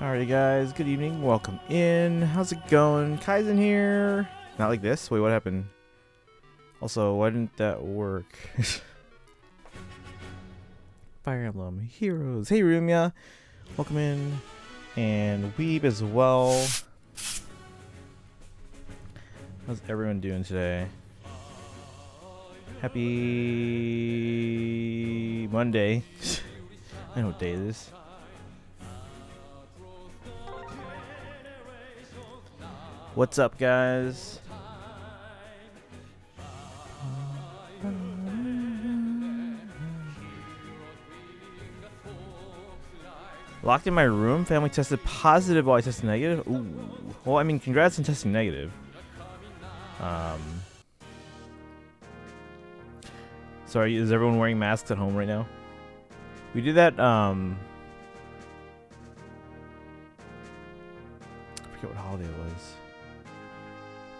Alrighty guys, good evening, welcome in. How's it going? Kai's in here. Not like this? Wait, what happened? Also, why didn't that work? Fire Emblem Heroes. Hey Rumia, welcome in. And Weeb as well. How's everyone doing today? Happy Monday. I know what day it is. What's up, guys? Locked in my room. Family tested positive while I tested negative. Ooh. Well, I mean, congrats on testing negative. Sorry, is everyone wearing masks at home right now? We did that. I forget what holiday it was.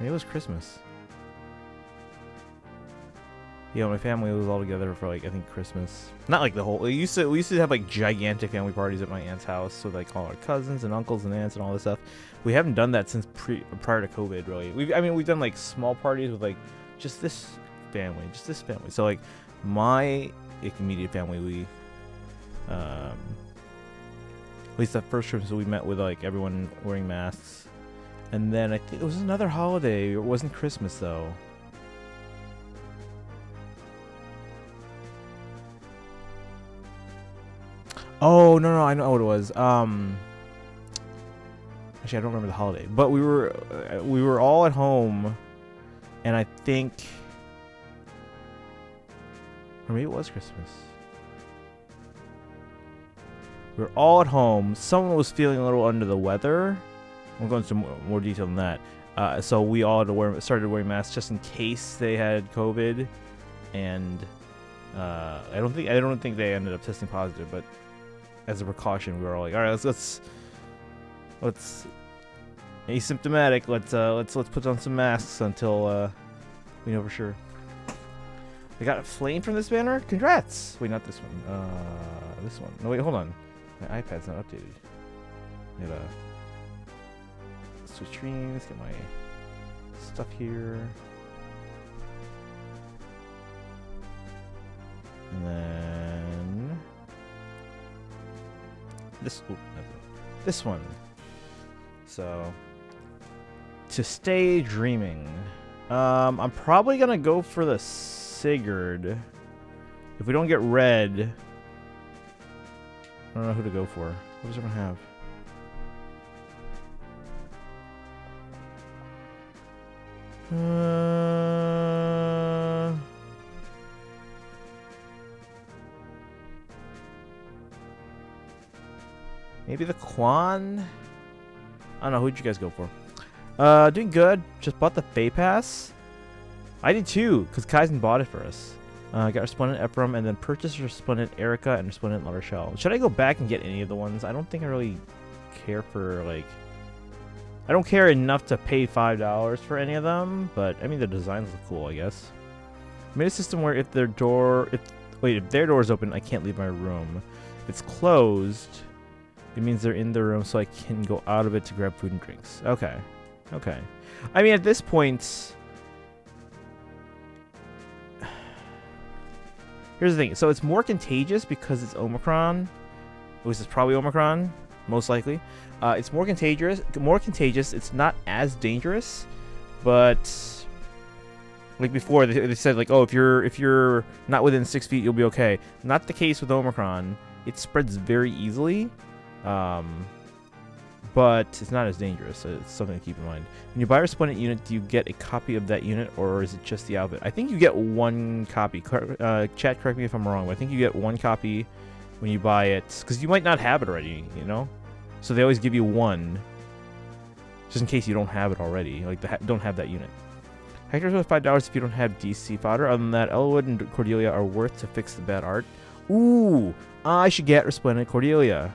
Maybe it was Christmas. Yeah, my family was all together for like I think Christmas. Not like the whole. We used to have like gigantic family parties at my aunt's house with like all our cousins and uncles and aunts and all this stuff. We haven't done that since prior to COVID, really. We've done like small parties with like just this family. So like my immediate family, we at least that first trip, so we met with like everyone wearing masks. And then I think it was another holiday. It wasn't Christmas though. Oh no, I know what it was. Actually, I don't remember the holiday. But we were all at home, and I think, or maybe it was Christmas. We were all at home. Someone was feeling a little under the weather. We'll go into more detail than that. So we all had to started wearing masks just in case they had COVID, and I don't think they ended up testing positive, but as a precaution, we were all like, all right, let's asymptomatic. Let's put on some masks until we know for sure. We got a flame from this banner. Congrats! Wait, not this one. This one. No, wait, hold on. My iPad's not updated. I gotta switch screens, get my stuff here. And then this one. So to stay dreaming. I'm probably gonna go for the Sigurd. If we don't get red, I don't know who to go for. What does everyone have? Maybe the Quan? I don't know. Who'd you guys go for? Doing good. Just bought the Fey Pass. I did too, because Kaizen bought it for us. Got Resplendent Ephraim, and then purchased Resplendent Erica and Resplendent La Rochelle. Should I go back and get any of the ones? I don't think I really care for, like... I don't care enough to pay $5 for any of them, but, I mean, the designs look cool, I guess. I made a system where if their door is open, I can't leave my room. If it's closed, it means they're in the room, so I can go out of it to grab food and drinks. Okay. I mean, at this point... Here's the thing. So it's more contagious because it's Omicron. At least it's probably Omicron, most likely. It's more contagious. It's not as dangerous, but like before, they said like, oh, if you're not within 6 feet, you'll be okay. Not the case with Omicron. It spreads very easily, but it's not as dangerous. So it's something to keep in mind. When you buy a Resplendent unit, do you get a copy of that unit, or is it just the outfit? I think you get one copy. Chat, correct me if I'm wrong, but I think you get one copy when you buy it, because you might not have it already, you know? So they always give you one, just in case you don't have it already, like don't have that unit. Hector's worth $5 if you don't have DC fodder. Other than that, Elwood and Cordelia are worth to fix the bad art. Ooh, I should get Resplendent Cordelia.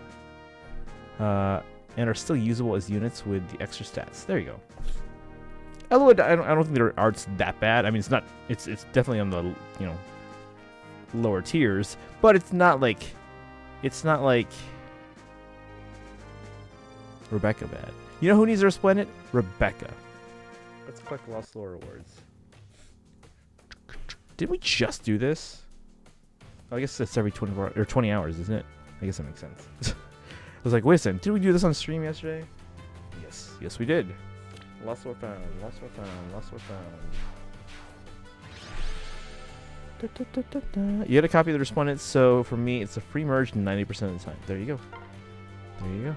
And are still usable as units with the extra stats. There you go. Elwood, I don't think their art's that bad. I mean, it's not. It's definitely on the lower tiers, but it's not like Rebecca bad. You know who needs a Resplendent? Rebecca. Let's collect Lost Lore rewards. Did we just do this? Oh, I guess that's every 24 or 20 hours, isn't it? I guess that makes sense. I was like, wait a second, did we do this on stream yesterday? Yes, yes we did. Lost Lore found, Lost Lore found, Lost Lore found. You get a copy of the Resplendent, so for me, it's a free merge 90% of the time. There you go. There you go.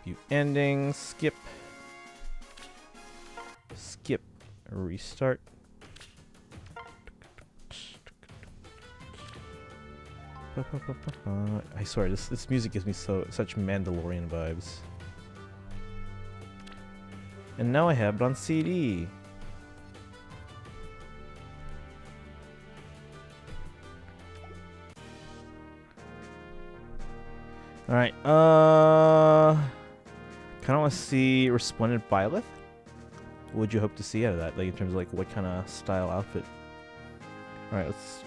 View ending, skip. Skip, restart. I swear, this music gives me such Mandalorian vibes. And now I have it on CD. Alright, kind of want to see Resplendent Byleth. What would you hope to see out of that? Like in terms of like what kind of style outfit? Alright, let's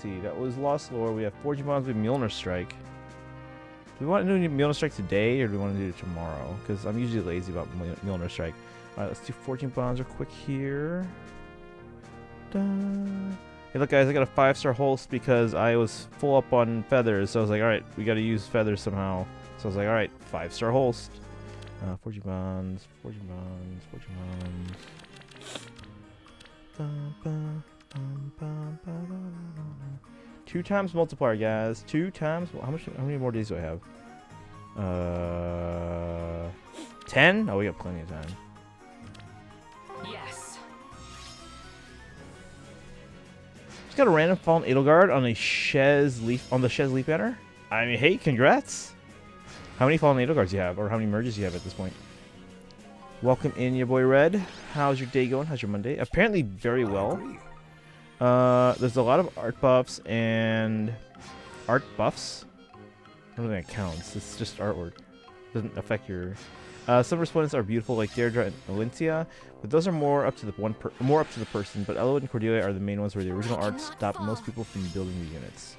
see. That was Lost Lore. We have Forging Bonds with Mjolnir Strike. Do we want to do Mjolnir Strike today or do we want to do it tomorrow? Because I'm usually lazy about Mjolnir Strike. Alright, let's do Forging Bonds real quick here. Dun. Hey look guys, I got a 5-star holst because I was full up on feathers. So I was like, alright, we got to use feathers somehow. So I was like, alright, 5-star holst. Forging Bonds, Forging Bonds, Forging Bonds. 2 times multiplier, guys. 2 times. How many more days do I have? 10? Oh, we got plenty of time. Yes. Just got a random fallen Edelgard on a Shez Leaf banner. I mean, hey, congrats. How many fallen Edelgards do you have, or how many merges do you have at this point? Welcome in, your boy Red. How's your day going? How's your Monday? Apparently very well. There's a lot of art buffs and art buffs. I don't think that counts. It's just artwork. Doesn't affect your. Some Resplendents are beautiful, like Deirdre and Olyncia, but those are more up to the person. But Eloyd and Cordelia are the main ones where the original art stopped most people from building the units.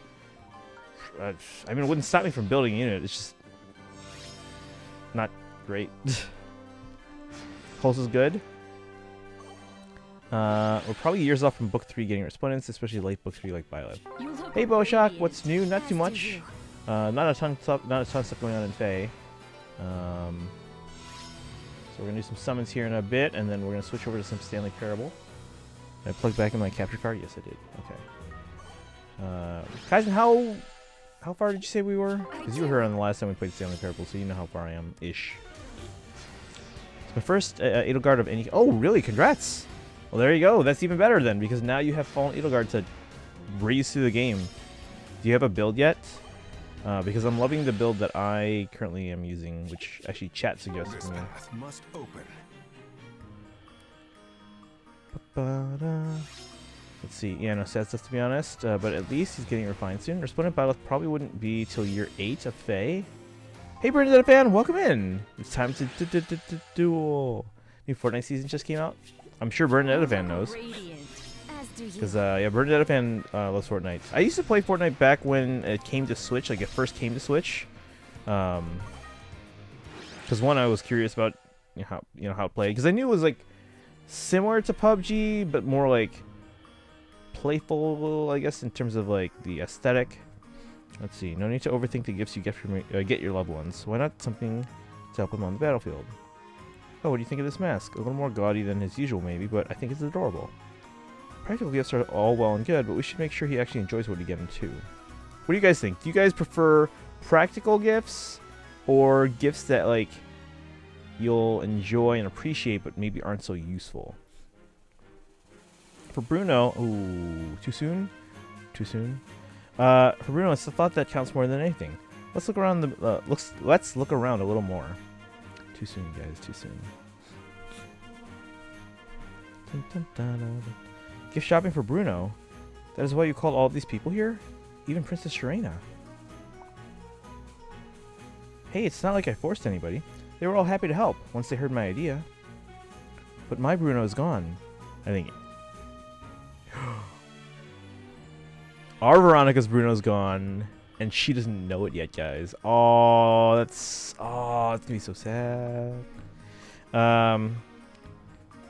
I mean, it wouldn't stop me from building a unit. It's just not great. Pulse is good. We're probably years off from book 3 getting Resplendents, especially late book 3 like Byleth. Hey Boshock, what's new? Not too much. Not a ton of stuff going on in Fae. So we're gonna do some summons here in a bit, and then we're gonna switch over to some Stanley Parable. Did I plug back in my capture card? Yes, I did. Okay. Kaizen, how far did you say we were? Because you were here on the last time we played Stanley Parable, so you know how far I am, ish. It's my first Edelgard of any. Oh, really? Congrats! Well, there you go. That's even better then, because now you have Fallen Edelgard to breeze through the game. Do you have a build yet? Because I'm loving the build that I currently am using, which actually chat suggested to me. Must open. Let's see. Yeah, no sad stuff to be honest, but at least he's getting refined soon. Resplendent Byleth probably wouldn't be till year 8 of Fae. Hey, Bernadette fan, welcome in. It's time to duel. New Fortnite season just came out. I'm sure Bernadette fan knows. Because, yeah, Bernadette fan loves Fortnite. I used to play Fortnite back when it came to Switch, like it first came to Switch. Because one, I was curious about how it played. Because I knew it was like similar to PUBG, but more like playful, I guess, in terms of like the aesthetic. Let's see. No need to overthink the gifts you get from get your loved ones. Why not something to help them on the battlefield? Oh, what do you think of this mask? A little more gaudy than his usual, maybe, but I think it's adorable. Practical gifts are all well and good, but we should make sure he actually enjoys what he gets him too. What do you guys think? Do you guys prefer practical gifts or gifts that like you'll enjoy and appreciate but maybe aren't so useful? For Bruno, ooh, too soon? Too soon? For Bruno, it's the thought that counts more than anything. Let's look around let's look around a little more. Too soon, guys, too soon. Dun, dun, dun, dun. Gift shopping for Bruno. That is why you called all of these people here? Even Princess Sharena. Hey, it's not like I forced anybody. They were all happy to help once they heard my idea. But my Bruno is gone. I think. Our Veronica's Bruno's gone. And she doesn't know it yet, guys. Oh, it's gonna be so sad.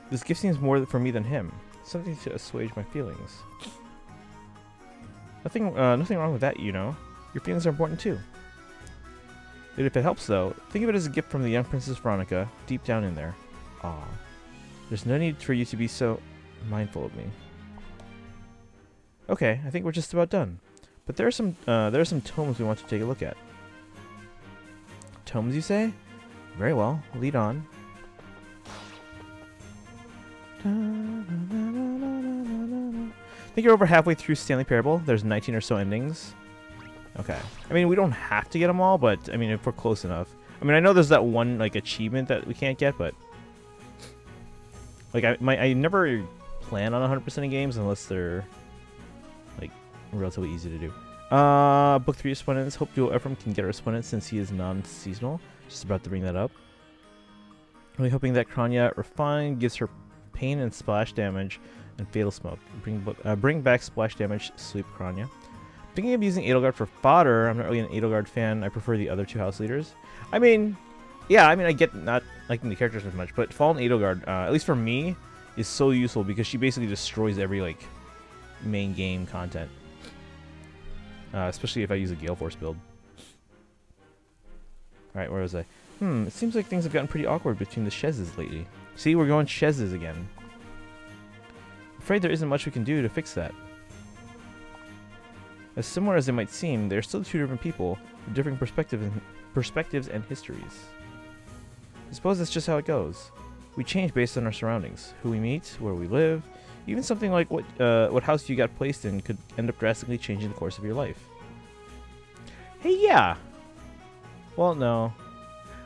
This gift seems more for me than him. Something to assuage my feelings. Nothing wrong with that, you know. Your feelings are important too. And if it helps, though, think of it as a gift from the young Princess Veronica, deep down in there. Aw. There's no need for you to be so mindful of me. Okay, I think we're just about done. But there are some tomes we want to take a look at. Tomes, you say? Very well. Lead on. I think you're over halfway through Stanley Parable. There's 19 or so endings. Okay. I mean, we don't have to get them all, but I mean, if we're close enough. I mean, I know there's that one like achievement that we can't get, but like I never plan on 100% of games unless they're like relatively easy to do. Book 3 respondents. Hope Duo Ephraim can get a respondent since he is non-seasonal. Just about to bring that up. Really hoping that Kranya Refine gives her pain and splash damage and fatal smoke. Bring back splash damage, sleep Kranya. Thinking of using Edelgard for fodder. I'm not really an Edelgard fan. I prefer the other two house leaders. I mean, yeah, I mean, I get not liking the characters as much, but Fallen Edelgard, at least for me, is so useful because she basically destroys every like main game content. Especially if I use a Gale Force build. Alright, where was I? It seems like things have gotten pretty awkward between the Shezes lately. See, we're going Shezes again. Afraid there isn't much we can do to fix that. As similar as they might seem, they're still two different people with different perspectives and histories. I suppose that's just how it goes. We change based on our surroundings, who we meet, where we live. Even something like what house you got placed in could end up drastically changing the course of your life. Hey, yeah. Well, no.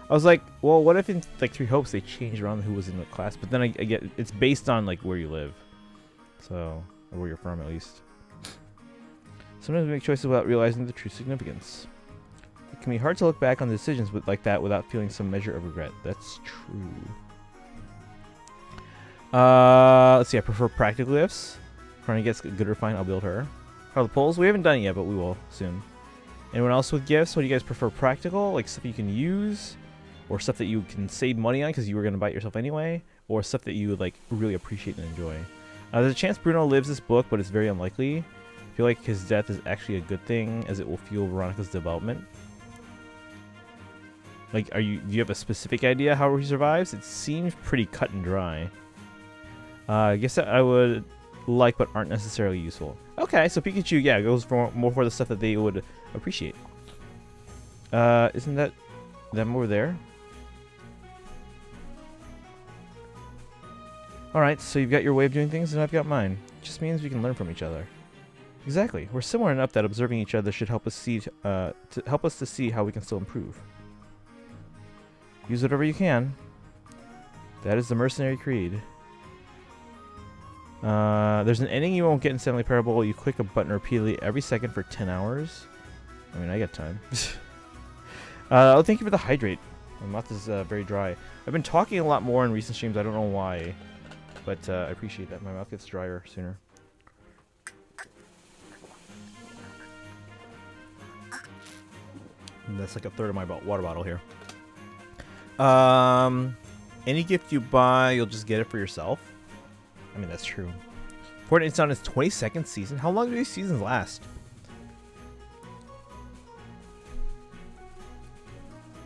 I was like, well, what if in like Three Hopes they changed around who was in the class? But then I get it's based on like where you live, so or where you're from at least. Sometimes we make choices without realizing the true significance. It can be hard to look back on decisions like that without feeling some measure of regret. That's true. Let's see. I prefer practical gifts. Crony gets good refine. I'll build her. How are the polls? We haven't done it yet, but we will soon. Anyone else with gifts? What do you guys prefer? Practical, like stuff you can use, or stuff that you can save money on because you were gonna buy it yourself anyway, or stuff that you would like really appreciate and enjoy. There's a chance Bruno lives this book, but it's very unlikely. I feel like his death is actually a good thing, as it will fuel Veronica's development. Like, do you have a specific idea how he survives? It seems pretty cut and dry. I guess that I would like, but aren't necessarily useful. Okay, so Pikachu, yeah, goes for more for the stuff that they would appreciate. Isn't that them over there? Alright, so you've got your way of doing things, and I've got mine. It just means we can learn from each other. Exactly. We're similar enough that observing each other should help us see to see how we can still improve. Use whatever you can. That is the mercenary creed. There's an ending you won't get in Stanley Parable. You click a button repeatedly every second for 10 hours. I mean, I got time. Oh, thank you for the hydrate. My mouth is very dry. I've been talking a lot more in recent streams. I don't know why, but I appreciate that. My mouth gets drier sooner. And that's like a third of my water bottle here. Any gift you buy, you'll just get it for yourself. I mean, that's true. Fortnite's on its 22nd season. How long do these seasons last?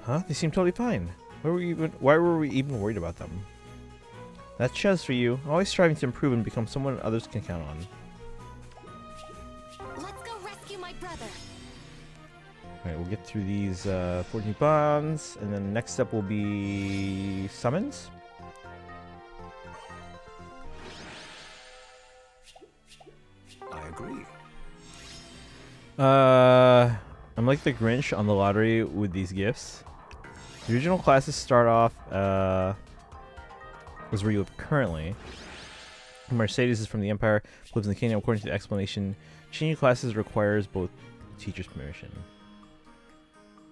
Huh? They seem totally fine. Why were we even worried about them? That's Chez for you. Always striving to improve and become someone others can count on. Let's go rescue my brother. Alright, we'll get through these 14 bonds, and then next up will be summons. I agree. I'm like the Grinch on the lottery with these gifts. The original classes start off as where you live currently. Mercedes is from the Empire, lives in the kingdom. According to the explanation, changing classes requires both teachers' permission.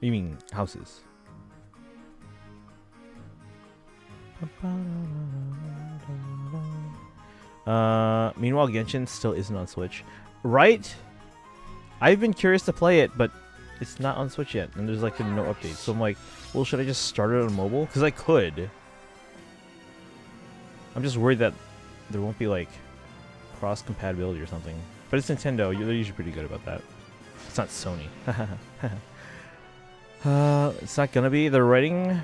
You mean houses? Meanwhile, Genshin still isn't on Switch. Right? I've been curious to play it, but it's not on Switch yet, and there's like no updates. So I'm like, well, should I just start it on mobile? Because I could. I'm just worried that there won't be like cross compatibility or something. But it's Nintendo. They're usually pretty good about that. It's not Sony. It's not gonna be. They're waiting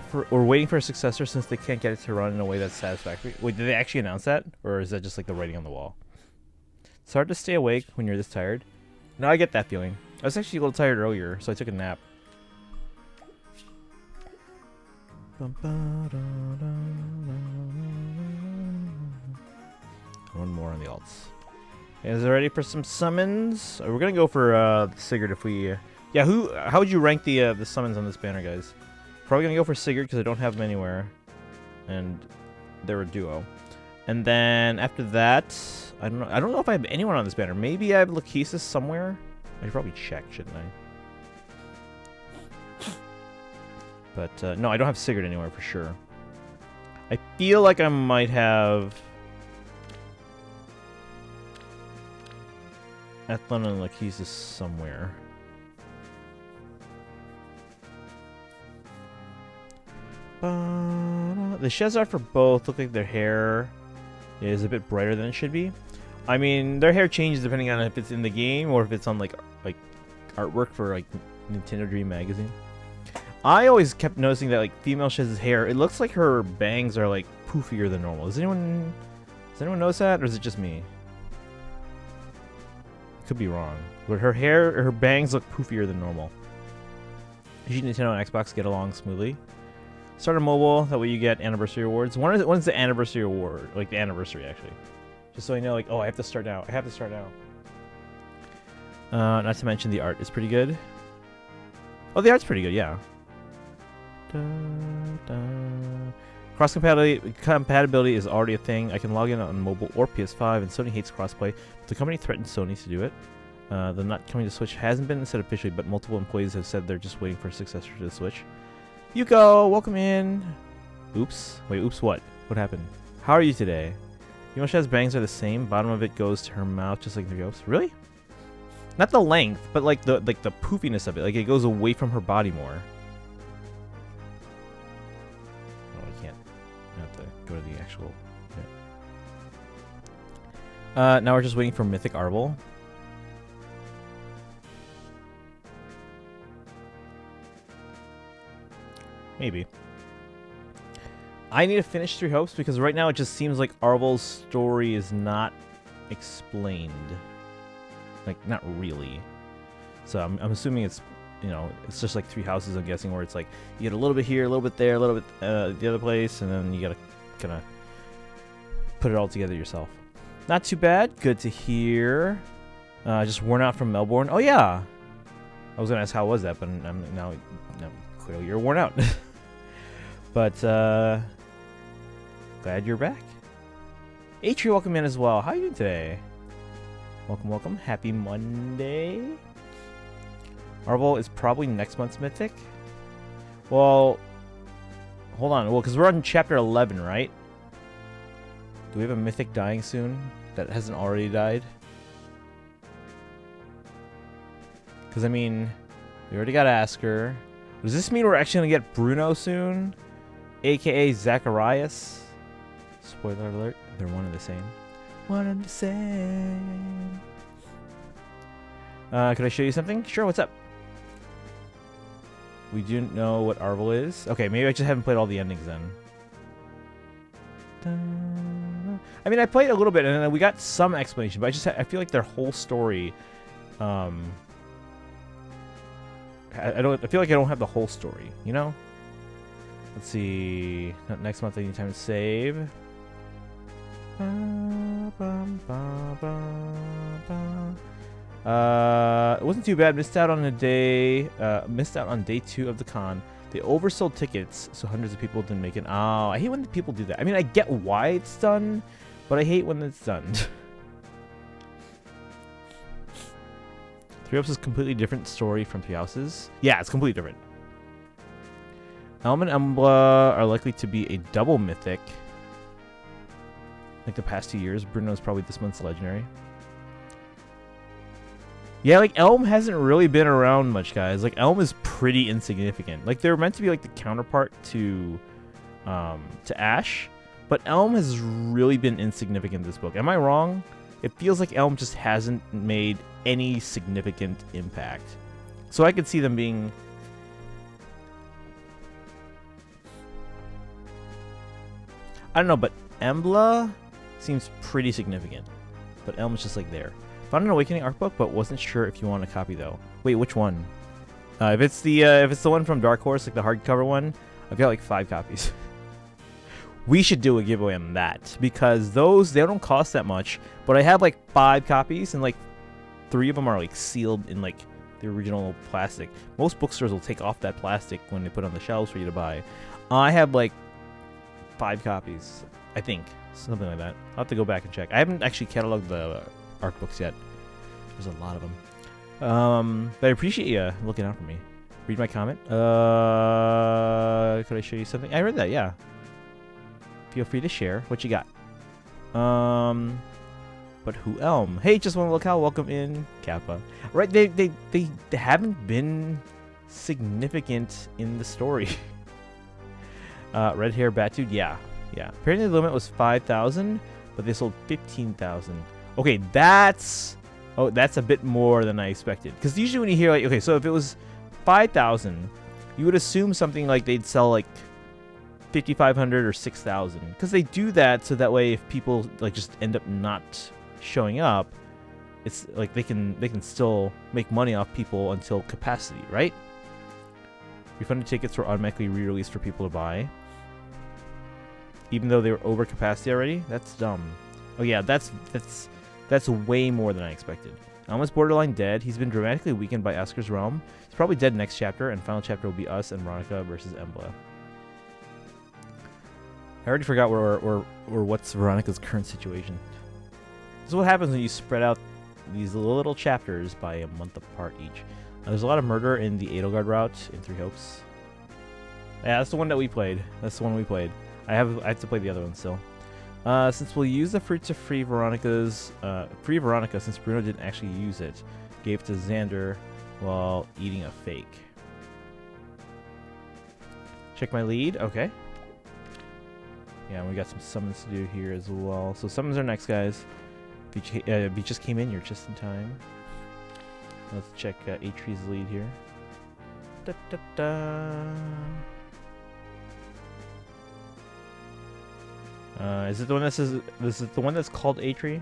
for a successor since they can't get it to run in a way that's satisfactory. Wait, did they actually announce that, or is that just like the writing on the wall? It's hard to stay awake when you're this tired. No, I get that feeling. I was actually a little tired earlier, so I took a nap. One more on the alts. Is it ready for some summons? We're gonna go for Sigurd if we. Yeah, how would you rank the summons on this banner, guys? Probably gonna go for Sigurd because I don't have them anywhere, and they're a duo. And then after that, I don't know if I have anyone on this banner. Maybe I have Lachesis somewhere. I should probably check, shouldn't I? But no, I don't have Sigurd anywhere for sure. I feel like I might have Athlon and Lachesis somewhere. The Shezar for both look like their hair is a bit brighter than it should be. I mean, their hair changes depending on if it's in the game or if it's on like artwork for like Nintendo Dream magazine. I always kept noticing that like female Shez's hair, it looks like her bangs are like poofier than normal. Does anyone notice that, or is it just me? Could be wrong, but her bangs look poofier than normal. Usually Nintendo and Xbox get along smoothly. Start a mobile, that way you get anniversary awards. When is the anniversary award? Like the anniversary, actually. Just so I know, like, oh, I have to start now. I have to start now. Not to mention the art is pretty good. Oh, the art's pretty good, yeah. Cross compatibility is already a thing. I can log in on mobile or PS5, and Sony hates crossplay. The company threatened Sony to do it. The not coming to Switch hasn't been said officially, but multiple employees have said they're just waiting for a successor to the Switch. Yuko, welcome in. Oops. Wait, oops what? What happened? How are you today? Yosha's bangs are the same. Bottom of it goes to her mouth just like the ghost. Really? Not the length, but like the poofiness of it. Like it goes away from her body more. Oh, I can't. I have to go to the actual. Yeah. Now we're just waiting for Mythic Arbol. Maybe. I need to finish Three Hopes because right now it just seems like Arbol's story is not explained. Like, not really. So I'm assuming it's, you know, it's just like Three Houses, I'm guessing, where it's like you get a little bit here, a little bit there, a little bit the other place, and then you gotta kind of put it all together yourself. Not too bad. Good to hear. Just worn out from Melbourne. Oh, yeah. I was gonna ask how was that, but now clearly you're worn out. But glad you're back. Atri, welcome in as well. How are you doing today? Welcome, welcome. Happy Monday. Arbol is probably next month's Mythic. Well, hold on. Well, because we're on chapter 11, right? Do we have a Mythic dying soon that hasn't already died? Because, I mean, we already got Asker. Does this mean we're actually going to get Bruno soon? A.K.A. Zacharias? Spoiler alert, they're one and the same. One and the same. Could I show you something? Sure, what's up? We do know what Arbol is. Okay, maybe I just haven't played all the endings then. I mean, I played a little bit, and then we got some explanation, but I feel like their whole story... I feel like I don't have the whole story, you know? Let's see. Not next month, I need time to save. It wasn't too bad. Missed out on day 2 of the con. They oversold tickets, so hundreds of people didn't make it. Oh, I hate when people do that. I mean, I get why it's done, but I hate when it's done. Three Hopes is a completely different story from Three Houses. Yeah, it's completely different. Elm and Embla are likely to be a double mythic. Like the past 2 years. Bruno is probably this month's legendary. Yeah, like Elm hasn't really been around much, guys. Like Elm is pretty insignificant. Like they're meant to be like the counterpart to Ash, but Elm has really been insignificant in this book. Am I wrong? It feels like Elm just hasn't made any significant impact. So I could see them being... I don't know, but Emblem seems pretty significant. But Elm's just like there. Found an Awakening art book, but wasn't sure if you want a copy though. Wait, which one? If it's the one from Dark Horse, like the hardcover one, I've got like 5 copies. We should do a giveaway on that because those, they don't cost that much, but I have like 5 copies and like 3 of them are like sealed in like the original plastic. Most bookstores will take off that plastic when they put it on the shelves for you to buy. I have like 5 copies, I think, something like that. I'll have to go back and check. I haven't actually cataloged the art books yet. There's a lot of them. But I appreciate you looking out for me. Read my comment. Could I show you something? I read that, yeah. Feel free to share what you got. But who Elm? Hey, just one locale. Welcome in, Kappa. Right, they haven't been significant in the story. Red hair Batude, yeah. Apparently the limit was 5,000, but they sold 15,000. Okay, that's a bit more than I expected. Because usually when you hear like, okay, so if it was 5,000, you would assume something like they'd sell like 5,500 or 6,000. Because they do that so that way if people like just end up not showing up, it's like they can still make money off people until capacity, right? Refunded tickets were automatically re-released for people to buy, even though they were over capacity already. That's dumb. Oh yeah, that's way more than I expected. Alma's borderline dead. He's been dramatically weakened by Asker's realm. He's probably dead next chapter, and final chapter will be us and Veronica versus Emblem. I already forgot or what's Veronica's current situation. This is what happens when you spread out these little chapters by a month apart each. There's a lot of murder in the Edelgard route in Three Hopes. Yeah, that's the one that we played. That's the one we played. I have to play the other one still. Since we'll use the fruit to free Veronica since Bruno didn't actually use it. Gave it to Xander while eating a fake. Check my lead. Okay. Yeah, we got some summons to do here as well. So summons are next, guys. If you just came in, you're just in time. Let's check Atree's lead here. Da, da, da. Is it the one that says? This is the one that's called Atree?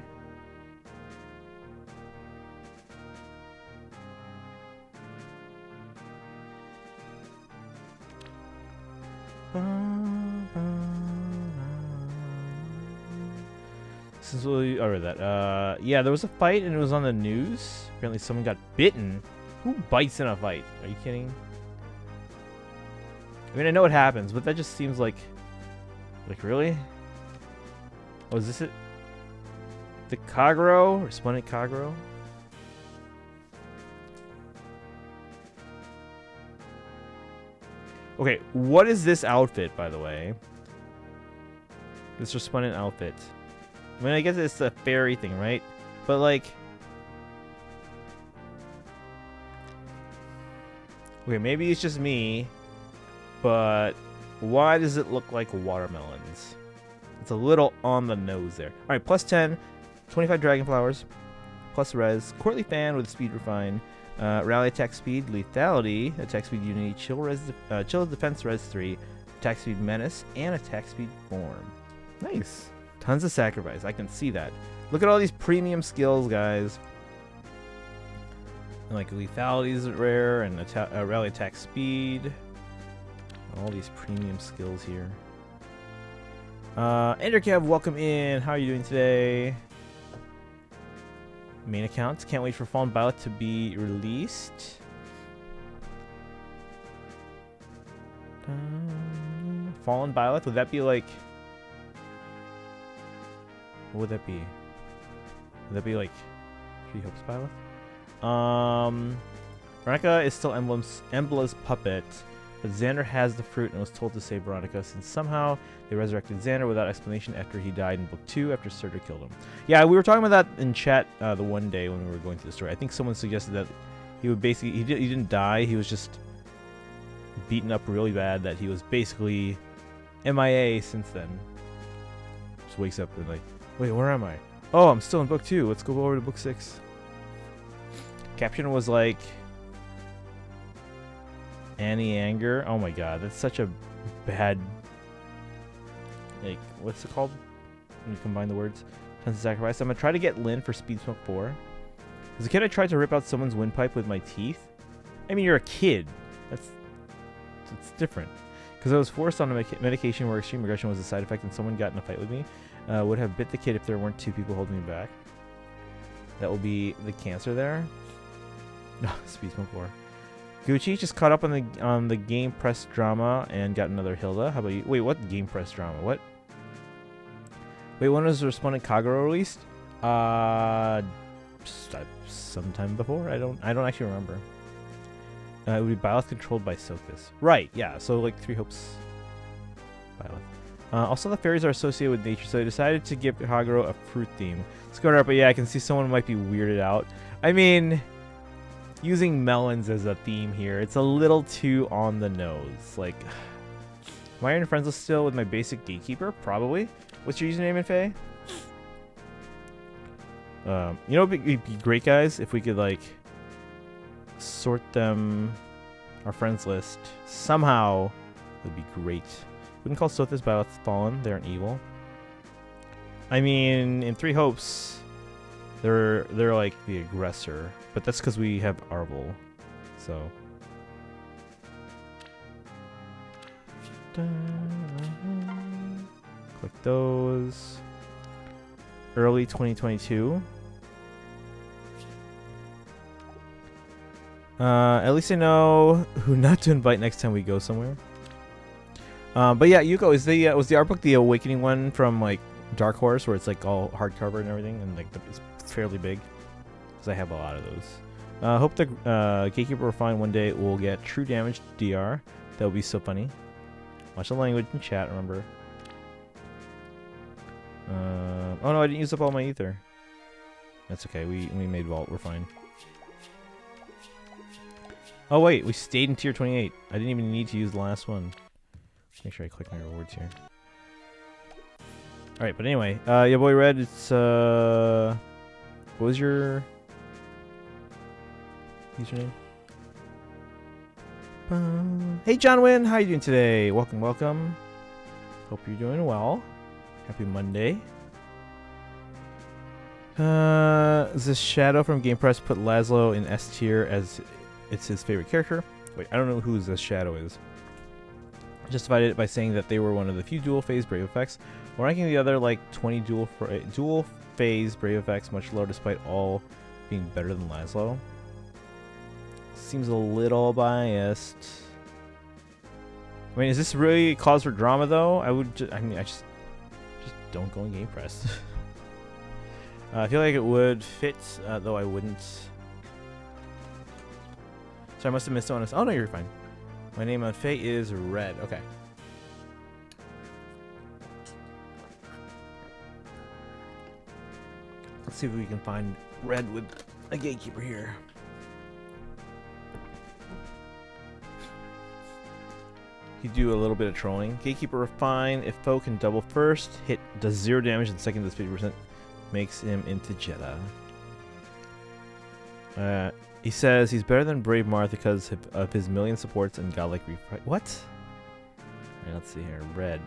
Since we read that, yeah, there was a fight and it was on the news. Apparently, someone got bitten. Who bites in a fight? Are you kidding? I mean, I know it happens, but that just seems like really. Oh, is this it? The Kagero? Resplendent Kagero? Okay, what is this outfit, by the way? This resplendent outfit. I mean, I guess it's a fairy thing, right? But, like... Okay, maybe it's just me, but why does it look like watermelons? It's a little on the nose there. All right, plus 10, 25 dragon flowers, plus res, courtly fan with speed refine, rally attack speed, lethality, attack speed unity, chill defense res 3, attack speed menace, and attack speed form. Nice. Tons of sacrifice. I can see that. Look at all these premium skills, guys. And like lethality is rare, and rally attack speed. All these premium skills here. Enderkev, welcome in. How are you doing today? Main accounts. Can't wait for Fallen Violet to be released. Fallen Violet? Would that be like... What would that be? Would that be like Three Hopes Violet? Veronica is still Emblem's puppet. but Xander has the fruit and was told to save Veronica since somehow they resurrected Xander without explanation after he died in book 2 after Surtur killed him. Yeah, we were talking about that in chat the one day when we were going through the story. I think someone suggested that he would basically he didn't die. He was just beaten up really bad. That he was basically MIA since then. Just wakes up and like, wait, where am I? Oh, I'm still in book 2. Let's go over to book 6. Caption was like Annie Anger. Oh my god, that's such a bad, like, what's it called when you combine the words? Tons of sacrifice. I'm gonna try to get Lynn for Speed Smoke 4. As a kid, I tried to rip out someone's windpipe with my teeth. I mean, you're a kid. That's different. Because I was forced on a medication where extreme aggression was a side effect and someone got in a fight with me. Would have bit the kid if there weren't 2 people holding me back. That will be the cancer there. Speed Smoke 4. Gucci just caught up on the Game Press drama and got another Hilda. How about you? Wait, what Game Press drama? What? Wait, when was the Respondent Kagero released? Sometime before. I don't actually remember. It would be Byleth controlled by Sothis. Right, yeah. So like 3 Hopes Byleth. Also, the fairies are associated with nature, so I decided to give Kagero a fruit theme. Let's go up, but yeah, I can see someone might be weirded out. I mean, using melons as a theme here, it's a little too on the nose. Like, am I in friends with still with my basic gatekeeper? Probably. What's your username in Faye? You know, it'd be great, guys, if we could like sort them, our friends list somehow. Would be great. We can call Sothis Byleth Fallen. They aren't evil. I mean, in 3 Hopes, they're like the aggressor, but that's because we have Arvel. So. Click those. Early 2022. At least I know who not to invite next time we go somewhere. But yeah, Yuko, was the art book the Awakening one from like Dark Horse, where it's like all hardcover and everything, and like it's fairly big? Because I have a lot of those. Hope the Gatekeeper will find one day will get true damage DR. That would be so funny. Watch the language in chat, remember. Oh no, I didn't use up all my ether. That's okay, we made vault, we're fine. Oh wait, we stayed in tier 28. I didn't even need to use the last one. Make sure I click my rewards here. Alright, but anyway, yeah, boy Red, it's what was your username? Hey John Wynn, how you doing today? Welcome, welcome. Hope you're doing well. Happy Monday. This Shadow from Game Press put Laszlo in S tier as it's his favorite character. Wait, I don't know who this Shadow is. Justified it by saying that they were one of the few dual phase Brave effects, while ranking the other like 20 dual phase Brave effects much lower despite all being better than Laszlo. Seems a little biased. I mean, is this really cause for drama though? I just don't go in Game Press. I feel like it would fit, though I wouldn't. So I must have missed on this. Oh no, you're fine. My name on Faye is Red. Okay. Let's see if we can find Red with a Gatekeeper here. You do a little bit of trolling. Gatekeeper Refine. If foe can double first, hit does 0 damage and second does 50%. Makes him into Jetta. He says he's better than Brave Martha because of his million supports and godlike refresh. What? Alright, let's see here. Red.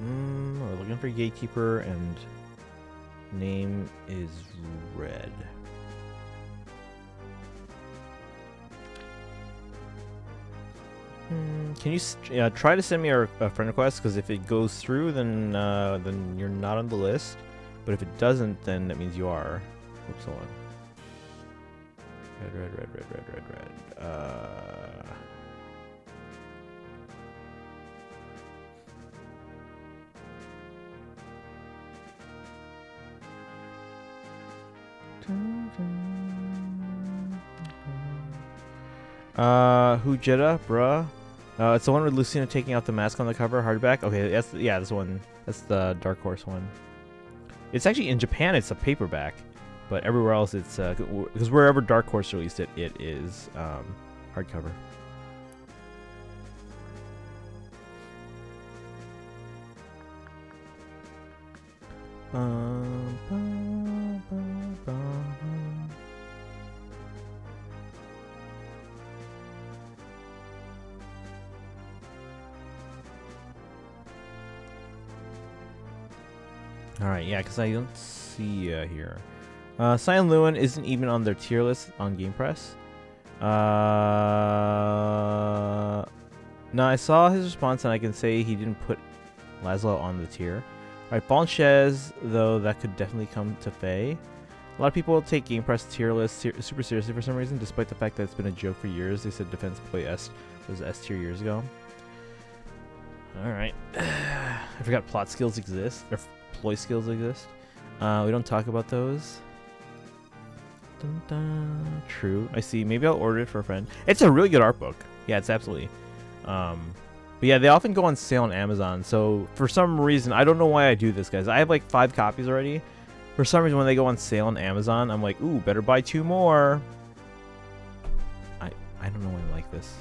We're looking for Gatekeeper and name is Red. Can you try to send me a friend request? Because if it goes through, then you're not on the list. But if it doesn't, then that means you are. Oops, hold on. Red. Hujeda, bruh. It's the one with Lucina taking out the mask on the cover, hardback. Okay, that's this one. That's the Dark Horse one. It's actually in Japan. It's a paperback, but everywhere else it's because wherever Dark Horse released it, it is hardcover. Alright, yeah, because I don't see here. Cyan Lewin isn't even on their tier list on Game Press. No, I saw his response and I can say he didn't put Laszlo on the tier. Alright, Bonchez, though, that could definitely come to Faye. A lot of people take Game Press tier lists super seriously for some reason, despite the fact that it's been a joke for years. They said Defense Play S was S tier years ago. Alright. I forgot plot skills exist, or ploy skills exist. We don't talk about those. Dun, dun. True. I see. Maybe I'll order it for a friend. It's a really good art book. Yeah, it's absolutely. But yeah, they often go on sale on Amazon. So for some reason, I don't know why I do this, guys. I have like 5 copies already. For some reason, when they go on sale on Amazon, I'm like, ooh, better buy 2 more. I don't know why I'm like this.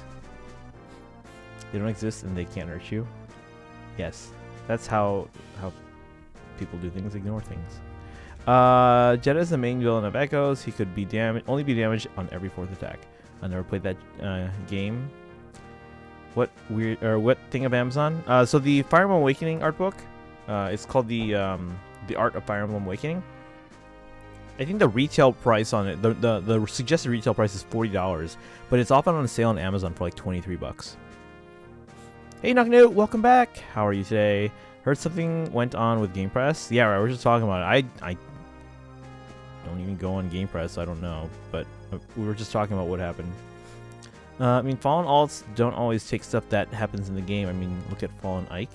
They don't exist and they can't hurt you. Yes, that's how people do things. Ignore things. Jeddah is the main villain of Echoes. He could be only be damaged on every 4th attack. I never played that game. What thing of Amazon? So the Fire Emblem Awakening art book. It's called the Art of Fire Emblem Awakening. I think the retail price on it, the suggested retail price is $40, but it's often on sale on Amazon for like $23. Hey Knocknoot, welcome back. How are you today? Heard something went on with Game Press. Yeah, right, we're just talking about it. I don't even go on Game Press, so I don't know. But we were just talking about what happened. I mean, Fallen Alts don't always take stuff that happens in the game. I mean, look at Fallen Ike.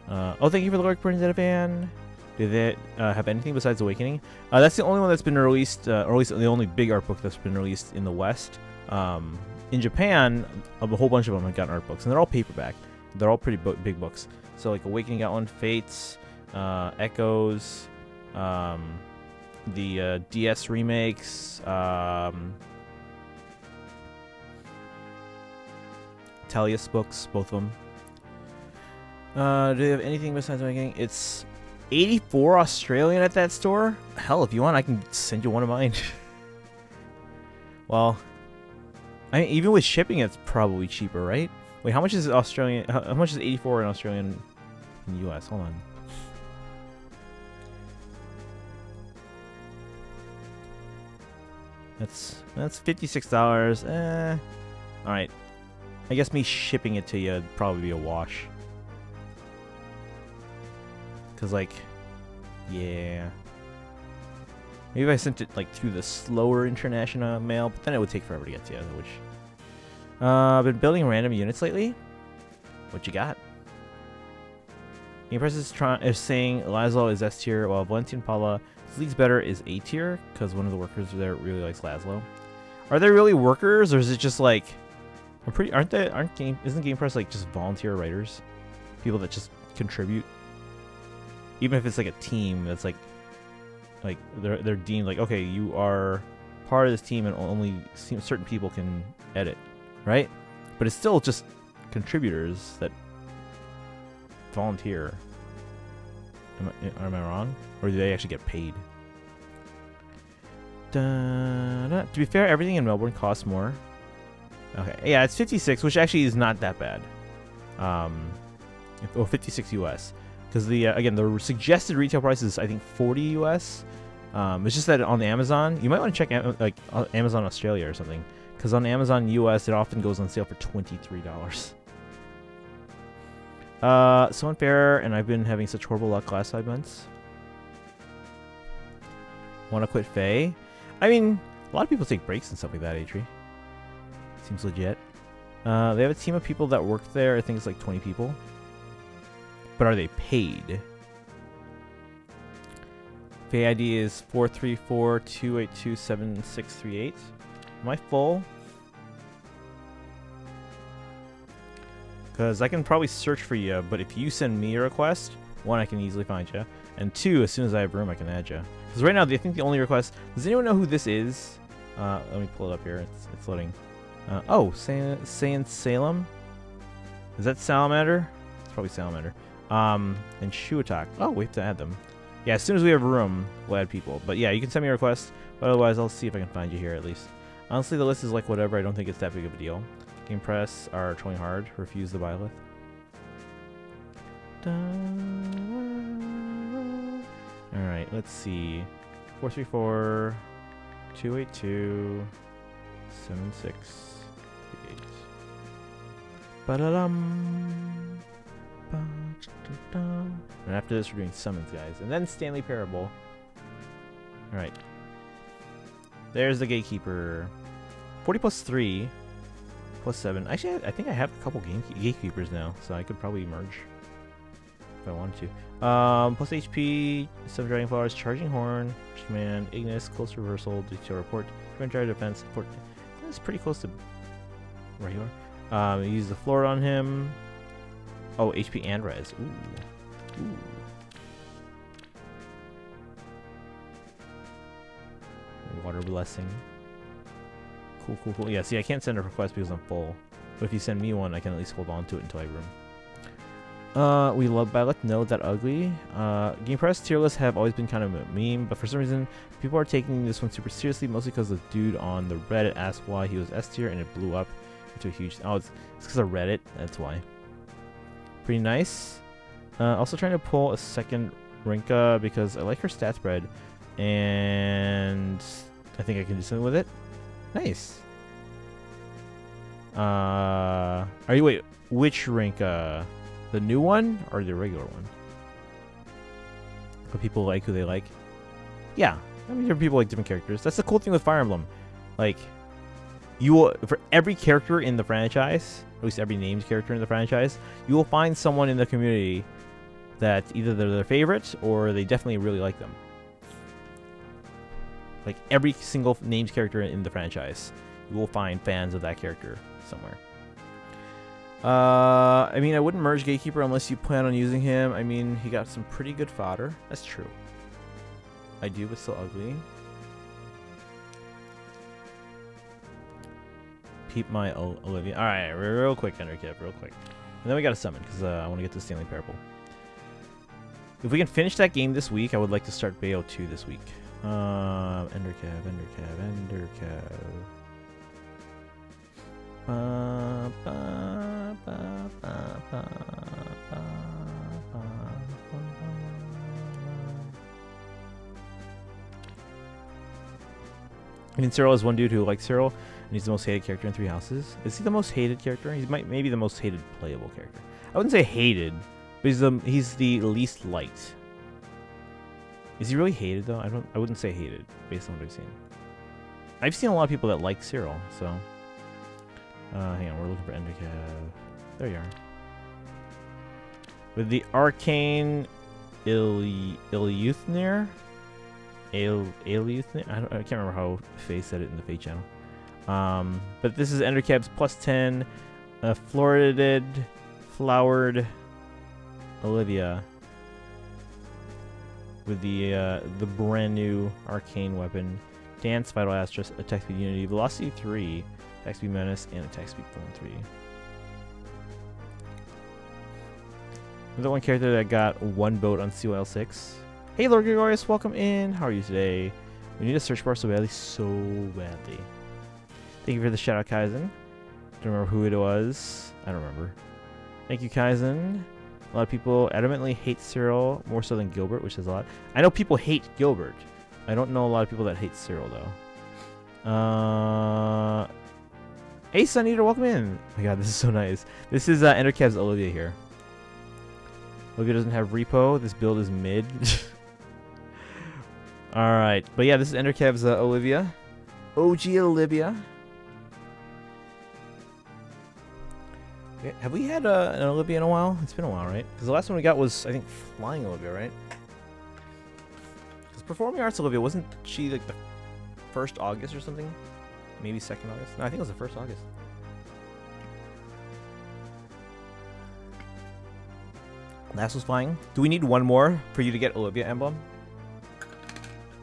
Oh, thank you for the lurk, Bernadette fan. Do they have anything besides Awakening? That's the only one that's been released, or at least the only big art book that's been released in the West. In Japan, a whole bunch of them have gotten art books, and they're all paperback. They're all pretty big books. So like Awakening got one, Fates, Echoes, the DS remakes, Talius books, both of them. Do they have anything besides Awakening? It's 84 Australian at that store. Hell, if you want, I can send you one of mine. Well, I mean, even with shipping, it's probably cheaper, right? Wait, how much is Australian? How much is 84 in Australian in US? Hold on. That's $56. All right. I guess me shipping it to you would probably be a wash. Cause like, yeah. Maybe if I sent it like through the slower international mail, but then it would take forever to get to you. Which I've been building random units lately. What you got? Game Press is saying Laszlo is S tier, while Valentin Paula League's better is A tier because one of the workers there really likes Laszlo. Are they really workers, or is it just like isn't Game Press like just volunteer writers, people that just contribute? Even if it's like a team that's like they're deemed like, okay, you are part of this team and only certain people can edit, right? But it's still just contributors that volunteer. Am I wrong? Or do they actually get paid? To be fair, everything in Melbourne costs more. Okay, yeah, it's 56, which actually is not that bad. 56 US. Because again, the suggested retail price is I think 40 US. It's just that on the Amazon, you might want to check like Amazon Australia or something, because on Amazon US it often goes on sale for $23. So unfair, and I've been having such horrible luck last 5 months. Want to quit Faye? I mean, a lot of people take breaks and stuff like that. Atri seems legit. They have a team of people that work there. I think it's like 20 people. But are they paid? Faye ID is 434-282-7638. Am I full? Because I can probably search for you, but if you send me a request, one, I can easily find you, and two, as soon as I have room, I can add you. Because right now, I think the only request... Does anyone know who this is? Let me pull it up here. It's loading. Oh, Saiyan Salem? Is that Salamander? It's probably Salamander. And Shuatak. Oh, we have to add them. Yeah, as soon as we have room, we'll add people. But yeah, you can send me a request, but otherwise, I'll see if I can find you here at least. Honestly, the list is like whatever. I don't think it's that big of a deal. Game Press are trolling hard. Refuse the Byleth. Alright, let's see. 434, 282, 7638. Ba-da-dum. Ba-da-dum. And after this, we're doing summons, guys. And then Stanley Parable. Alright. There's the Gatekeeper. 40 plus 3. Plus 7. Actually, I think I have a couple gatekeepers now, so I could probably merge if I wanted to. Plus HP, 7 Dragon Flowers, Charging Horn, Man, Ignis, Close Reversal, Detail Report, Prevent Defense, Support. That's pretty close to regular. Use the floor on him. Oh, HP and Res. Ooh. Ooh. Water Blessing. Cool, cool, cool. Yeah, see, I can't send a request because I'm full. But if you send me one, I can at least hold on to it until I have room. We love Byleth. No, that ugly. Game Press tier lists have always been kind of a meme, but for some reason, people are taking this one super seriously, mostly because the dude on the Reddit asked why he was S tier, and it blew up into a huge... Oh, it's because of Reddit. That's why. Pretty nice. Also trying to pull a second Rinka because I like her stat spread, and I think I can do something with it. Nice. Wait, which Rinka? The new one or the regular one? But people like who they like. Yeah, I mean, different people like different characters. That's the cool thing with Fire Emblem. Like, you will, for every character in the franchise, at least every named character in the franchise, you will find someone in the community that either they're their favorite or they definitely really like them. Like every single named character in the franchise, you will find fans of that character somewhere. I mean, I wouldn't merge Gatekeeper unless you plan on using him. I mean, he got some pretty good fodder. That's true. I do, but still ugly. Peep my Olivia. All right, real quick, Enderkev, real quick. And then we got to summon because I want to get to Stanley Parable. If we can finish that game this week, I would like to start Bayo 2 this week. Enderkev. I mean, Cyril is one dude who likes Cyril, and he's the most hated character in 3 Houses. Is he the most hated character? He's maybe the most hated playable character. I wouldn't say hated, but he's the least liked. Is he really hated though? I wouldn't say hated based on what I've seen. I've seen a lot of people that like Cyril, so hang on, we're looking for Enderkev. There you are. With the Arcane Ilyuthnir? Ilyuthnir? I can't remember how Faye said it in the Faye channel. But this is Enderkev's plus 10 flowered Olivia with the brand new arcane weapon. Dance, Vital Astrus, Attack Speed Unity, Velocity 3, Attack Speed Menace, and Attack Speed Form 3. Another one character that got 1 vote on COL 6. Hey Lord Gregorius, welcome in. How are you today? We need a search bar so badly, Thank you for the shout out, Kaizen. Don't remember who it was. I don't remember. Thank you, Kaizen. A lot of people adamantly hate Cyril more so than Gilbert, which is a lot. I know people hate Gilbert. I don't know a lot of people that hate Cyril, though. Hey, Sun Eater, welcome in. Oh my god, this is so nice. This is Enderkev's Olivia here. Olivia doesn't have repo. This build is mid. Alright, but yeah, this is Enderkev's Olivia. OG Olivia. Have we had an Olivia in a while? It's been a while, right? Because the last one we got was, I think, Flying Olivia, right? Because Performing Arts Olivia, wasn't she like the 1st August or something? Maybe 2nd August? No, I think it was the 1st August. Last was flying. Do we need one more for you to get Olivia Emblem?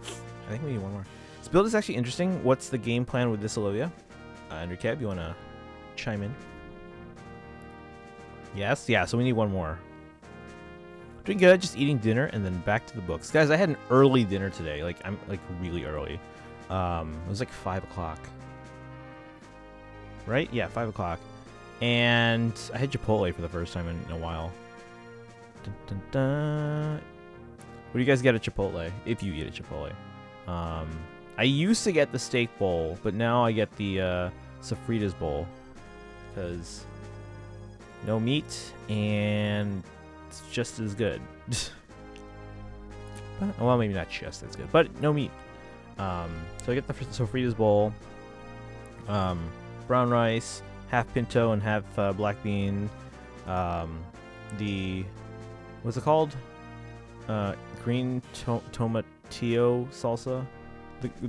I think we need one more. This build is actually interesting. What's the game plan with this Olivia? Andrew Cab, you want to chime in? Yes? Yeah, so we need one more. Doing good, just eating dinner and then back to the books. Guys, I had an early dinner today. Like, I'm like really early. It was like 5 o'clock. Right? Yeah, 5 o'clock. And I had Chipotle for the first time in a while. Dun, dun, dun. What do you guys get at Chipotle? If you eat at Chipotle. I used to get the steak bowl, but now I get the Sofritas bowl. Because no meat and it's just as good. Well, maybe not just as good, but no meat. So I get the Sofritas bowl. Brown rice, half pinto and half black bean. The what's it called? Green tomatillo salsa,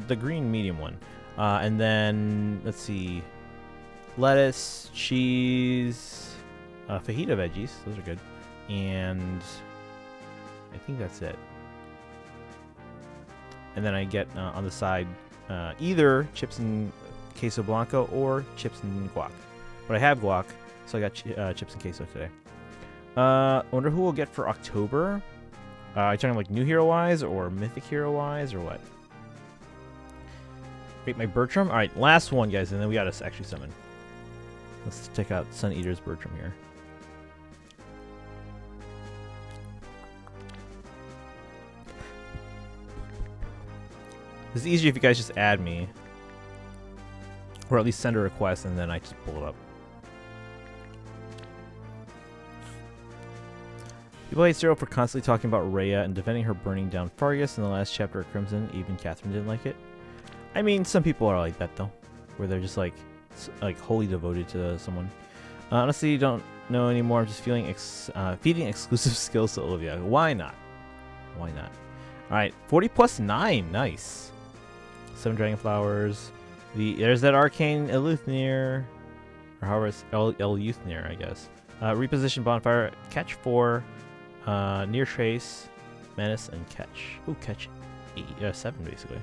the green medium one. And then let's see, lettuce, cheese, fajita veggies. Those are good. And I think that's it. And then I get on the side either chips and queso blanco or chips and guac. But I have guac, so I got chips and queso today. I wonder who we'll get for October. Are you talking like new hero wise or mythic hero wise or what? Wait, my Bertram? Alright, last one, guys, and then we gotta actually summon. Let's check out Sun Eater's Bertram here. It's easier if you guys just add me. Or at least send a request and then I just pull it up. People hate Cyril for constantly talking about Rhea and defending her burning down Fargus in the last chapter of Crimson. Even Catherine didn't like it. I mean, some people are like that though. Where they're just like wholly devoted to someone. Honestly, don't know anymore. I'm just feeding exclusive skills to Olivia. Why not? Why not? Alright, 40 plus 9. Nice. 7 Dragon Flowers. There's that Arcane Eleuthir. Or however it's Eleuthir, I guess. Reposition Bonfire. Catch 4. Near Trace. Menace and Catch. Ooh, Catch 7 basically.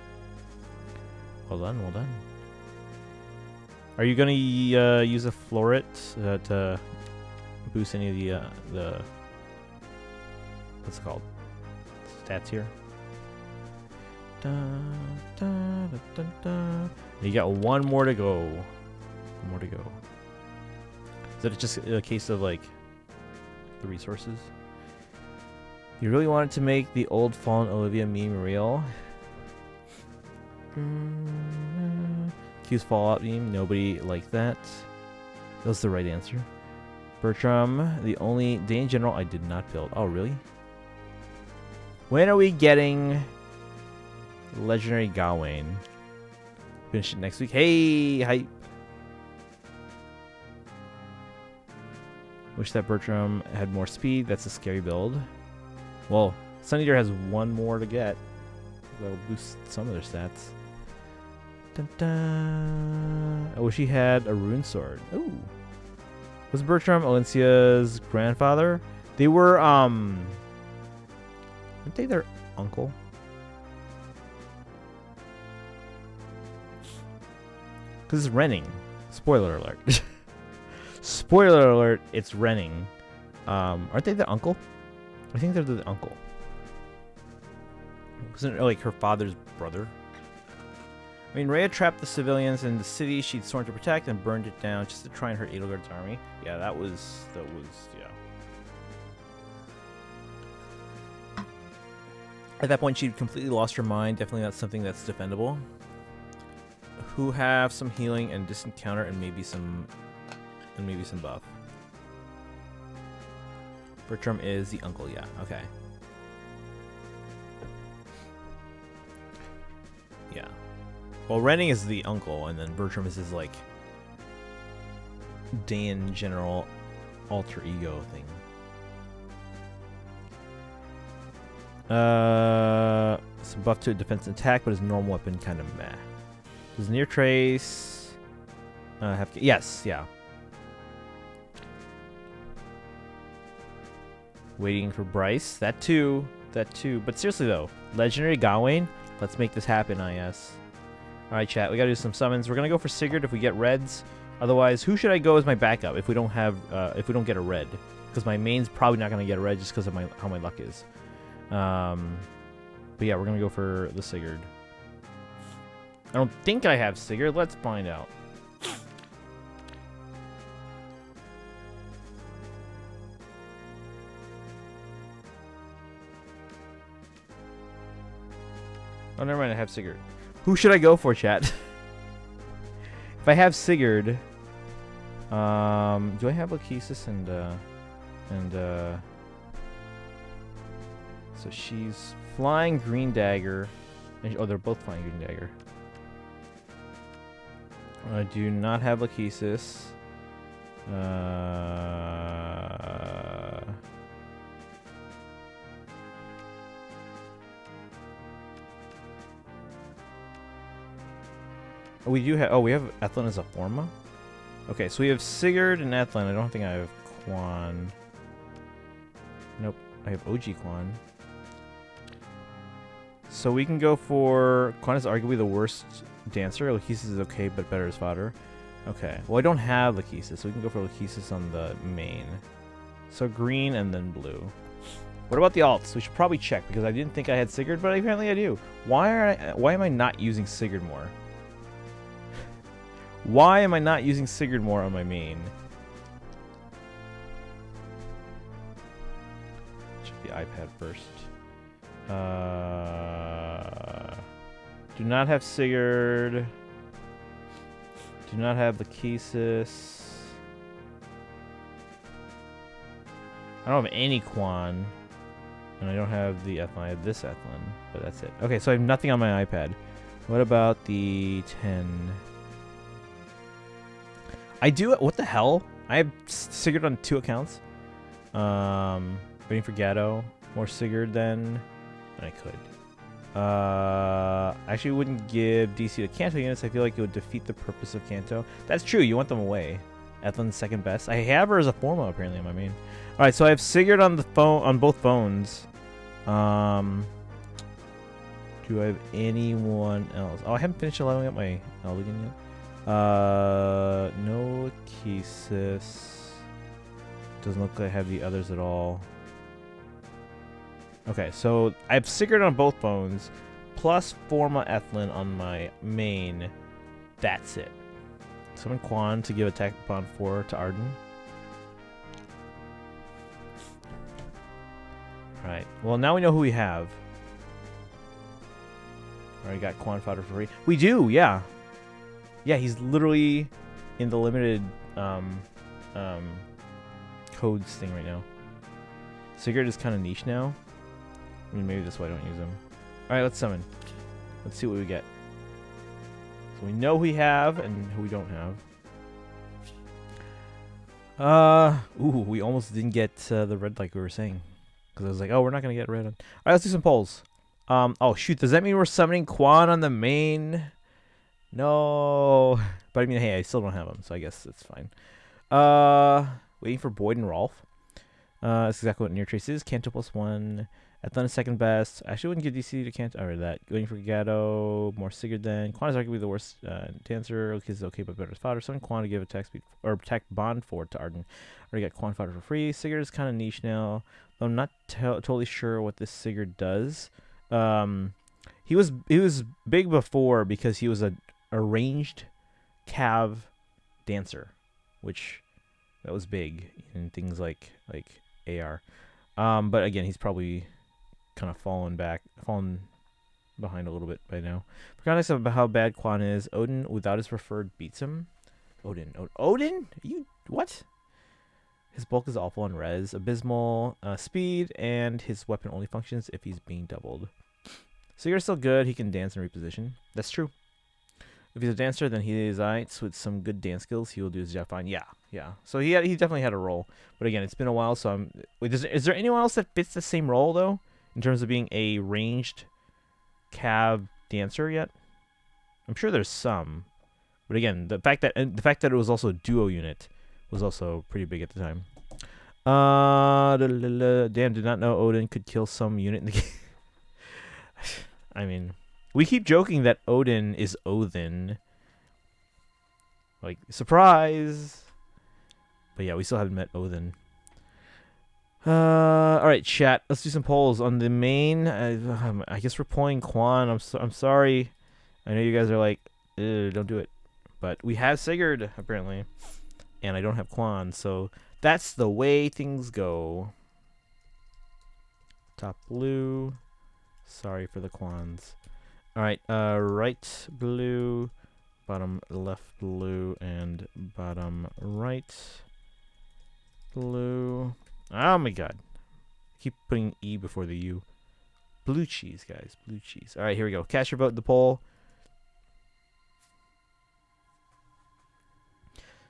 Well done, well done. Are you gonna use a Floret to boost any of the what's it called? Stats here. Dun, dun, dun, dun, dun. You got one more to go. One more to go. Is it just a case of like the resources? You really wanted to make the old fallen Olivia meme real? Q's Fallout meme. Nobody liked that. That's the right answer. Bertram, the only day in general I did not build. Oh, really? When are we getting Legendary Gawain? Finish it next week. Hey, hype. Wish that Bertram had more speed. That's a scary build. Well, Sun Eater has one more to get. That'll boost some of their stats. Dun, dun. I wish he had a rune sword. Ooh. Was Bertram Alencia's grandfather? They were, weren't they their uncle? Because it's Renning. Spoiler alert. Spoiler alert, it's Renning. Aren't they the uncle? I think they're the uncle. Wasn't it like her father's brother? I mean, Rhea trapped the civilians in the city she'd sworn to protect and burned it down just to try and hurt Edelgard's army. Yeah, that was, yeah. At that point, she'd completely lost her mind. Definitely not something that's defendable. Who have some healing and distant counter and maybe some buff. Bertram is the uncle, yeah, okay. Yeah. Well, Renning is the uncle, and then Bertram is his, like, Dan General alter ego thing. Some buff to defense and attack, but his normal weapon kind of meh. Does near trace have... Yes, yeah. Waiting for Bryce. That too. That too. But seriously though, Legendary Gawain. Let's make this happen, IS. Alright, chat. We gotta do some summons. We're gonna go for Sigurd if we get reds. Otherwise, who should I go as my backup if we don't have if we don't get a red? Because my main's probably not gonna get a red just because of how my luck is. But yeah, we're gonna go for the Sigurd. I don't think I have Sigurd. Let's find out. Oh, never mind. I have Sigurd. Who should I go for, chat? If I have Sigurd, do I have Lachesis and so she's flying Green Dagger. And, oh, they're both flying Green Dagger. I do not have Lachesis. We do have. Oh, we have Ethlin as a Forma. Okay, so we have Sigurd and Ethlin. I don't think I have Quan. Nope, I have OG Quan. So we can go for Quan is arguably the worst dancer. Lachesis is okay, but better as fodder. Okay, well I don't have Lachesis, so we can go for Lachesis on the main. So green and then blue. What about the alts? We should probably check because I didn't think I had Sigurd, but apparently I do. Why am I not using Sigurd more? Why am I not using Sigurd more on my main? Check the iPad first. Do not have Sigurd. Do not have Lachesis. I don't have any Quan. And I don't have the Ethlin. I have this Ethlin, but that's it. Okay, so I have nothing on my iPad. What about the 10? I do it. What the hell? I have Sigurd on 2 accounts. Waiting for Gatto. More Sigurd than I could. I actually wouldn't give DC to Kanto units. I feel like it would defeat the purpose of Kanto. That's true. You want them away. Ethelin's second best. I have her as a Forma apparently on my main. All right, so I have Sigurd on the phone on both phones. Do I have anyone else? Oh, I haven't finished leveling up my Elegant yet. No Lachesis. Doesn't look like I have the others at all. Okay, so I have Sigurd on both phones, plus Forma Ethlin on my main. That's it. Summon Quan to give attack bond 4 to Arden. Alright, well now we know who we have. Alright, got Quan fodder for free. We do, yeah. Yeah, he's literally in the limited codes thing right now. Sigurd is kind of niche now. I mean, maybe that's why I don't use him. Alright, let's summon. Let's see what we get. So we know who we have and who we don't have. Ooh, we almost didn't get the red like we were saying. Because I was like, oh, we're not going to get red on. Alright, let's do some polls. Oh, shoot. Does that mean we're summoning Quan on the main? No. But I mean, hey, I still don't have him, so I guess it's fine. Waiting for Boyd and Rolf. That's exactly what Near Trace is. Kanto +1. Ethlin is second best. I actually wouldn't give DC to Kanto. Or that. Waiting for Gatto. More Sigurd than. Quan is arguably the worst dancer. Okay, is okay, but better as fodder. Summon Quan to give attack speed or attack bond 4 to Arden. Already got Quan fodder for free. Sigurd is kind of niche now. Though I'm not totally sure what this Sigurd does. He was big before because he was a ranged cav dancer, which that was big in things like AR. But again, he's probably kind of fallen behind a little bit by now. Regardless of how bad Quan is, Odin without his preferred beats him. Odin? You what? His bulk is awful on res, abysmal speed, and his weapon only functions if he's being doubled. So you're still good. He can dance and reposition. That's true. If he's a dancer, then he is alright. With some good dance skills, he will do his job fine. Yeah. So he definitely had a role. But again, it's been a while, so wait, is there anyone else that fits the same role though, in terms of being a ranged cav dancer yet? I'm sure there's some, but again, the fact that it was also a duo unit was also pretty big at the time. Damn, did not know Odin could kill some unit in the game. I mean, we keep joking that Odin is Odin. Like, surprise! But yeah, we still haven't met Odin. Alright, chat. Let's do some polls. On the main, I guess we're polling Quan. I'm sorry. I know you guys are like, don't do it. But we have Sigurd, apparently. And I don't have Quan, so that's the way things go. Top blue. Sorry for the Quans. Alright, right blue, bottom left blue, and bottom right blue. Oh my god. Keep putting E before the U. Blue cheese, guys. Blue cheese. Alright, here we go. Cast your vote in the poll.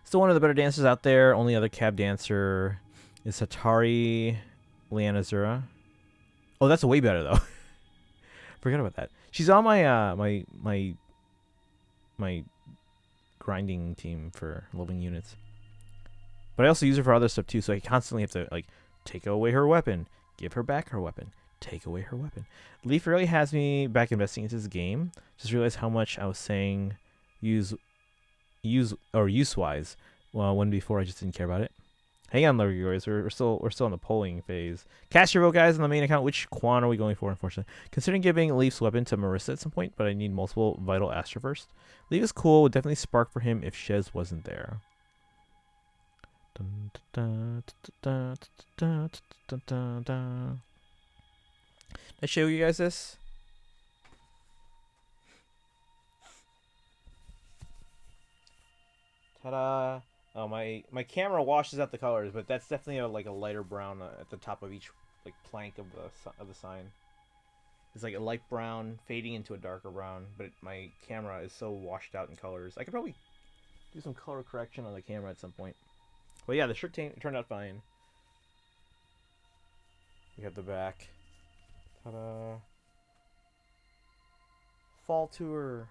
Still one of the better dancers out there. Only other cab dancer is Hatari Lianazura. Oh, that's way better though. Forgot about that. She's on my my grinding team for leveling units. But I also use her for other stuff too, so I constantly have to like take away her weapon, give her back her weapon, take away her weapon. Leaf really has me back investing into this game. Just realized how much I was saying use wise. Well, when before I just didn't care about it. Hang on, Larry guys. We're still in the polling phase. Cast your vote, guys, on the main account. Which Quan are we going for? Unfortunately, considering giving Leaf's weapon to Marissa at some point, but I need multiple vital Astra first. Leaf is cool. Would definitely spark for him if Shez wasn't there. Did I show you guys this? Ta-da! Oh, my camera washes out the colors, but that's definitely like a lighter brown at the top of each like plank of the sign. It's like a light brown fading into a darker brown, but my camera is so washed out in colors. I could probably do some color correction on the camera at some point. But yeah, the shirt turned out fine. We have the back. Ta-da! Fall tour.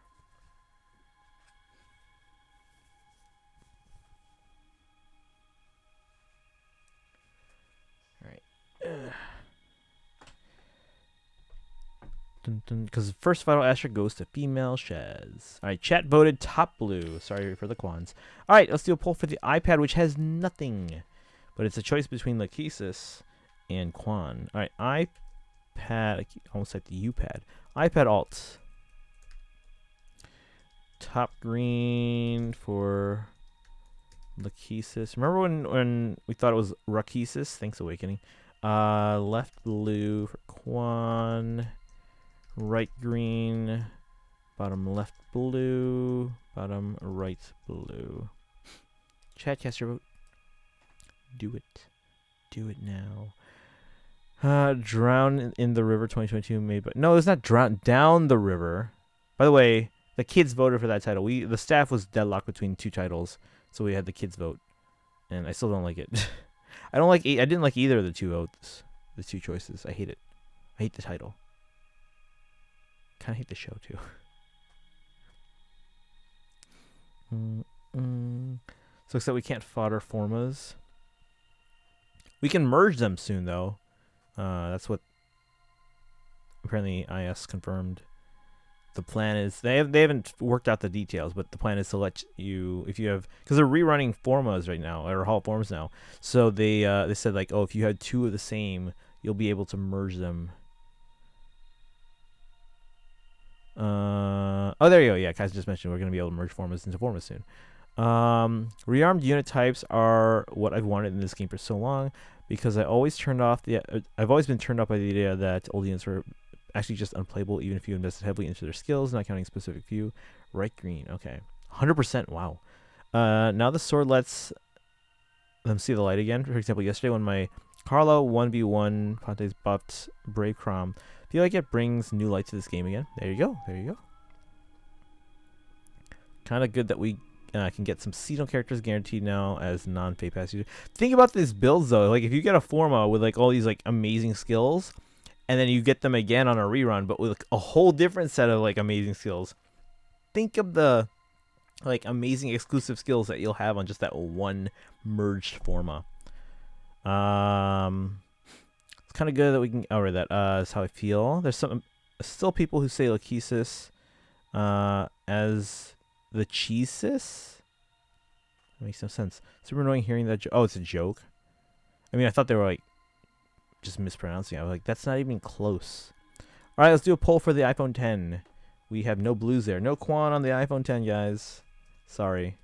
Because first vital Astra goes to female Shez. Alright, chat voted top blue. Sorry for the Quans. Alright, let's do a poll for the iPad, which has nothing. But it's a choice between Lachesis and Quan. Alright, iPad. I almost like the U-pad. iPad alt. Top green for Lachesis. Remember when we thought it was Rachesis? Thanks, Awakening. Left blue for Quan. Right green, bottom left blue, bottom right blue. Chat, cast your vote. Do it. Do it now. Drown in the River 2022 made by... No, it's not Drown. Down the River. By the way, the kids voted for that title. The staff was deadlocked between two titles, so we had the kids vote. And I still don't like it. I didn't like either of the two votes. The two choices. I hate it. I hate the title. Kind of hate the show too. So except we can't fodder formas. We can merge them soon though. That's what apparently IS confirmed. The plan is they haven't worked out the details, but the plan is to let you, if you have, because they're rerunning formas right now, or Hall of Forms now. So they said like, oh, if you had two of the same, you'll be able to merge them. Oh, there you go. Yeah, Kaiser just mentioned we're going to be able to merge formas into formas soon. Rearmed unit types are what I've wanted in this game for so long, because I've always been turned off by the idea that old units were actually just unplayable, even if you invested heavily into their skills, not counting specific few. Right green. Okay. 100%. Wow. Now the sword lets them see the light again. For example, yesterday when my Carlo 1v1 Pontes buffed Brave Crom, feel like it brings new light to this game again. There you go. There you go. Kind of good that we can get some seasonal characters guaranteed now as non-Fate Pass users. Think about these builds though. Like if you get a Forma with like all these like amazing skills, and then you get them again on a rerun, but with like, a whole different set of like amazing skills. Think of the like amazing exclusive skills that you'll have on just that one merged Forma. It's kind of good that we can. Oh, right, that's how I feel. There's still people who say Lachesis as the Cheesis. That makes no sense. Super annoying hearing that. Oh, it's a joke. I mean, I thought they were like just mispronouncing it. I was like, that's not even close. All right, let's do a poll for the iPhone 10. We have no blues there. No Quan on the iPhone 10, guys. Sorry.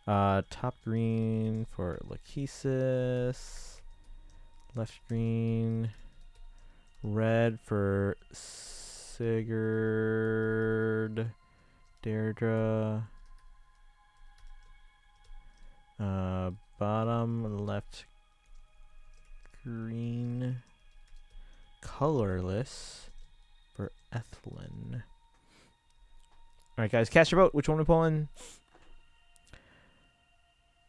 Top green for Lachesis. Left green. Red for Sigurd. Deirdre. Bottom left green. Colorless for Ethlyn. Alright, guys, cast your vote. Which one are we pulling?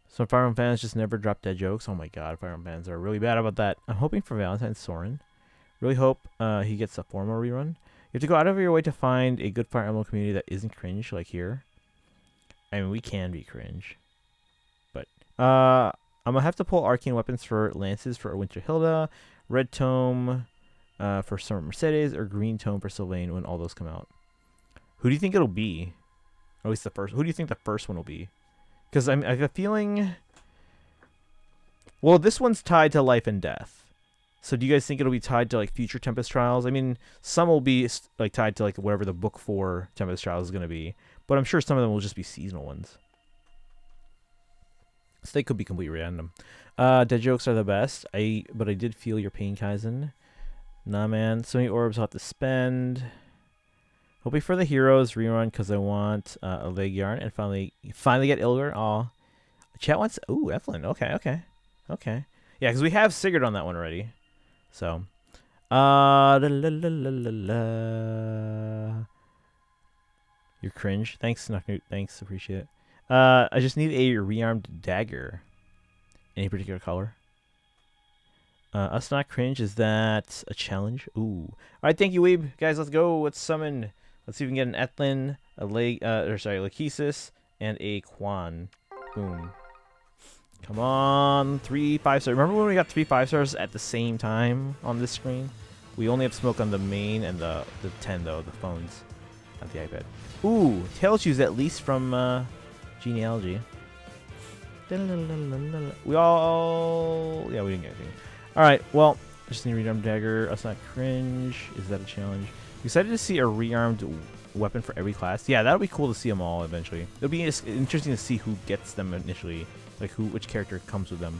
Some Fire Emblem fans just never drop dead jokes. Oh my god, Fire Emblem fans are really bad about that. I'm hoping for Valentine Soren. Really hope he gets a formal rerun. You have to go out of your way to find a good Fire Emblem community that isn't cringe, like here. I mean, we can be cringe. But, I'm gonna have to pull Arcane Weapons for Lances for Winter Hilda, Red Tome for Summer Mercedes, or Green Tome for Sylvain when all those come out. Who do you think it'll be? Or at least the first. Who do you think the first one will be? Because I have a feeling... Well, this one's tied to life and death. So do you guys think it'll be tied to like future Tempest Trials? I mean, some will be like tied to like whatever the book 4 Tempest Trials is going to be. But I'm sure some of them will just be seasonal ones. So they could be completely random. Dead jokes are the best. But I did feel your pain, Kaizen. Nah, man. So many orbs I'll have to spend. Hoping for the heroes rerun because I want a leg yarn and finally get Ilger. Aw. Chat wants... Ooh, Eflin. Okay. Yeah, because we have Sigurd on that one already. So. You're cringe. Thanks, Snucknut. Thanks. Appreciate it. I just need a rearmed dagger. Any particular color? Us not cringe. Is that a challenge? Ooh. All right, thank you, Weeb. Guys, let's go. Let's summon... Let's see if we can get an Ethlin, Lachesis, and a Quan. Boom. Come on, 3 5-star. Remember when we got 3 5-stars at the same time on this screen? We only have smoke on the main and the 10 though, the phones, not the iPad. Ooh, tail shoes at least from Genealogy. We didn't get anything. All right, well, just need a rearmed dagger. Us not cringe. Is that a challenge? Excited to see a rearmed weapon for every class. Yeah, that'll be cool to see them all eventually. It'll be interesting to see who gets them initially, like which character comes with them.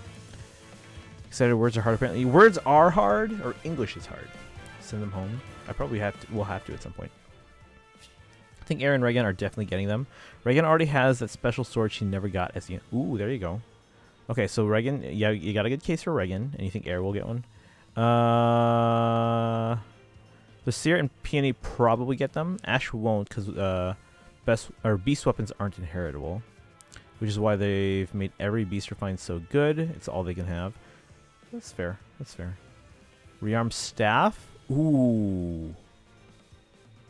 Excited. Words are hard apparently. Words are hard, or English is hard. Send them home. I probably will have to at some point. I think Aaron and Regan are definitely getting them. Regan already has that special sword she never got as the... Ooh, there you go. Okay, so Regan, yeah, you got a good case for Regan, and you think Air will get one. The Seer and Peony probably get them. Ash won't because beast weapons aren't inheritable, which is why they've made every beast refine so good. It's all they can have. That's fair. That's fair. Rearmed staff. Ooh.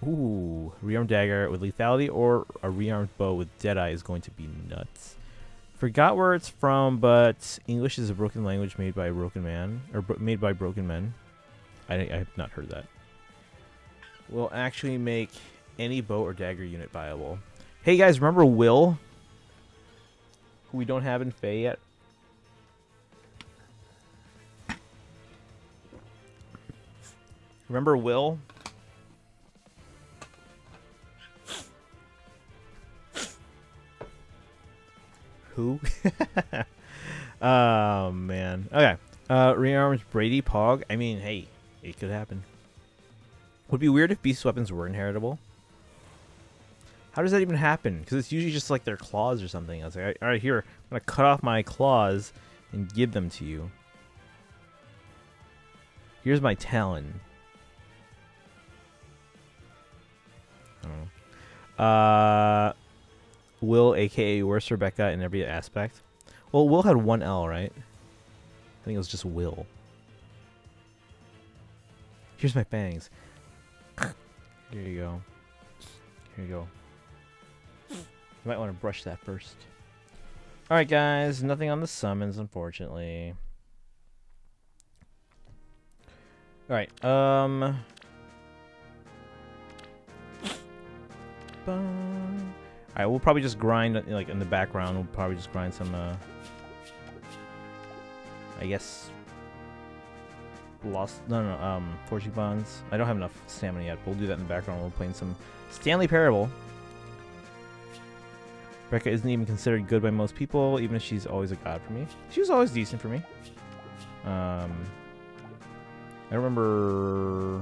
Rearmed dagger with lethality or a rearmed bow with Deadeye is going to be nuts. Forgot where it's from, but English is a broken language made by a broken man, or made by broken men. I have not heard that. Will actually make any bow or dagger unit viable. Hey guys, remember Will? Who we don't have in Fae yet? Remember Will? Who? Oh man. Okay. Rearms Brady Pog. I mean, hey, it could happen. Would be weird if beast weapons were inheritable. How does that even happen? Because it's usually just like their claws or something. I was like, all right, here, I'm gonna cut off my claws and give them to you. Here's my talon. I don't know. Will, aka Worst Rebecca, in every aspect. Well, Will had one L, right? I think it was just Will. Here's my fangs. Here you go. Here you go. You might want to brush that first. Alright, guys. Nothing on the summons, unfortunately. Alright, Alright, we'll probably just grind, like, in the background, we'll probably just grind some, I guess, forging bonds. I don't have enough stamina yet, but we'll do that in the background. We're playing some Stanley Parable. Rebecca isn't even considered good by most people, even if she's always a god for me. She was always decent for me. I don't remember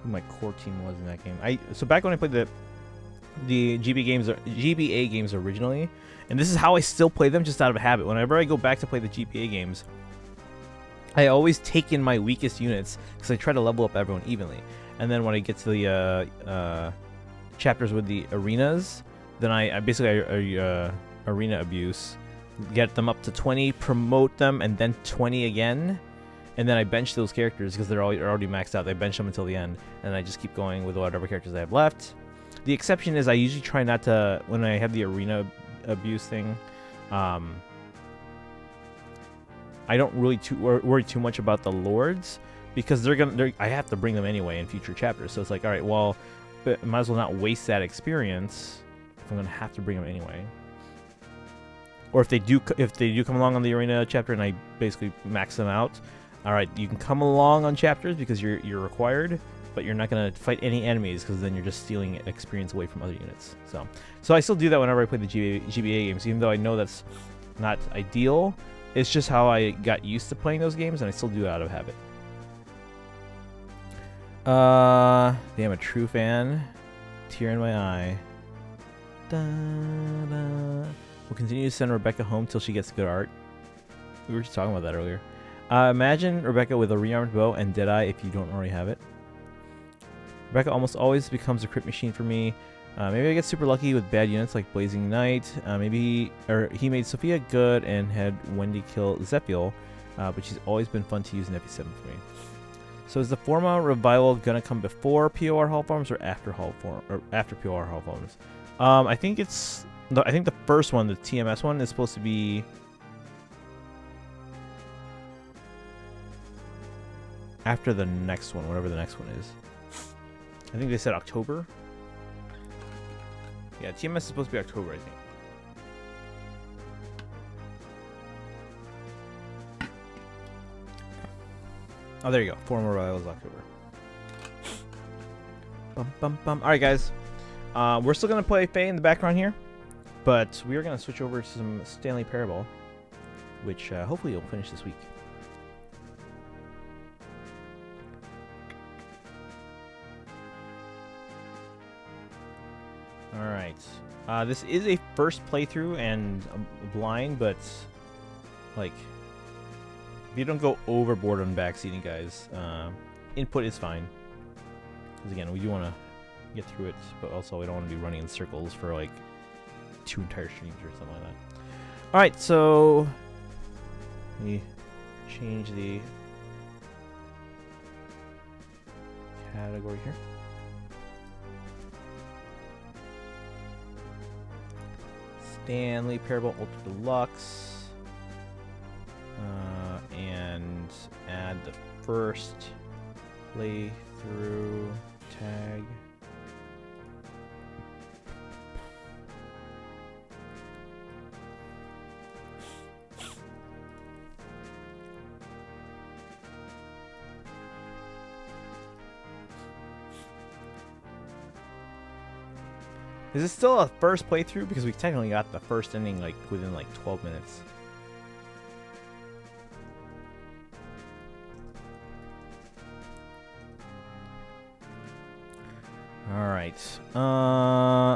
who my core team was in that game. So back when I played the GBA games originally, and this is how I still play them, just out of habit. Whenever I go back to play the GBA games, I always take in my weakest units because I try to level up everyone evenly. And then when I get to the chapters with the arenas, then I basically arena abuse, get them up to 20, promote them, and then 20 again. And then I bench those characters because they're already maxed out. I bench them until the end, and I just keep going with whatever characters I have left. The exception is I usually try not to, when I have the arena abuse thing, I don't really worry too much about the lords because I have to bring them anyway in future chapters. So it's like, all right, well, but I might as well not waste that experience if I'm gonna have to bring them anyway. Or if they do come along on the arena chapter and I basically max them out, all right, you can come along on chapters because you're required, but you're not gonna fight any enemies because then you're just stealing experience away from other units. So I still do that whenever I play the GBA games, even though I know that's not ideal. It's just how I got used to playing those games, and I still do it out of habit. Damn, a true fan. Tear in my eye. Da, da. We'll continue to send Rebecca home till she gets good art. We were just talking about that earlier. Imagine Rebecca with a rearmed bow and Deadeye if you don't already have it. Rebecca almost always becomes a crit machine for me. Maybe I get super lucky with bad units like Blazing Knight. He made Sophia good and had Wendy kill Zephiel, but she's always been fun to use in FE7 for me. So is the Forma revival gonna come before POR Hall Forms or after POR Hall Forms? I think the first one, the TMS one, is supposed to be after the next one, whatever the next one is. I think they said October. Yeah, TMS is supposed to be October, I think. Oh, there you go. Forma Revival is October. Bum, bum, bum. Alright, guys. We're still going to play Faye in the background here, but we are going to switch over to some Stanley Parable, which hopefully you'll finish this week. Alright. This is a first playthrough and blind, but, like, if you don't go overboard on backseating, guys, input is fine. Because, again, we do want to get through it, but also we don't want to be running in circles for, like, 2 entire streams or something like that. Alright, so let me change the category here. Stanley Parable Ultra Deluxe, and add the first playthrough tag. Is this still a first playthrough? Because we technically got the first ending like within like 12 minutes. Alright.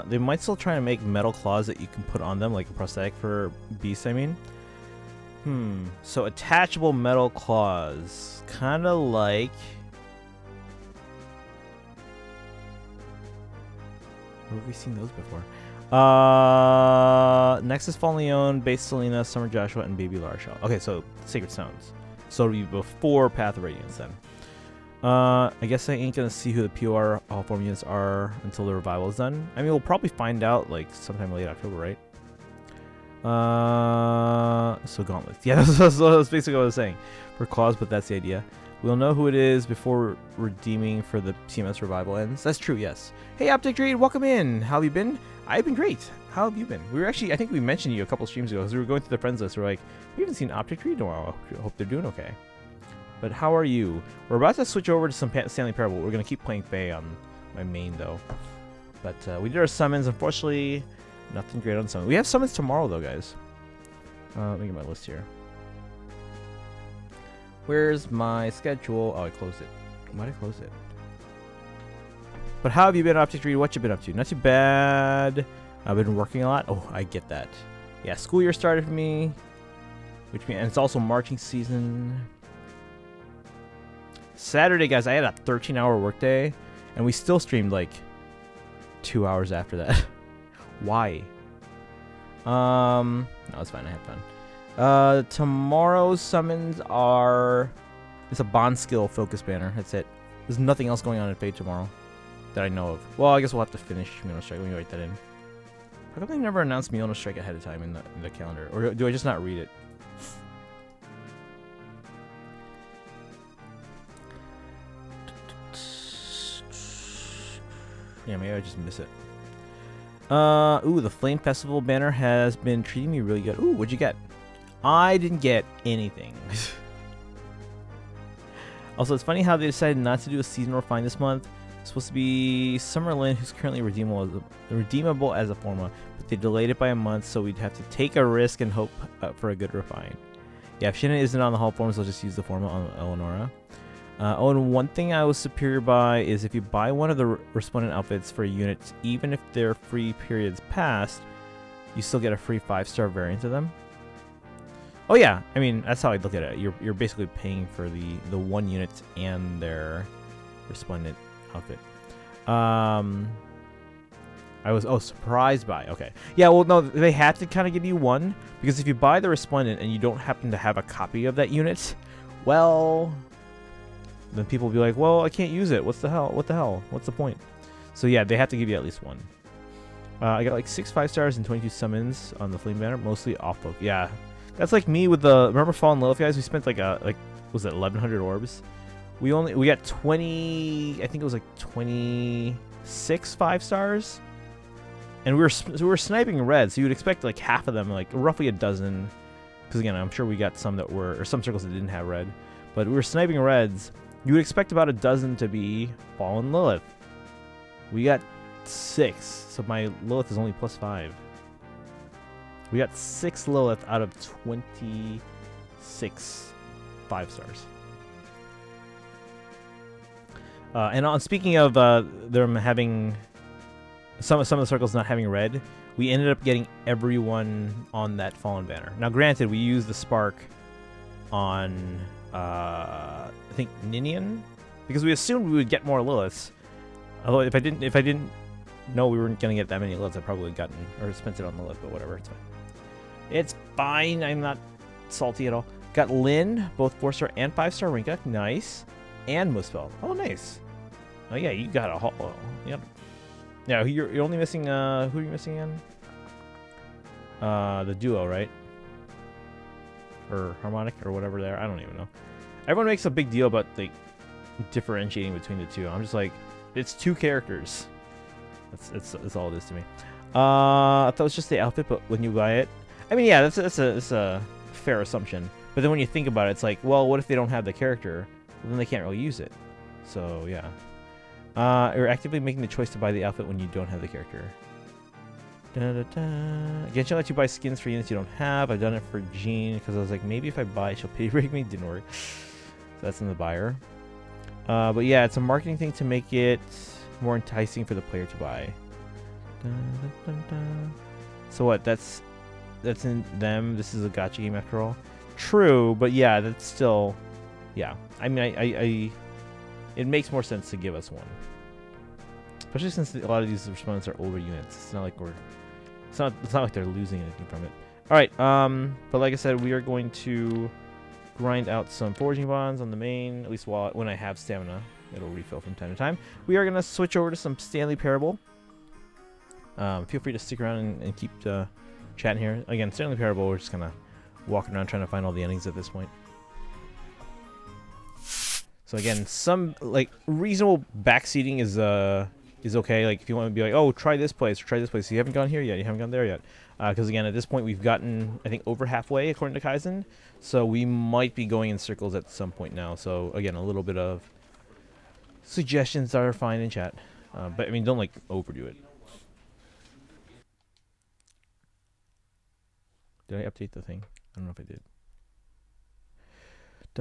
They might still try to make metal claws that you can put on them, like a prosthetic for beasts, I mean. So attachable metal claws. Kinda like... Where have we seen those before? Nexus Fallen Leon, Base Selena, Summer Joshua, and Baby Larshall. Okay, so Sacred Stones. So it'll be before Path of Radiance then. I guess I ain't gonna see who the POR all form units are until the revival is done. I mean, we'll probably find out like sometime late October, right? So Gauntlets. Yeah, that's basically what I was saying. For claws, but that's the idea. We'll know who it is before redeeming for the CMS revival ends. That's true, yes. Hey, Optic Dreid, welcome in. How have you been? I've been great. How have you been? We were actually, I think we mentioned you a couple streams ago because we were going through the friends list. We're like, we haven't seen Optic Dreid in a while. I hope they're doing okay. But how are you? We're about to switch over to some Stanley Parable. We're going to keep playing Faye on my main, though. But we did our summons. Unfortunately, nothing great on summons. We have summons tomorrow, though, guys. Let me get my list here. Where's my schedule? Oh, I closed it. Why did I close it? But how have you been, Optic Dreid? What you been up to? Not too bad. I've been working a lot. Oh, I get that. Yeah, school year started for me. Which means, and it's also marching season. Saturday, guys, I had a 13-hour workday, and we still streamed like 2 hours after that. Why? No, it's fine. I had fun. Tomorrow's summons are... It's a bond skill focus banner. That's it. There's nothing else going on in Fate tomorrow that I know of. Well, I guess we'll have to finish Miono Strike. Let me write that in. How come they never announced Miono Strike ahead of time in the calendar? Or do I just not read it? Yeah, maybe I just miss it. Ooh, the Flame Festival banner has been treating me really good. Ooh, what'd you get? I didn't get anything. Also, it's funny how they decided not to do a seasonal find this month. It's supposed to be Summerlin, who's currently redeemable as a forma, but they delayed it by a month, so we'd have to take a risk and hope for a good refine. Yeah, if Shinna isn't on the Hall forms, I'll just use the forma on Eleonora. Oh, and one thing I was superior by is if you buy one of the Resplendent outfits for a unit, even if their free period's passed, you still get a free 5-star variant of them. Oh yeah, I mean, that's how I look at it. You're basically paying for the one unit and their Resplendent outfit. I was surprised by. Okay, yeah, well no, they had to kind of give you one because if you buy the Resplendent and you don't happen to have a copy of that unit, well, then people will be like, well, I can't use it. What the hell? What's the point? So yeah, they have to give you at least one. I got like 6 5-stars and 22 summons on the Flame banner, mostly off book. Yeah, that's like me with the remember Fallen Lilith, guys. We spent like was it 1,100 orbs? We got 20. I think it was like 26 5-stars, and we were sniping red. So you would expect like half of them, like roughly a dozen, because again, I'm sure we got some that were or some circles that didn't have red, but we were sniping reds. You would expect about a dozen to be Fallen Lilith. We got 6, so my Lilith is only +5. We got 6 Lilith out of 26 5-stars. And speaking of them having some of the circles not having red, we ended up getting everyone on that Fallen banner. Now, granted, we used the Spark on I think Ninian, because we assumed we would get more Liliths. Although if I didn't know we weren't gonna get that many Liliths, I probably would have gotten or spent it on Lilith. But whatever, it's fine. It's fine. I'm not salty at all. Got Lynn, both 4-star and 5-star Rinka. Nice. And Muspel. Oh, nice. Oh yeah, you got a whole. Yep. Yeah, you're only missing. Who are you missing again? The duo, right? Or harmonic or whatever there. I don't even know. Everyone makes a big deal about like differentiating between the two. I'm just like, it's 2 characters. That's all it is to me. I thought it was just the outfit, but when you buy it, I mean, yeah, that's a fair assumption. But then when you think about it, it's like, well, what if they don't have the character? Well, then they can't really use it. So yeah, you're actively making the choice to buy the outfit when you don't have the character. Genshin lets you buy skins for units you don't have. I've done it for Jean because I was like, maybe if I buy, she'll pity break me. Didn't work. So that's in the buyer. But yeah, it's a marketing thing to make it more enticing for the player to buy. So what? That's in them. This is a gacha game after all. True, but yeah, that's still, yeah. I mean, I it makes more sense to give us one, especially since a lot of these respondents are older units. It's not like it's not like they're losing anything from it. All right, but like I said, we are going to grind out some foraging bonds on the main. At least when I have stamina, it'll refill from time to time. We are gonna switch over to some Stanley Parable. Feel free to stick around and keep chatting here. Again, Stanley Parable, we're just kind of walking around trying to find all the endings at this point. So again, some like reasonable backseating is okay. Like if you want to be like, oh, try this place or try this place. You haven't gone here yet. You haven't gone there yet. Because again, at this point, we've gotten I think over halfway according to Kaizen. So we might be going in circles at some point now. So again, a little bit of suggestions are fine in chat. But I mean, don't like overdo it. Did I update the thing? I don't know if I did. They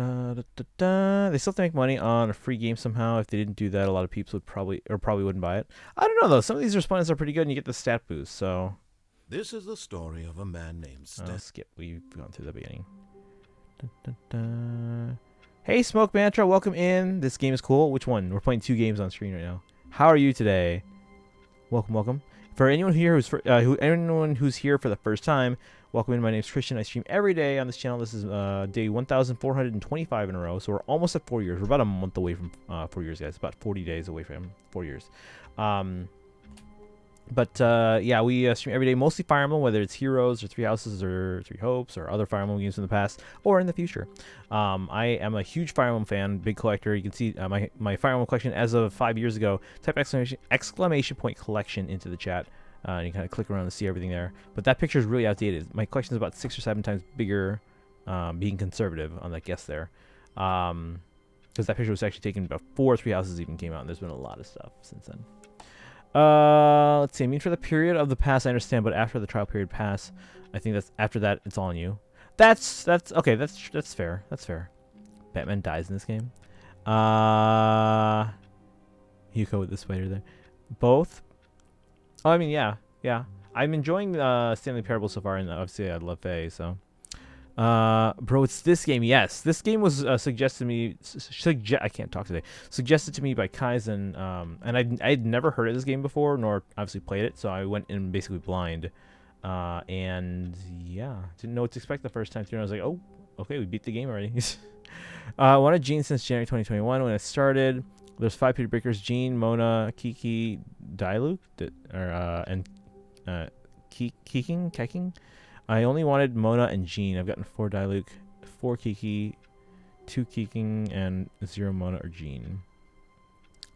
still have to make money on a free game somehow. If they didn't do that, a lot of people would probably wouldn't buy it. I don't know though. Some of these respondents are pretty good, and you get the stat boost. So This is the story of a man named Stanley. skip. We've gone through the beginning. Hey, Smoke Mantra, welcome in. This game is cool. Which one? We're playing 2 games on screen right now. How are you today? Welcome, welcome. For anyone here anyone who's here for the first time, welcome in. My name's Christian. I stream every day on this channel. This is day 1,425 in a row. So we're almost at 4 years. We're about a month away from 4 years, guys. About 40 days away from 4 years. Yeah, we stream every day, mostly Fire Emblem, whether it's Heroes or Three Houses or Three Hopes or other Fire Emblem games in the past or in the future. I am a huge Fire Emblem fan, big collector. You can see my Fire Emblem collection as of 5 years ago. Type exclamation point collection into the chat. And you kind of click around to see everything there. But that picture is really outdated. My collection is about 6 or 7 times bigger, being conservative on that guess there. Because that picture was actually taken before Three Houses even came out, and there's been a lot of stuff since then. Let's see. I mean, for the period of the pass, I understand, but after the trial period pass, I think that's after that, it's all on you. That's okay. That's fair. That's fair. Batman dies in this game. Yuko with the spider there. Both. Oh, I mean, yeah. I'm enjoying Stanley Parable so far, and obviously I love Faye. So, bro, it's this game. Yes, this game was suggested to me. I can't talk today. Suggested to me by Kaizen, and I'd never heard of this game before, nor obviously played it. So I went in basically blind, and yeah, didn't know what to expect the first time through. And I was like, oh, okay, we beat the game already. Wanted Jean since January 2021 when it started. There's 5 Peter Breakers: Jean, Mona, Kiki, Diluc, and Keking. I only wanted Mona and Jean. I've gotten 4 Diluc, 4 Kiki, 2 Keking, and 0 Mona or Jean.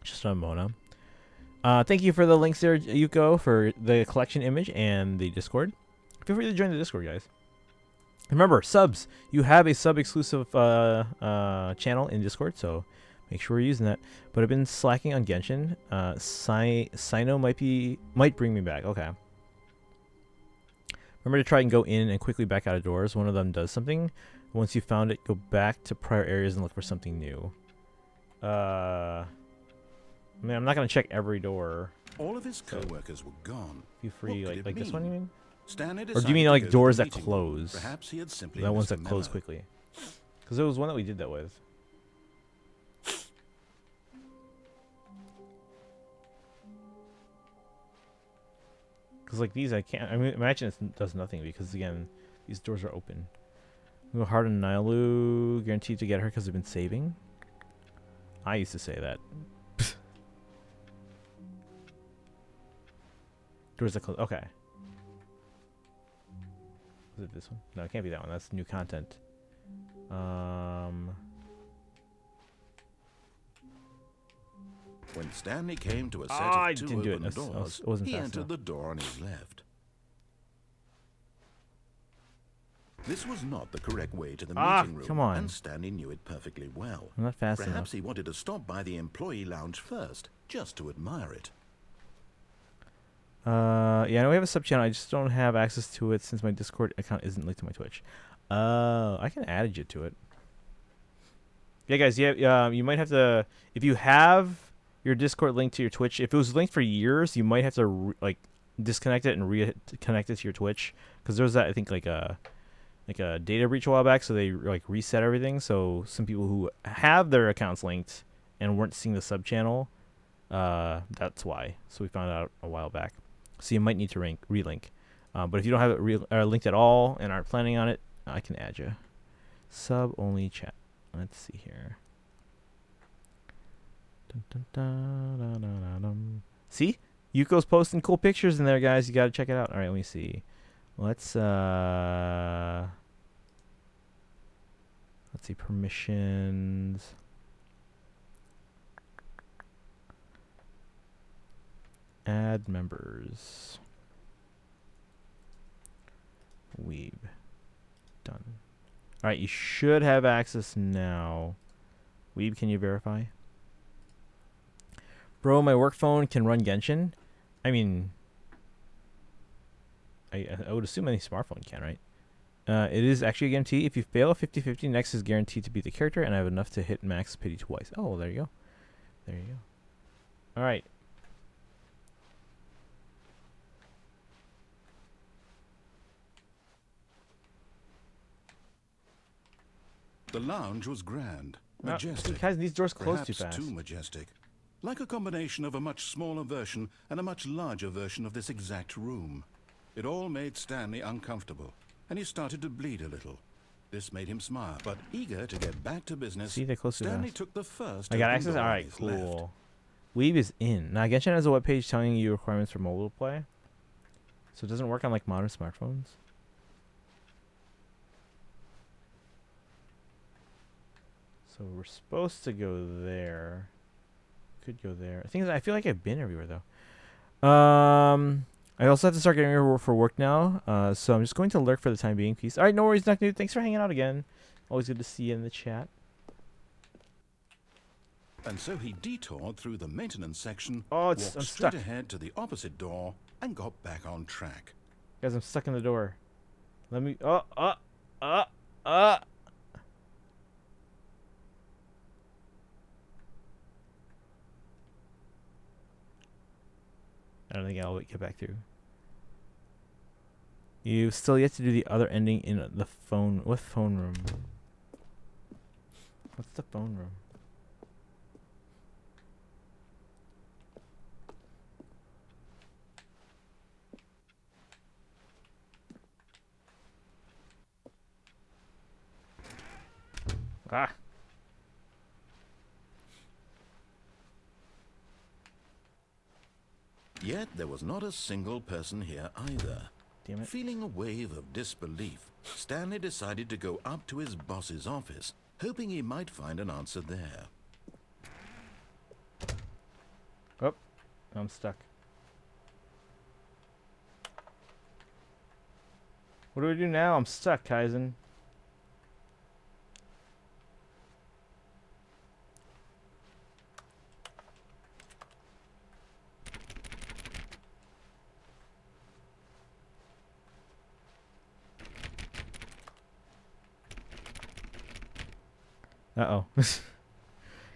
Just on Mona. Thank you for the links there, Yuko, for the collection image and the Discord. Feel free to join the Discord, guys. Remember, subs. You have a sub-exclusive channel in Discord, so make sure we're using that. But I've been slacking on Genshin. Sino might bring me back. Okay. Remember to try and go in and quickly back out of doors. One of them does something. Once you found it, go back to prior areas and look for something new. I mean, I'm not gonna check every door. All of his co-workers were gone. Feel free, like this one, you mean? Stanley Or do you mean like doors that meeting. close? Perhaps he had simply The ones missed a that close memo. quickly. Because there was one that we did that with. Because like these, I can't. I mean, imagine it does nothing because again, these doors are open. We go hard on Nilu, guaranteed to get her because they've been saving. I used to say that. Doors that close. Okay. Is it this one? No, it can't be that one. That's new content. When Stanley came to a set I of 2 didn't do it. open I doors, wasn't he fast entered enough. the door on his left. This was not the correct way to the meeting room, come on. and Stanley knew it perfectly well. I'm not fast enough. Perhaps he wanted to stop by the employee lounge first, just to admire it. Yeah, I know we have a sub channel. I just don't have access to it since my Discord account isn't linked to my Twitch. I can add you to it. Yeah, guys. Yeah, you might have to if you have your Discord linked to your Twitch. If it was linked for years, you might have to disconnect it and reconnect it to your Twitch because there was that I think like a data breach a while back, so they reset everything. So some people who have their accounts linked and weren't seeing the sub channel, that's why. So we found out a while back. So you might need to relink. But if you don't have it linked at all and aren't planning on it, I can add you. Sub only chat. Let's see here. Dun, dun, dun, dun, dun, dun, dun. See? Yuko's posting cool pictures in there, guys. You got to check it out. All right, let me see. Let's see permissions. Add members. Weeb. Done. Alright, you should have access now. Weeb, can you verify? Bro, my work phone can run Genshin? I mean, I would assume any smartphone can, right? It is actually a guarantee. If you fail 50-50, next is guaranteed to be the character, and I have enough to hit max pity twice. Oh, there you go. There you go. Alright. The lounge was grand, majestic. Guys, these doors close too Perhaps fast. too majestic. Like a combination of a much smaller version and a much larger version of this exact room. It all made Stanley uncomfortable, and he started to bleed a little. This made him smile, but eager to get back to business, See, they're close too Stanley fast. took the first. I got open access? door on Alright, his left. cool. Weeb is in. Now, Genshin has a webpage telling you requirements for mobile play. So it doesn't work on, like, modern smartphones. So we're supposed to go there. Could go there. I feel like I've been everywhere, though. I also have to start getting ready for work now. So I'm just going to lurk for the time being. Peace. Alright, no worries, Dude. Thanks for hanging out again. Always good to see you in the chat. And so he detoured through the maintenance section, Oh, walked I'm straight stuck. ahead to the opposite door, and got back on track. Guys, I'm stuck in the door. Let me... I don't think I'll get back through. You've still yet to do the other ending in the phone... What phone room? What's the phone room? Ah! Yet there was not a single person here either. Damn it. Feeling a wave of disbelief, Stanley decided to go up to his boss's office, hoping he might find an answer there. Oh, I'm stuck. What do we do now? I'm stuck, Kaizen. Uh-oh.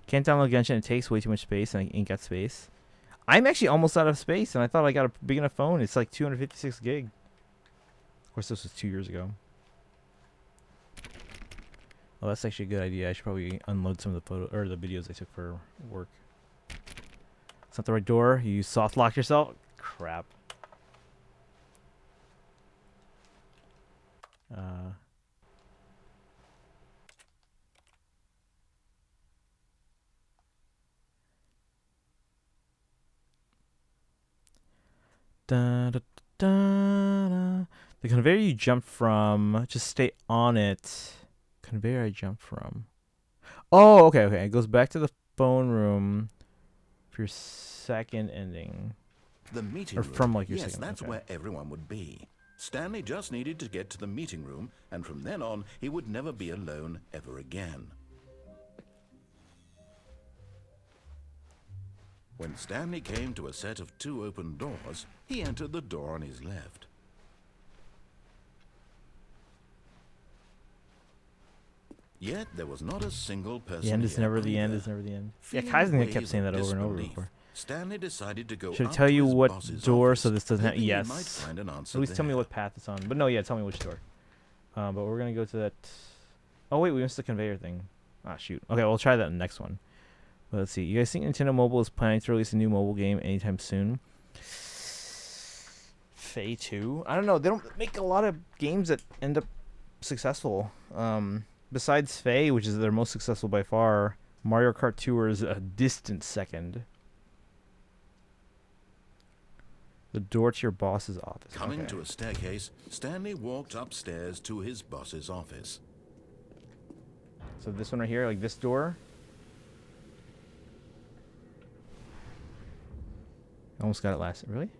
Can't download Genshin. It takes way too much space, and I ain't got space. I'm actually almost out of space, and I thought I got a big enough phone. It's like 256 gig. Of course, this was 2 years ago. Well, that's actually a good idea. I should probably unload some of the photo or the videos I took for work. It's not the right door. You soft locked yourself. Crap. Da, da, da, da. The conveyor you jumped from, just stay on it. Conveyor I jumped from. Oh, okay. It goes back to the phone room for your second ending. The meeting Or room. from, like, your yes, second- that's okay. where everyone would be. Stanley just needed to get to the meeting room, and from then on, he would never be alone ever again. When Stanley came to a set of 2 open doors, he entered the door on his left. Yet there was not a single person. The end is here never the end either. is never the end. Yeah, Feeling a Kaizen wave kept saying of that over and over disbelief, before. Stanley decided to go Should I up tell to you his what boss's door office, so this doesn't have... hoping he Yes. might find an answer At least tell me there. what path it's on. But no, yeah, tell me which door. But we're going to go to that... Oh, wait, we missed the conveyor thing. Ah, shoot. Okay, we'll try that in the next one. But let's see. You guys think Nintendo Mobile is planning to release a new mobile game anytime soon? Faye 2? I don't know. They don't make a lot of games that end up successful. Besides Faye, which is their most successful by far, Mario Kart Tour is a distant second. The door to your boss's office. Coming Okay. to a staircase, Stanley walked upstairs to his boss's office. So this one right here, like this door. Almost got it last. Really?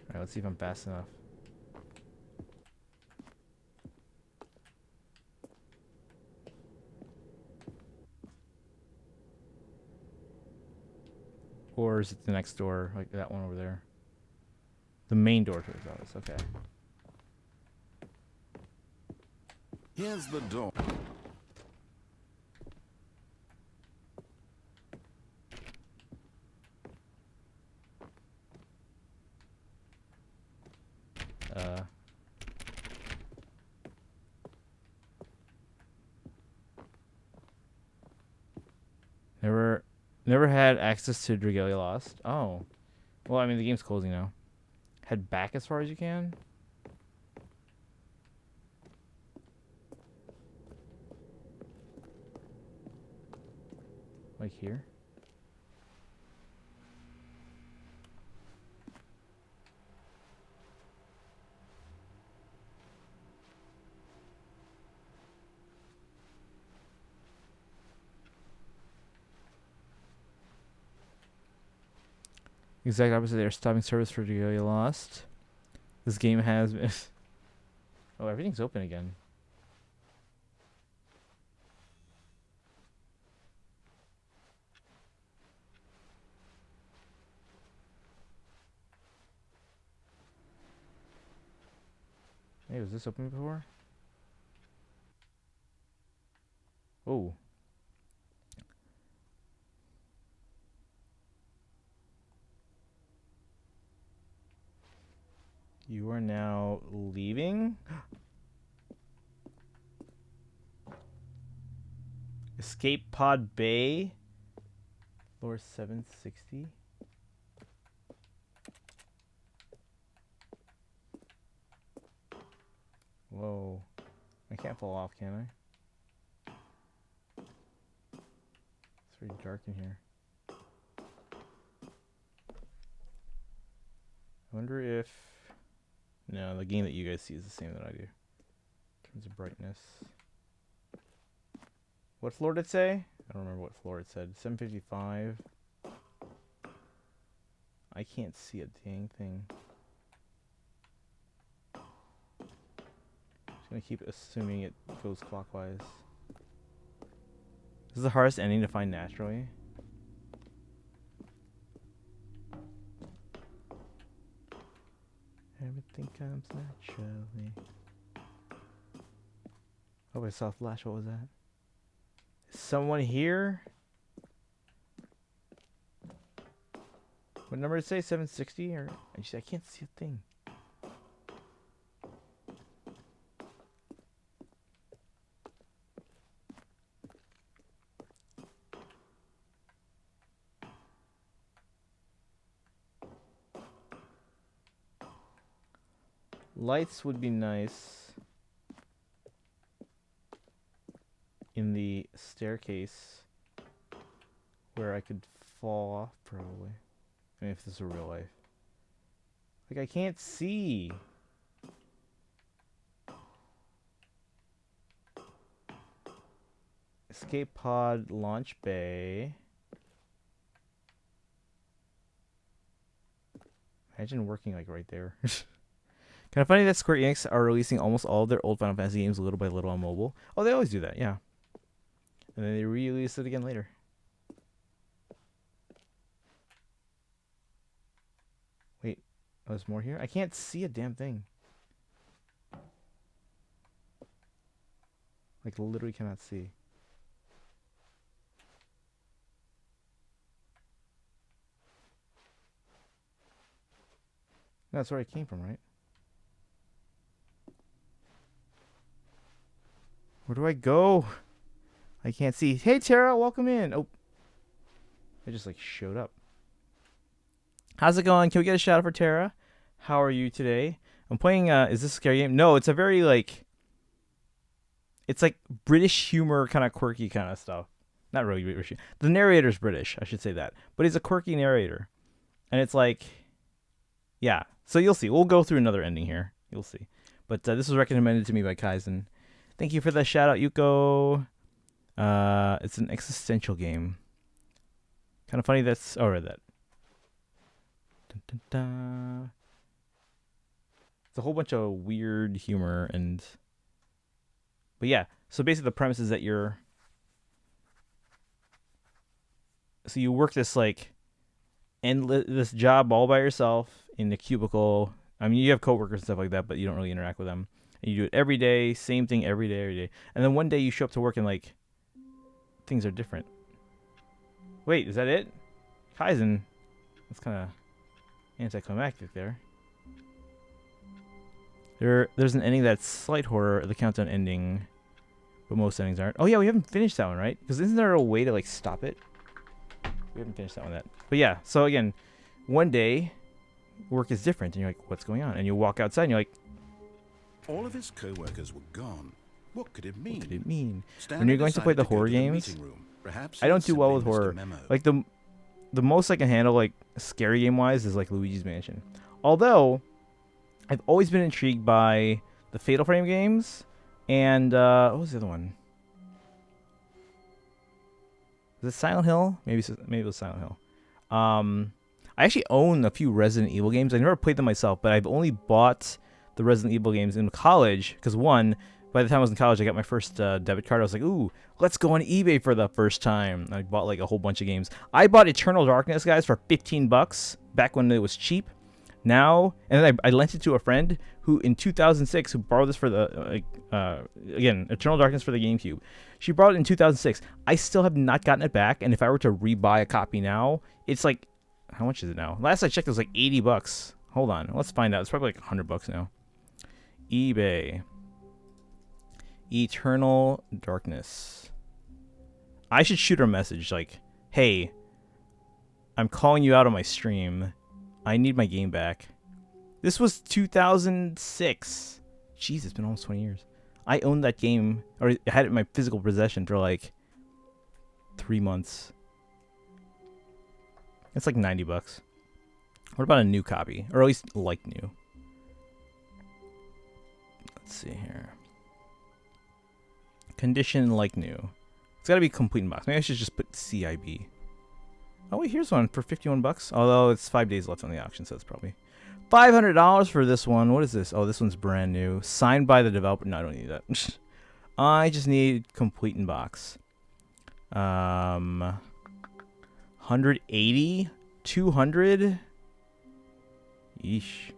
Alright, let's see if I'm fast enough. Or is it the next door, like that one over there? The main door to his office, okay. Here's the door. Never had access to Dragalia Lost. Oh. Well, I mean, the game's closing now. Head back as far as you can? Like here? Exact opposite. They're stopping service for Dragalia Lost. This game has been... Oh, everything's open again. Hey, was this open before? Oh. You are now leaving? Escape Pod Bay? Floor 760? Whoa. I can't fall off, can I? It's very dark in here. I wonder if... No, the game that you guys see is the same that I do. In terms of brightness. What floor did it say? I don't remember what floor it said. 755. I can't see a dang thing. Just gonna keep assuming it goes clockwise. This is the hardest ending to find naturally. Everything comes naturally. Oh, I saw a flash. What was that? Is someone here? What number did it say? 760? Or I can't see a thing. Lights would be nice in the staircase where I could fall off, probably. I mean, if this is real life. Like, I can't see. Escape pod launch bay. Imagine working like right there. Kind of funny that Square Enix are releasing almost all of their old Final Fantasy games little by little on mobile. Oh, they always do that, yeah. And then they re-release it again later. Wait, oh, there's more here? I can't see a damn thing. Like, literally cannot see. That's where I came from, right? Where do I go? I can't see. Hey, Tara, welcome in. Oh, I just like showed up. How's it going? Can we get a shout out for Tara? How are you today? I'm playing, is this a scary game? No, it's a very like, it's like British humor, kind of quirky kind of stuff. Not really British. The narrator's British, I should say that. But he's a quirky narrator. And it's like, yeah. So you'll see. We'll go through another ending here. You'll see. But this was recommended to me by Kaizen. Thank you for the shout out, Yuko. It's an existential game. Kind of funny that's... Oh, I read that. Dun, dun, dun. It's a whole bunch of weird humor and... But yeah, so basically the premise is that you're... So you work this, like, this job all by yourself in the cubicle. I mean, you have coworkers and stuff like that, but you don't really interact with them. And you do it every day, same thing every day. And then one day you show up to work and, like, things are different. Wait, is that it? Kaizen. That's kind of anticlimactic there. There's an ending that's slight horror, the countdown ending, but most endings aren't. Oh yeah, we haven't finished that one, right? Because isn't there a way to like stop it? We haven't finished that one yet. But yeah, so again, one day, work is different, and you're like, what's going on? And you walk outside, and you're like, all of his co-workers were gone. What could it mean? What could it mean? Stanley When you're going to play the decided horror go to the games, meeting room. Perhaps I don't he do well with simply missed a horror. memo. Like the most I can handle, like scary game wise, is like Luigi's Mansion. Although I've always been intrigued by the Fatal Frame games and what was the other one? Was it Silent Hill? Maybe it was Silent Hill. I actually own a few Resident Evil games. I never played them myself, but I've only bought the Resident Evil games in college because one, by the time I was in college, I got my first debit card. I was like, ooh, let's go on eBay for the first time. I bought like a whole bunch of games. I bought Eternal Darkness, guys, for $15 back when it was cheap. Now, and then I lent it to a friend who in 2006 who borrowed this for the again, Eternal Darkness for the GameCube. She borrowed it in 2006. I still have not gotten it back, and if I were to rebuy a copy now, it's like, how much is it now? Last I checked, it was like $80. Hold on, let's find out. It's probably like $100 now. eBay. Eternal Darkness. I should shoot her a message like, hey, I'm calling you out on my stream. I need my game back. This was 2006. Jeez, it's been almost 20 years. I owned that game, or I had it in my physical possession for like 3 months. It's like $90. What about a new copy? Or at least like new. Let's see here. Condition like new. It's got to be complete in box. Maybe I should just put CIB. Oh wait, here's one for $51. Although it's 5 days left on the auction, so it's probably $500 for this one. What is this? Oh, this one's brand new. Signed by the developer. No, I don't need that. I just need complete in box. 180, 200. Yeesh.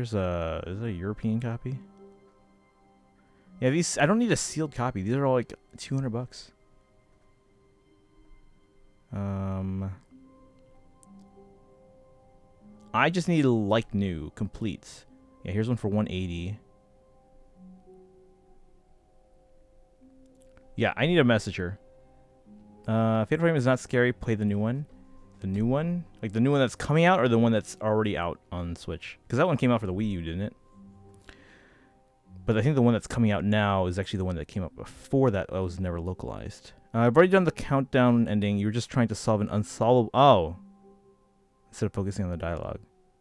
Is it a European copy? Yeah, these I don't need a sealed copy. These are all like $200. I just need like new, complete. Yeah, here's one for 180. Yeah, I need a messenger. Fatal Frame is not scary. Play the new one. The new one? Like the new one that's coming out or the one that's already out on Switch? Because that one came out for the Wii U, didn't it? But I think the one that's coming out now is actually the one that came out before that was never localized. I've already done the countdown ending. You're just trying to solve an unsolvable... Oh. Instead of focusing on the dialogue.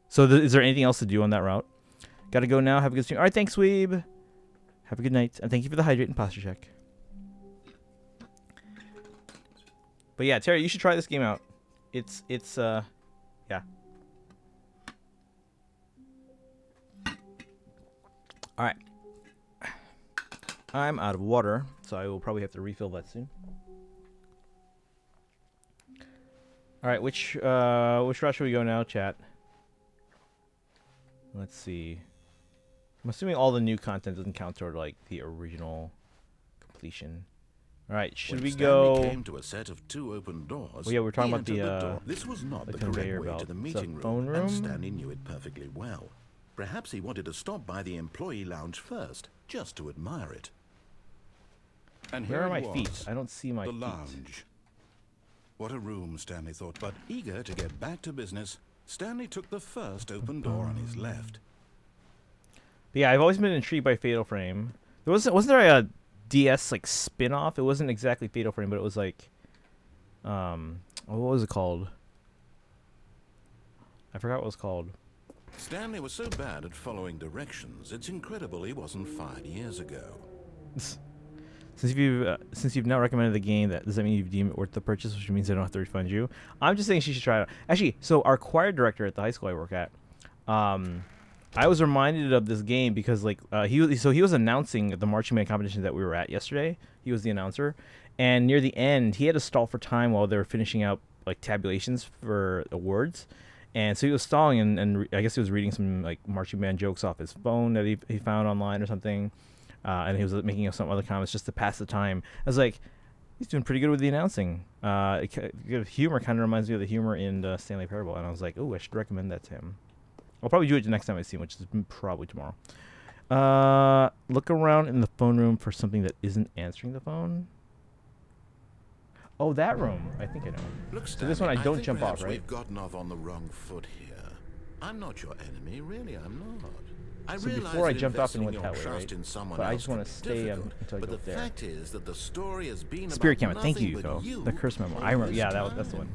So is there anything else to do on that route? Gotta go now. Have a good stream. Alright, thanks, Weeb. Have a good night. And thank you for the hydrate and posture check. But yeah, Terry, you should try this game out. It's yeah. Alright. I'm out of water, so I will probably have to refill that soon. Alright, which route should we go now, chat? Let's see. I'm assuming all the new content doesn't count toward like the original completion. Alright, should we go? Stanley came to a set of 2 open doors. Well, yeah, we're talking about the This was not the conveyor correct way belt. to the It's a meeting phone room, room? and Stanley knew it perfectly well. Perhaps he wanted to stop by the employee lounge first, just to admire it. And Where here are my it feet? was, I don't see my the feet. lounge. What a room, Stanley thought, but eager to get back to business, Stanley took the first open door on his left. But yeah, I've always been intrigued by Fatal Frame. Wasn't there a DS like spin-off? It wasn't exactly Fatal Frame, but it was like what was it called? I forgot what it was called. Stanley was so bad at following directions, it's incredible he wasn't fired years ago. Since you've now recommended the game, does that mean you've deemed it worth the purchase, which means I don't have to refund you? I'm just saying she should try it out. Actually, so our choir director at the high school I work at, I was reminded of this game because like he was announcing the marching band competition that we were at yesterday. He was the announcer, and near the end he had to stall for time while they were finishing out like tabulations for awards. And so he was stalling, and I guess he was reading some like marching band jokes off his phone that he found online or something. And he was making some other comments just to pass the time. I was like, he's doing pretty good with the announcing. Humor kind of reminds me of the humor in the Stanley Parable. And I was like, oh, I should recommend that to him. I'll probably do it the next time I see him, which is probably tomorrow. Look around in the phone room for something that isn't answering the phone. Oh, that room. I think I know. Look, So Stanley, this one I don't think jump off, perhaps right? We've gotten off on the wrong foot here. I'm not your enemy, really. I'm not. I So realize before I that jumped off and investing went your that way, trust right? in someone But I else just want to can be stay difficult, until I but go the there. fact is that the story has been Spirit about Camera. Thank you, nothing but Yuko. The curse memo. all I remember. this Yeah, that's the time. one.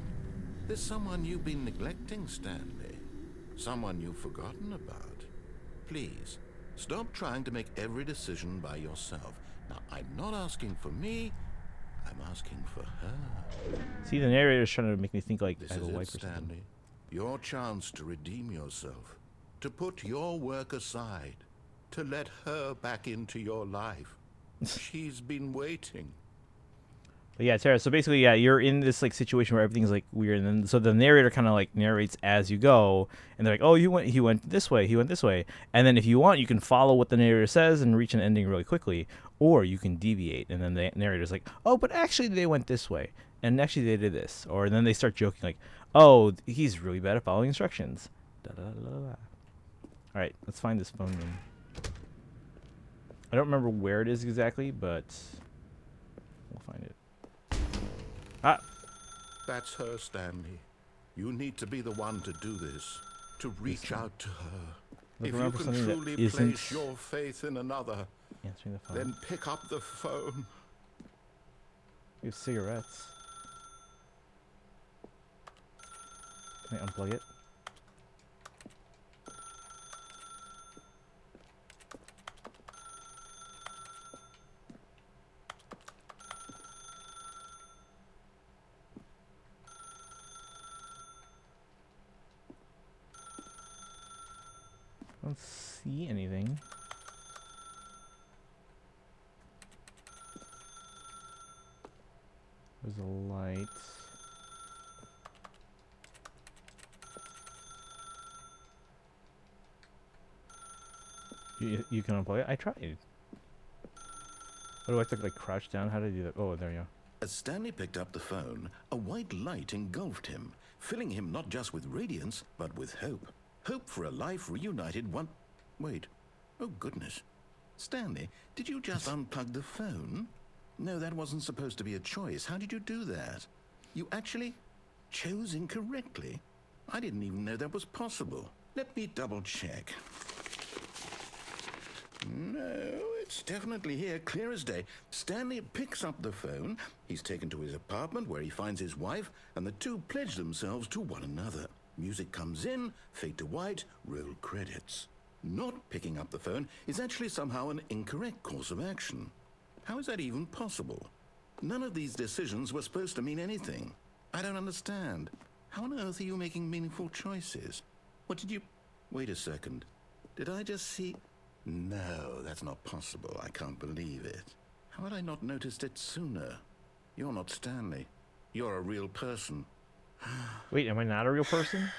There's someone you've been neglecting, Stanley. Someone you've forgotten about. Please, stop trying to make every decision by yourself. Now, I'm not asking for me. I'm asking for her. See, the narrator's trying to make me think like This I have is a it, wife or something. Stanley. Your chance to redeem yourself. To put your work aside. To let her back into your life. She's been waiting. But yeah, Tara. So basically, yeah, you're in this like situation where everything's like weird, and then so the narrator kind of like narrates as you go, and they're like, "Oh, he went this way, he went this way," and then if you want, you can follow what the narrator says and reach an ending really quickly, or you can deviate, and then the narrator's like, "Oh, but actually they went this way, and actually they did this," or then they start joking like, "Oh, he's really bad at following instructions." Da, da, da, da, da. All right, let's find this phone room. I don't remember where it is exactly, but we'll find it. Ah. That's her, Stanley. You need to be the one to do this. To reach out to her. Look If around you for can something that truly isn't place your faith in another, answering the phone. then pick up the phone. We have cigarettes. Can I unplug it? I don't see anything. There's a light. You can unplug it? I tried. What do I have to like crouch down? How do I do that? Oh, there you go. As Stanley picked up the phone, a white light engulfed him, filling him not just with radiance, but with hope. Hope for a life reunited one... Wait. Oh, goodness. Stanley, did you just unplug the phone? No, that wasn't supposed to be a choice. How did you do that? You actually chose incorrectly? I didn't even know that was possible. Let me double check. No, it's definitely here, clear as day. Stanley picks up the phone. He's taken to his apartment where he finds his wife, and the two pledge themselves to one another. Music comes in, fade to white, roll credits. Not picking up the phone is actually somehow an incorrect course of action. How is that even possible? None of these decisions were supposed to mean anything. I don't understand. How on earth are you making meaningful choices? What did you... Wait a second. Did I just see... No, that's not possible. I can't believe it. How had I not noticed it sooner? You're not Stanley. You're a real person. Wait, am I not a real person?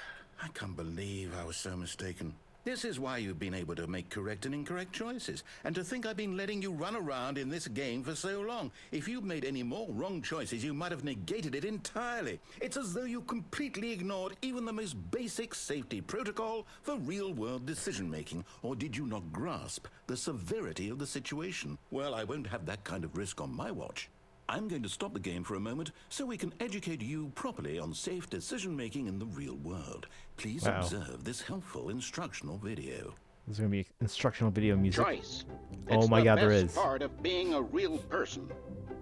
I can't believe I was so mistaken. This is why you've been able to make correct and incorrect choices. And to think I've been letting you run around in this game for so long. If you'd made any more wrong choices, you might have negated it entirely. It's as though you completely ignored even the most basic safety protocol for real-world decision-making. Or did you not grasp the severity of the situation? Well, I won't have that kind of risk on my watch. I'm going to stop the game for a moment so we can educate you properly on safe decision-making in the real world. Please observe this helpful instructional video. There's gonna be instructional video music. Choice. Oh my God, there is. It's the best part of being a real person,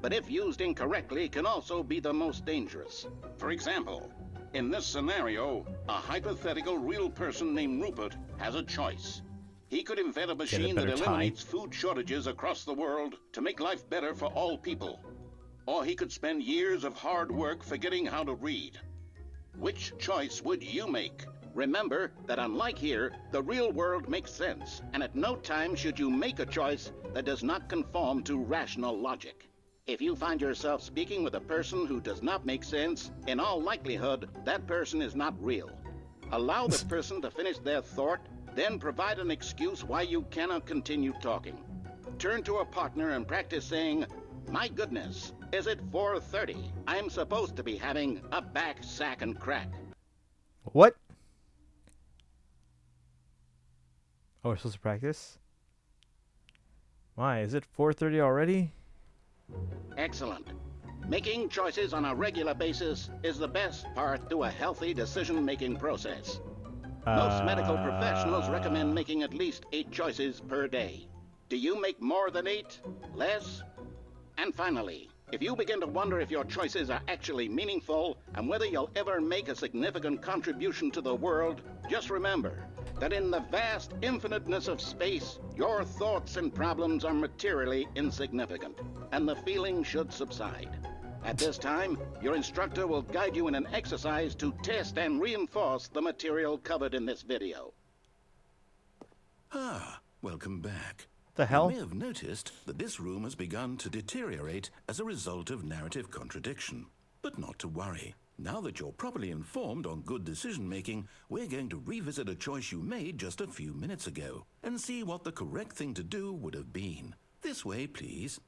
but if used incorrectly, can also be the most dangerous. For example, in this scenario, a hypothetical real person named Rupert has a choice. He could invent a machine that eliminates food shortages across the world to make life better for all people. Or he could spend years of hard work forgetting how to read. Which choice would you make? Remember that unlike here, the real world makes sense, and at no time should you make a choice that does not conform to rational logic. If you find yourself speaking with a person who does not make sense, in all likelihood, that person is not real. Allow the person to finish their thought, then provide an excuse why you cannot continue talking. Turn to a partner and practice saying, "My goodness, is it 4:30? I'm supposed to be having a back, sack, and crack." What? Oh, we're supposed to practice? Why, is it 4:30 already? Excellent. Making choices on a regular basis is the best part to a healthy decision-making process. Most medical professionals recommend making at least 8 choices per day. Do you make more than 8? Less? And finally, if you begin to wonder if your choices are actually meaningful and whether you'll ever make a significant contribution to the world, just remember that in the vast infiniteness of space, your thoughts and problems are materially insignificant, and the feeling should subside. At this time, your instructor will guide you in an exercise to test and reinforce the material covered in this video. Ah, welcome back. The hell? You may have noticed that this room has begun to deteriorate as a result of narrative contradiction. But not to worry. Now that you're properly informed on good decision-making, we're going to revisit a choice you made just a few minutes ago and see what the correct thing to do would have been. This way, please.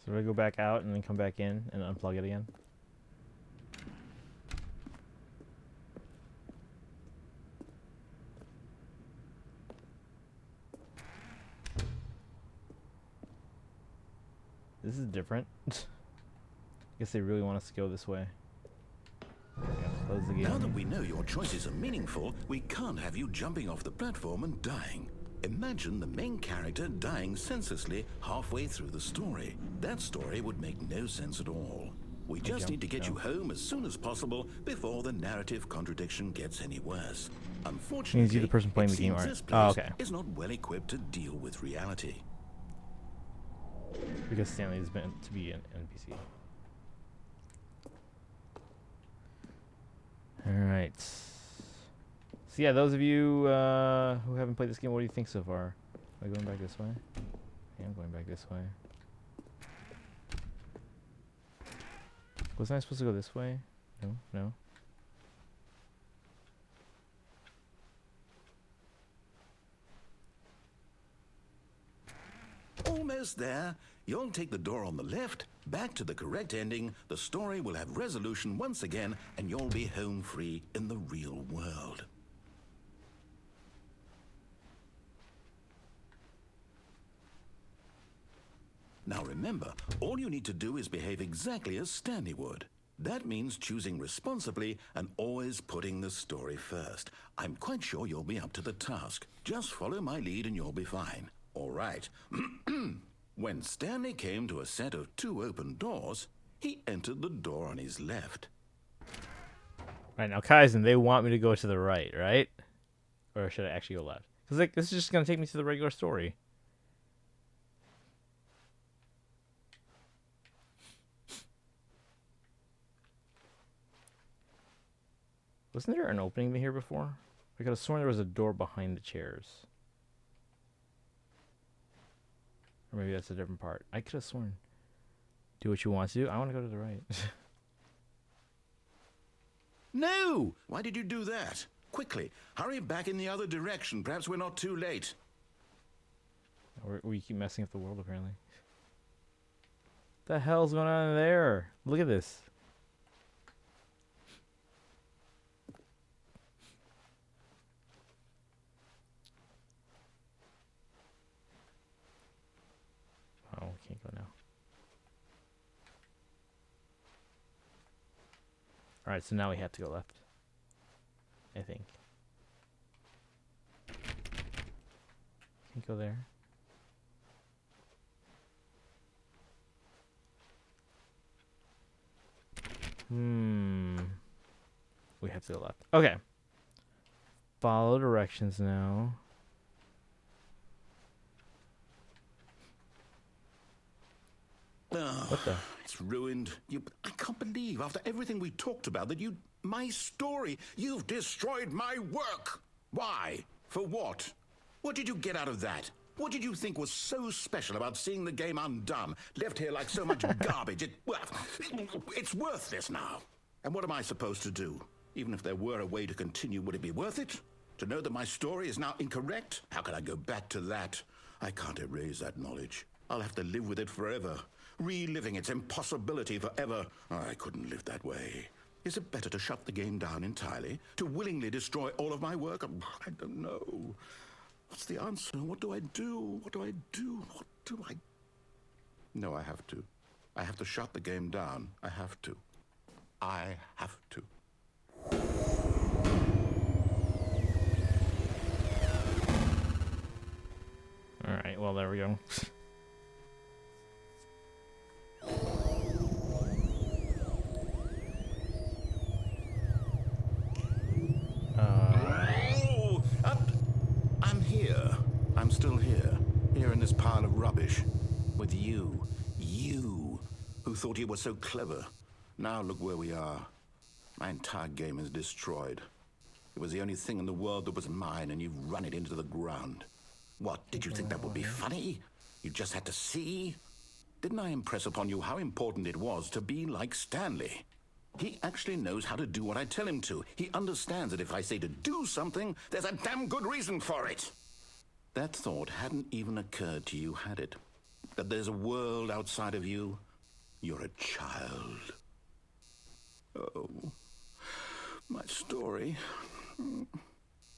So we go back out and then come back in and unplug it again? This is different. I guess they really want us to go this way. Close the game. Now that we know your choices are meaningful, we can't have you jumping off the platform and dying. Imagine the main character dying senselessly halfway through the story. That story would make no sense at all. We just need to get you home as soon as possible before the narrative contradiction gets any worse. Unfortunately, means you're the person playing the game, right? this place okay. is not well equipped to deal with reality. Because Stanley is meant to be an NPC. Alright. So yeah, those of you who haven't played this game, what do you think so far? Am I going back this way? Yeah, I'm going back this way. Wasn't I supposed to go this way? No, no. Almost there. You'll take the door on the left, back to the correct ending, the story will have resolution once again, and you'll be home free in the real world. Now remember, all you need to do is behave exactly as Stanley would. That means choosing responsibly and always putting the story first. I'm quite sure you'll be up to the task. Just follow my lead and you'll be fine. All right. When Stanley came to a set of 2 open doors, he entered the door on his left. Right, now Kaizen, they want me to go to the right, right? Or should I actually go left? Because like, this is just going to take me to the regular story. Wasn't there an opening here before? I could have sworn there was a door behind the chairs. Or maybe that's a different part. I could have sworn. Do what you want to do. I want to go to the right. No! Why did you do that? Quickly, hurry back in the other direction. Perhaps we're not too late. We keep messing up the world, apparently. What the hell's going on in there? Look at this. Oh, we can't go now. Alright, so now we have to go left. I think. Can't go there. We have to go left. Okay. follow directions now. What the? It's ruined. I can't believe, after everything we talked about, that my story, you've destroyed my work. Why? For what? What did you get out of that? What did you think was so special about seeing the game undone, left here like so much garbage? It's worthless now. And what am I supposed to do? Even if there were a way to continue, would it be worth it? To know that my story is now incorrect? How can I go back to that? I can't erase that knowledge. I'll have to live with it forever. Reliving its impossibility forever. I couldn't live that way. Is it better to shut the game down entirely? To willingly destroy all of my work? I don't know. What's the answer? What do I do? What do I do? What do I... No, I have to. I have to shut the game down. I have to. I have to. Alright, well, there we go. I'm here. I'm still here. Here in this pile of rubbish. With you. You. Who thought you were so clever. Now look where we are. My entire game is destroyed. It was the only thing in the world that was mine, and you've run it into the ground. What, did you think that would be funny? You just had to see? Didn't I impress upon you how important it was to be like Stanley? He actually knows how to do what I tell him to. He understands that if I say to do something, there's a damn good reason for it. That thought hadn't even occurred to you, had it? That there's a world outside of you? You're a child. Oh, my story.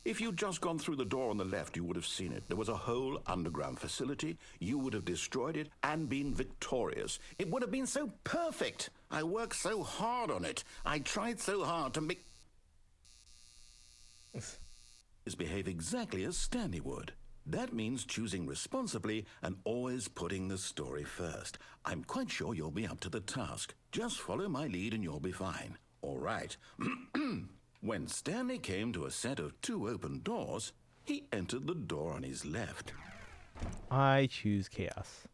If you'd just gone through the door on the left, you would have seen it. There was a whole underground facility. You would have destroyed it and been victorious. It would have been so perfect. I worked so hard on it. I tried so hard to make... behave exactly as Stanley would. That means choosing responsibly and always putting the story first. I'm quite sure you'll be up to the task. Just follow my lead and you'll be fine. All right. When Stanley came to a set of 2 open doors, he entered the door on his left. I choose chaos.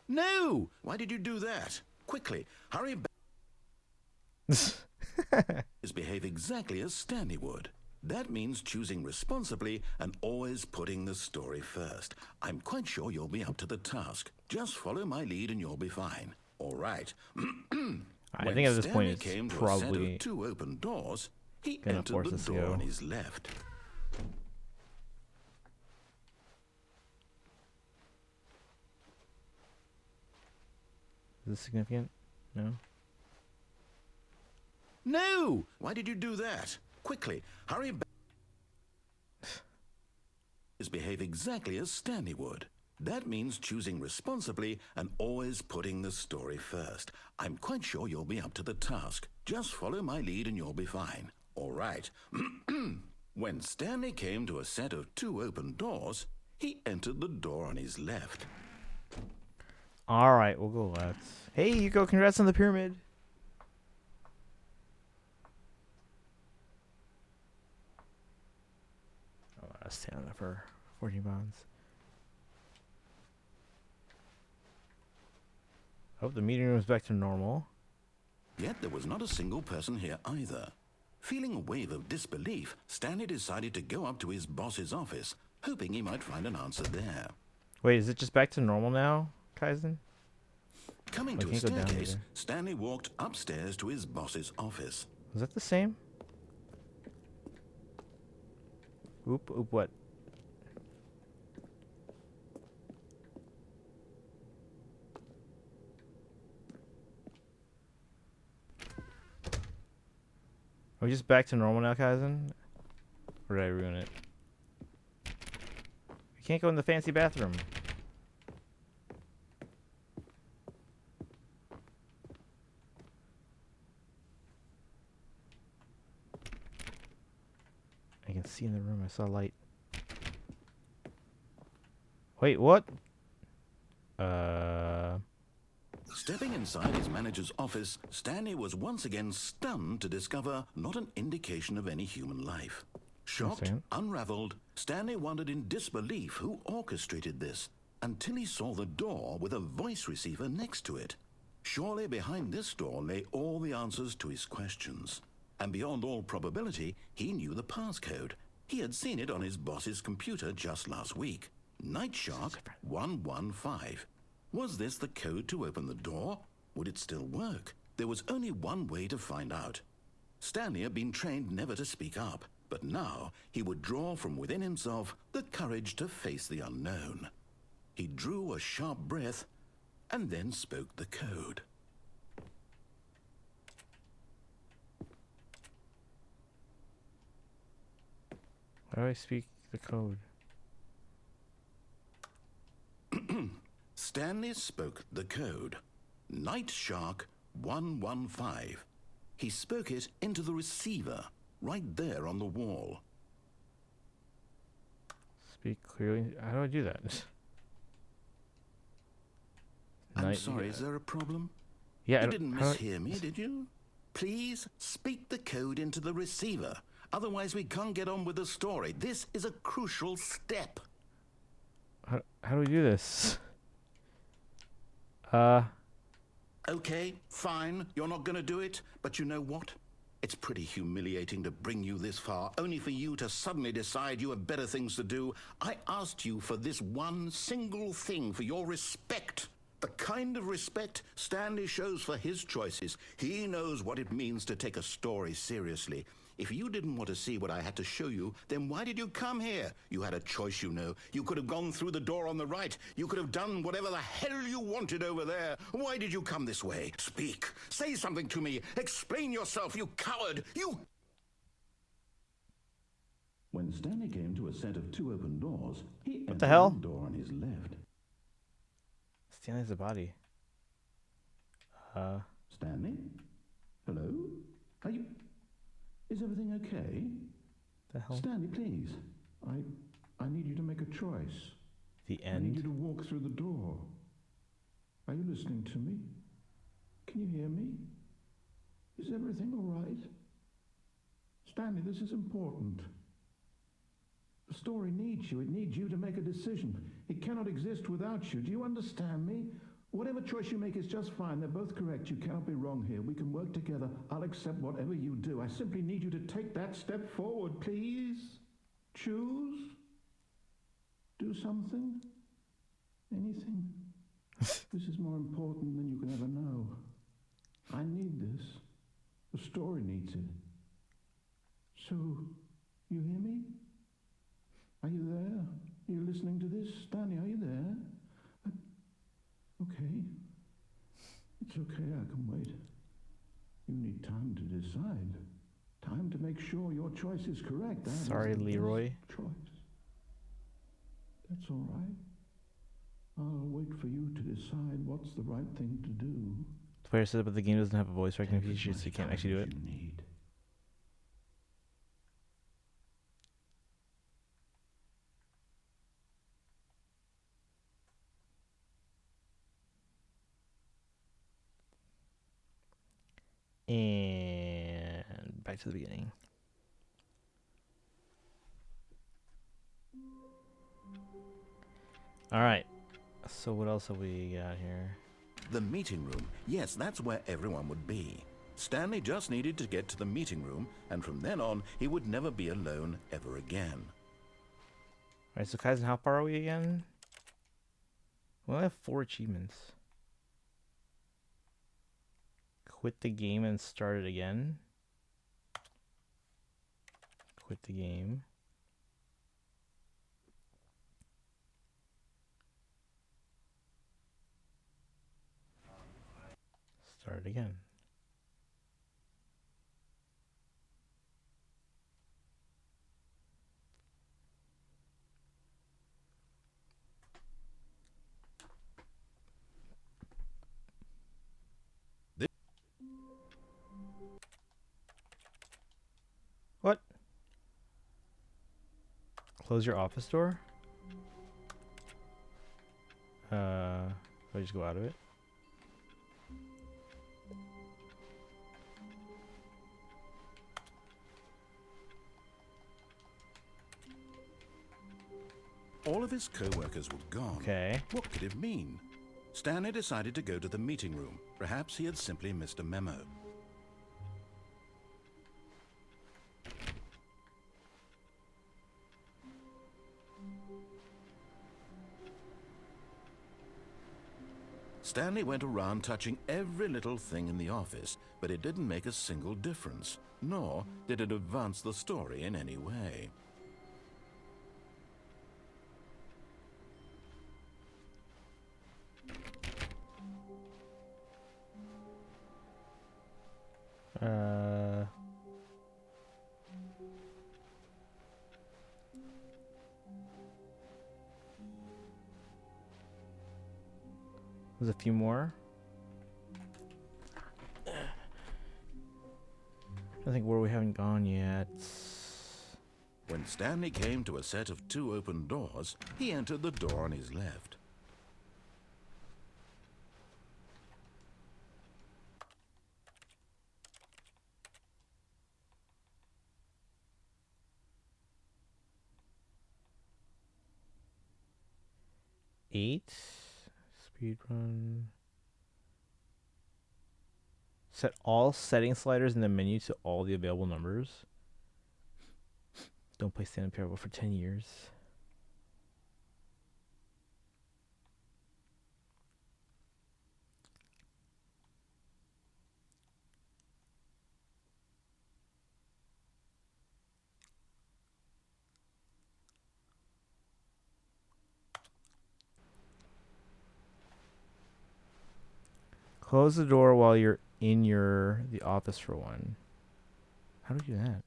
No! Why did you do that? Quickly, hurry back. Behave exactly as Stanley would. That means choosing responsibly and always putting the story first. I'm quite sure you'll be up to the task. Just follow my lead and you'll be fine. All right. I think at this point it's came to probably a set of 2 open doors. He gonna entered force the us to door go. on his left. Is this significant? No. No! Why did you do that? Quickly, hurry back. Behave exactly as Stanley would. That means choosing responsibly and always putting the story first. I'm quite sure you'll be up to the task. Just follow my lead and you'll be fine. All right. When Stanley came to a set of 2 open doors, he entered the door on his left. All right, we'll go left. Hey, Yuko, congrats on the pyramid. Oh, I'll stay on that for 14 pounds. Hope the meeting room is back to normal. Yet there was not a single person here either. Feeling a wave of disbelief, Stanley decided to go up to his boss's office, hoping he might find an answer there. Wait, is it just back to normal now, Kaizen? Coming to a staircase, Stanley walked upstairs to his boss's office. Is that the same? Oop, what? Are we just back to normal now, Kaizen? Or did I ruin it? We can't go in the fancy bathroom. I can see in the room. I saw light. Wait, what? Stepping inside his manager's office, Stanley was once again stunned to discover not an indication of any human life. Shocked, unraveled, Stanley wondered in disbelief who orchestrated this, until he saw the door with a voice receiver next to it. Surely behind this door lay all the answers to his questions. And beyond all probability, he knew the passcode. He had seen it on his boss's computer just last week. Night Shark 115. Was this the code to open the door? Would it still work? There was only one way to find out. Stanley had been trained never to speak up, but now he would draw from within himself the courage to face the unknown. He drew a sharp breath and then spoke the code. How do I speak the code? Stanley spoke the code. Night Shark 115. He spoke it into the receiver, right there on the wall. Speak clearly. How do I do that? I'm sorry, is there a problem? Yeah, you didn't mishear me, did you? Please speak the code into the receiver. Otherwise, we can't get on with the story. This is a crucial step. How do we do this? Okay, fine. You're not going to do it. But you know what? It's pretty humiliating to bring you this far, only for you to suddenly decide you have better things to do. I asked you for this one single thing, for your respect. The kind of respect Stanley shows for his choices. He knows what it means to take a story seriously. If you didn't want to see what I had to show you, then why did you come here? You had a choice, you know. You could have gone through the door on the right. You could have done whatever the hell you wanted over there. Why did you come this way? Speak. Say something to me. Explain yourself, you coward. You... When Stanley came to a set of two open doors, he entered the door on his left. Stanley's a body. Stanley? Hello? Are you... Is everything okay? The hell? Stanley, please. I need you to make a choice. The end? I need you to walk through the door. Are you listening to me? Can you hear me? Is everything all right? Stanley, this is important. The story needs you. It needs you to make a decision. It cannot exist without you. Do you understand me? Whatever choice you make is just fine. They're both correct. You cannot be wrong here. We can work together. I'll accept whatever you do. I simply need you to take that step forward, please. Choose. Do something. Anything. This is more important than you can ever know. I need this. The story needs it. So, you hear me? Are you there? Are you listening to this? Stanley, are you there? Okay. It's okay, I can wait. You need time to decide. Time to make sure your choice is correct. That Sorry, is the Leroy. best choice. That's all right. I'll wait for you to decide what's the right thing to do. The player said, but the game doesn't have a voice recognition feature, so you can't actually do it. You need. And back to the beginning. Alright. So what else have we got here? The meeting room. Yes, that's where everyone would be. Stanley just needed to get to the meeting room, and from then on, he would never be alone ever again. Alright, so Kaizen, how far are we again? We only have 4 achievements. Quit the game and start it again. Quit the game. Start it again. What? Close your office door? I just go out of it? All of his co-workers were gone. Okay. What could it mean? Stanley decided to go to the meeting room. Perhaps he had simply missed a memo. Stanley went around touching every little thing in the office, but it didn't make a single difference, nor did it advance the story in any way. There's a few more. I think where we haven't gone yet. When Stanley came to a set of 2 open doors, he entered the door on his left. Eight. Speedrun. Set all setting sliders in the menu to all the available numbers. Don't play Stanley Parable for 10 years. Close the door while you're in the office for one. How do you do that?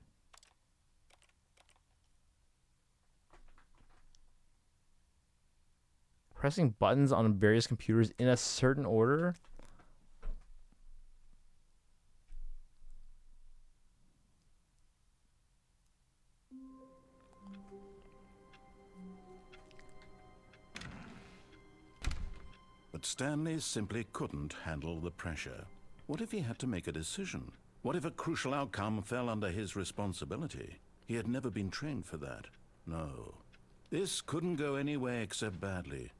Pressing buttons on various computers in a certain order? But Stanley simply couldn't handle the pressure. What if he had to make a decision? What if a crucial outcome fell under his responsibility? He had never been trained for that. No. This couldn't go any way except badly.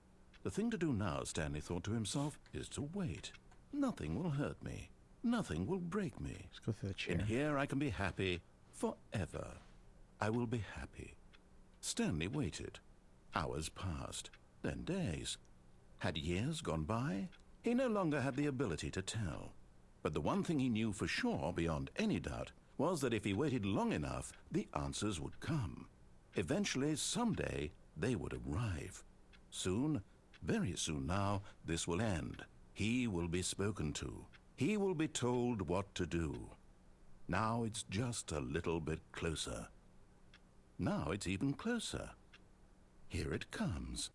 The thing to do now, Stanley thought to himself, is to wait. Nothing will hurt me. Nothing will break me. Let's go through the chair. In here I can be happy forever. I will be happy. Stanley waited. Hours passed, then days. Had years gone by? He no longer had the ability to tell. But the one thing he knew for sure, beyond any doubt, was that if he waited long enough, the answers would come. Eventually, someday, they would arrive. Soon, very soon now, this will end. He will be spoken to. He will be told what to do. Now it's just a little bit closer. Now it's even closer. Here it comes.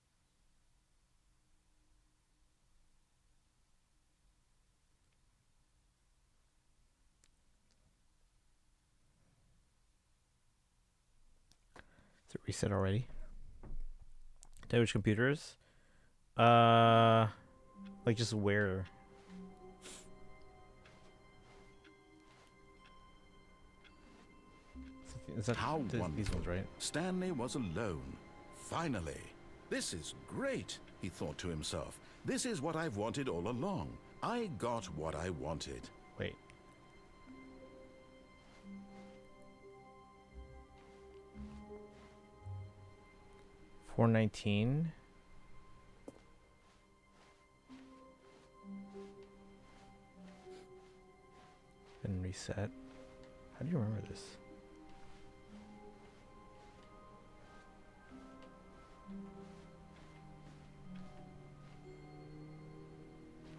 Is it reset already? Tell which computers? Like just where? Is that How these wonderful. ones, right? Stanley was alone. Finally. This is great, he thought to himself. This is what I've wanted all along. I got what I wanted. Wait. $419. And reset. How do you remember this?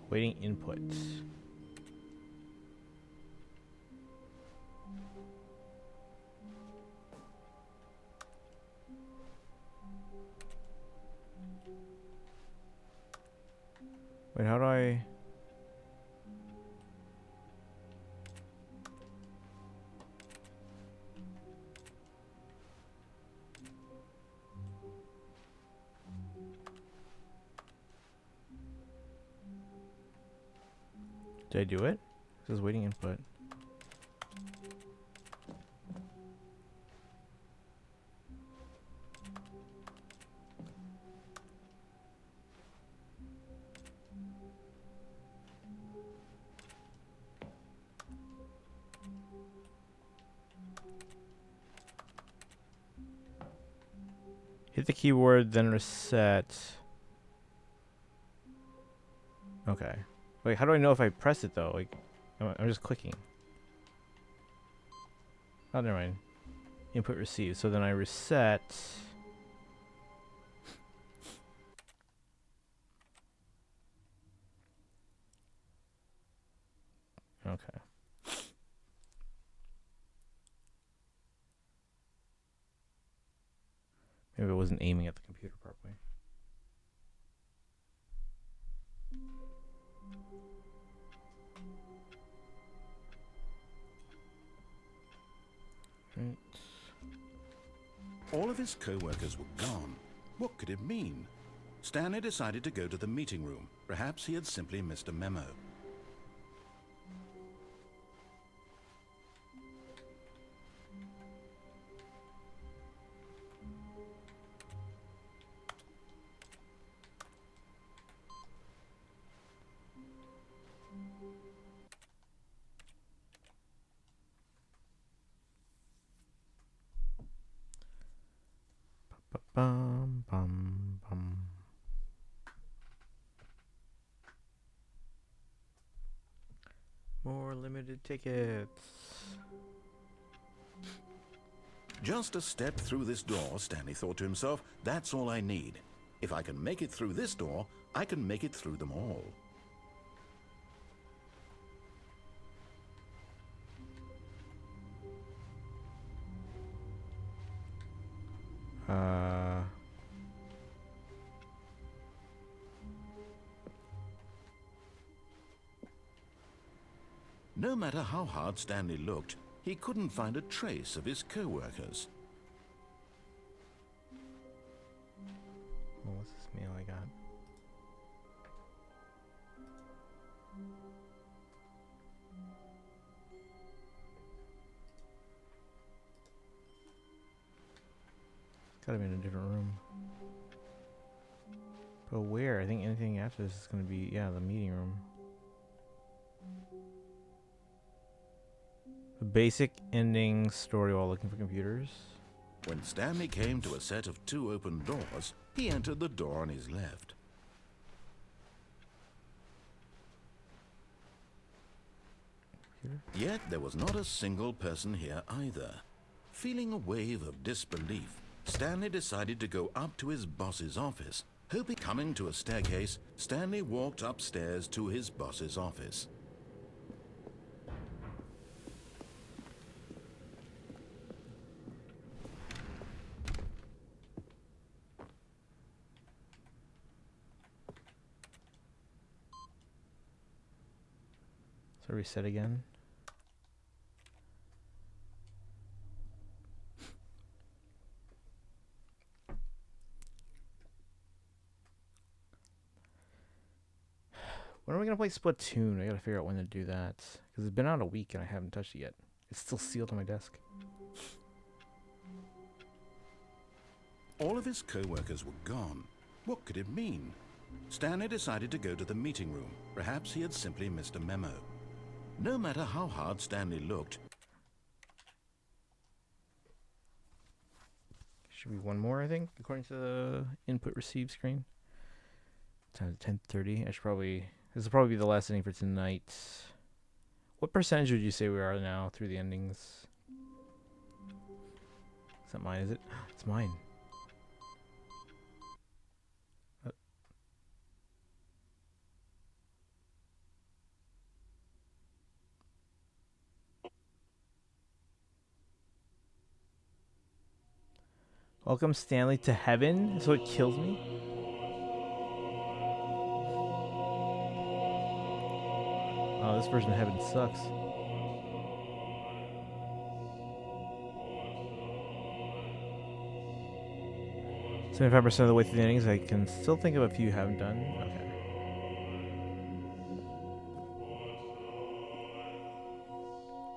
Waiting input. Wait, how do I... Did I do it? It says waiting input. Hit the keyboard, then reset. Okay. Wait, how do I know if I press it though? Like, I'm just clicking. Oh, never mind. Input received. So then I reset. Okay. Maybe I wasn't aiming at the computer properly. Right. All of his co-workers were gone. What could it mean? Stanley decided to go to the meeting room. Perhaps he had simply missed a memo. Bum, bum, bum. More limited tickets. Just a step through this door, Stanley thought to himself, that's all I need. If I can make it through this door, I can make it through them all. No matter how hard Stanley looked, he couldn't find a trace of his co-workers. Well, what's this meal I got? It's gotta be in a different room. But where? I think anything after this is gonna be, yeah, the meeting room. The basic ending story while looking for computers. When Stanley came to a set of 2 open doors, he entered the door on his left. Computer? Yet there was not a single person here either. Feeling a wave of disbelief, Stanley decided to go up to his boss's office. Hoping coming to a staircase, Stanley walked upstairs to his boss's office. So reset again. When are we gonna play Splatoon? I gotta figure out when to do that. Because it's been out a week and I haven't touched it yet. It's still sealed on my desk. All of his co-workers were gone. What could it mean? Stanley decided to go to the meeting room. Perhaps he had simply missed a memo. No matter how hard Stanley looked, Should be one more, I think, according to the input receive screen. Time 10:30. I should probably. This will probably be the last ending for tonight. What percentage would you say we are now through the endings? Is that mine? Is it? It's mine. Welcome Stanley to heaven, so it kills me. Oh, this version of heaven sucks. $75% of the way through the innings. I can still think of a few you haven't done. Okay.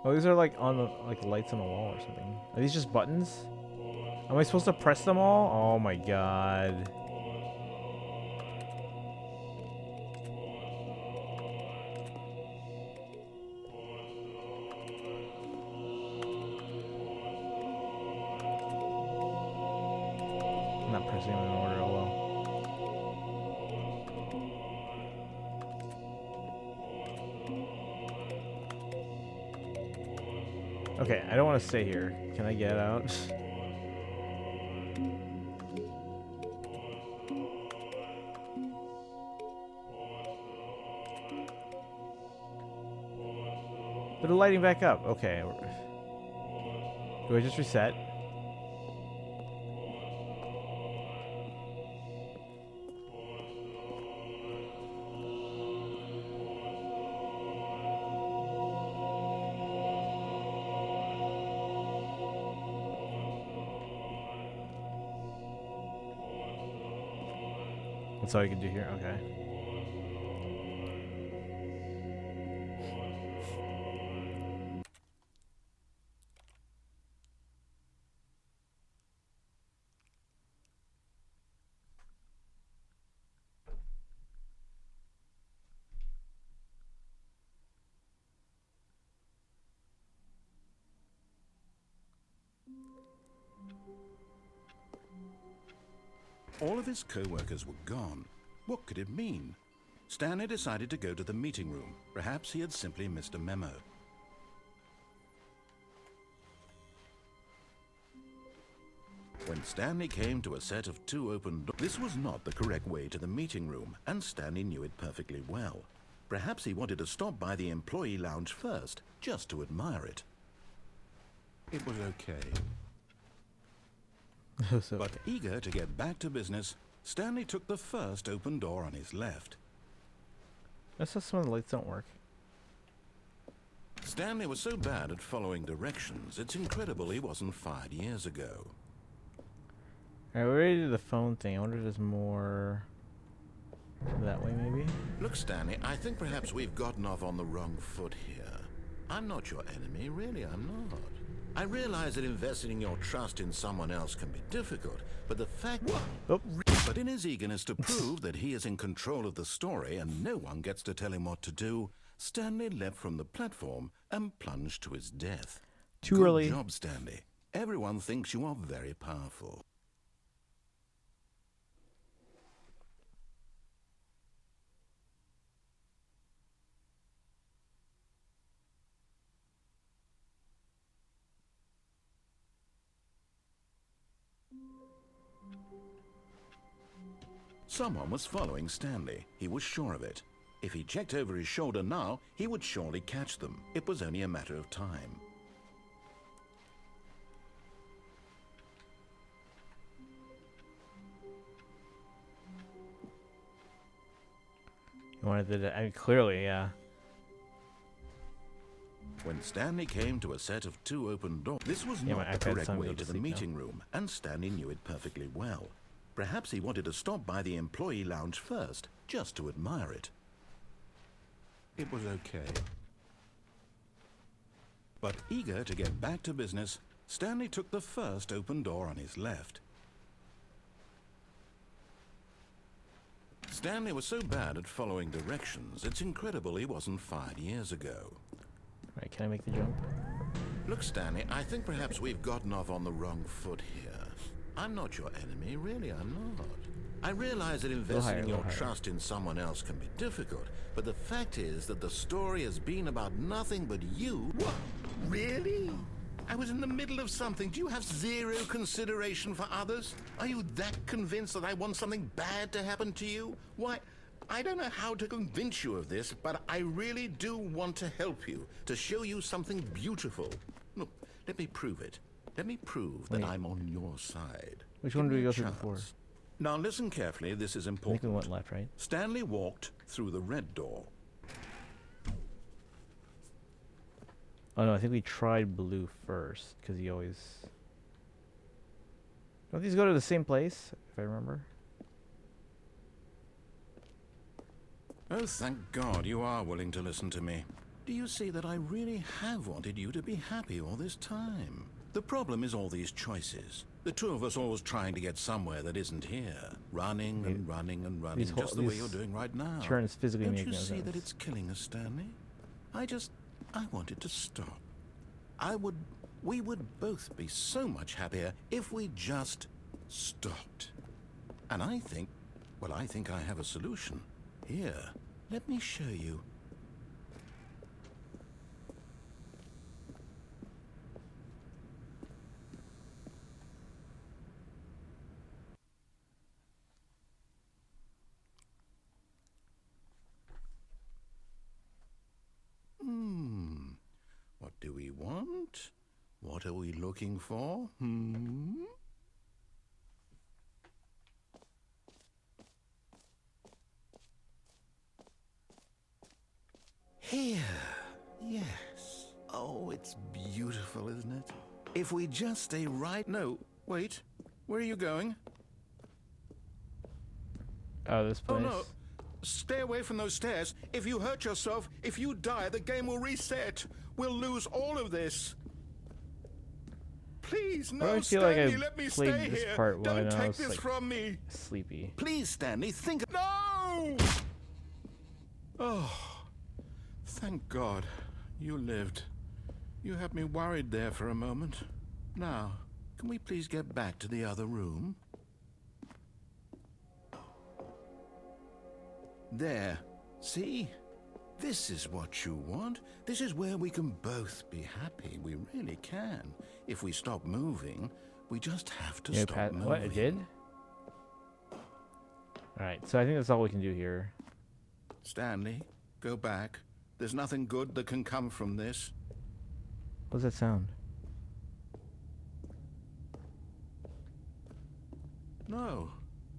Oh, these are like on the lights on the wall or something. Are these just buttons? Am I supposed to press them all? Oh my god. I'm not pressing placing them in order. Oh well. Okay, I don't want to stay here. Can I get out? They're lighting back up. Okay. Do I just reset? That's all you can do here? Okay. All of his co-workers were gone. What could it mean? Stanley decided to go to the meeting room. Perhaps he had simply missed a memo. When Stanley came to a set of 2 open doors, this was not the correct way to the meeting room, and Stanley knew it perfectly well. Perhaps he wanted to stop by the employee lounge first, just to admire it. It was okay. But eager to get back to business, Stanley took the first open door on his left. That's just some of the lights don't work. Stanley was so bad at following directions, it's incredible he wasn't fired years ago. Alright, we already did the phone thing. I wonder if there's more that way, maybe? Look, Stanley, I think perhaps we've gotten off on the wrong foot here. I'm not your enemy, really, I'm not. I realize that investing your trust in someone else can be difficult, but the fact... Oh. But in his eagerness to prove that he is in control of the story and no one gets to tell him what to do, Stanley leapt from the platform and plunged to his death. Too early. Good job, Stanley. Everyone thinks you are very powerful. Someone was following Stanley. He was sure of it. If he checked over his shoulder now, he would surely catch them. It was only a matter of time. You wanted to... I mean, clearly, yeah. When Stanley came to a set of 2 open doors, this was not the correct way to the meeting room, and Stanley knew it perfectly well. Perhaps he wanted to stop by the employee lounge first, just to admire it. It was okay. But eager to get back to business, Stanley took the first open door on his left. Stanley was so bad at following directions, it's incredible he wasn't fired years ago. Right, can I make the jump? Look, Stanley, I think perhaps we've gotten off on the wrong foot here. I'm not your enemy, really, I'm not. I realize that investing your trust in someone else can be difficult, but the fact is that the story has been about nothing but you. What? Really? I was in the middle of something. Do you have zero consideration for others? Are you that convinced that I want something bad to happen to you? Why, I don't know how to convince you of this, but I really do want to help you, to show you something beautiful. Look, let me prove it. Let me prove that I'm on your side. Which one do we go through before? Now listen carefully, this is important. I think we went left, right? Stanley walked through the red door. Oh no, I think we tried blue first, because he always... Don't these go to the same place, if I remember? Oh, thank God you are willing to listen to me. Do you see that I really have wanted you to be happy all this time? The problem is all these choices. The 2 of us always trying to get somewhere that isn't here. Running and running and running, just the way you're doing right now. Turns physically make no sense. Don't you see that it's killing us, Stanley? I wanted to stop. We would both be so much happier if we just stopped. And I think, well, I think I have a solution. Here, let me show you. What do we want? What are we looking for? Here. Yes. Oh, it's beautiful, isn't it? If we just stay right... No, wait. Where are you going? Oh, this place. Oh, no. Stay away from those stairs. If you hurt yourself, if you die, the game will reset. We'll lose all of this. Please, no, Stanley, let me stay here. Don't take this from me. Sleepy. Please, Stanley, think... No! Oh, thank God. You lived. You had me worried there for a moment. Now, can we please get back to the other room? There. See? This is what you want. This is where we can both be happy. We really can. If we stop moving, we just have to stop moving. What, it did? Alright, so I think that's all we can do here. Stanley, go back. There's nothing good that can come from this. What does that sound? No.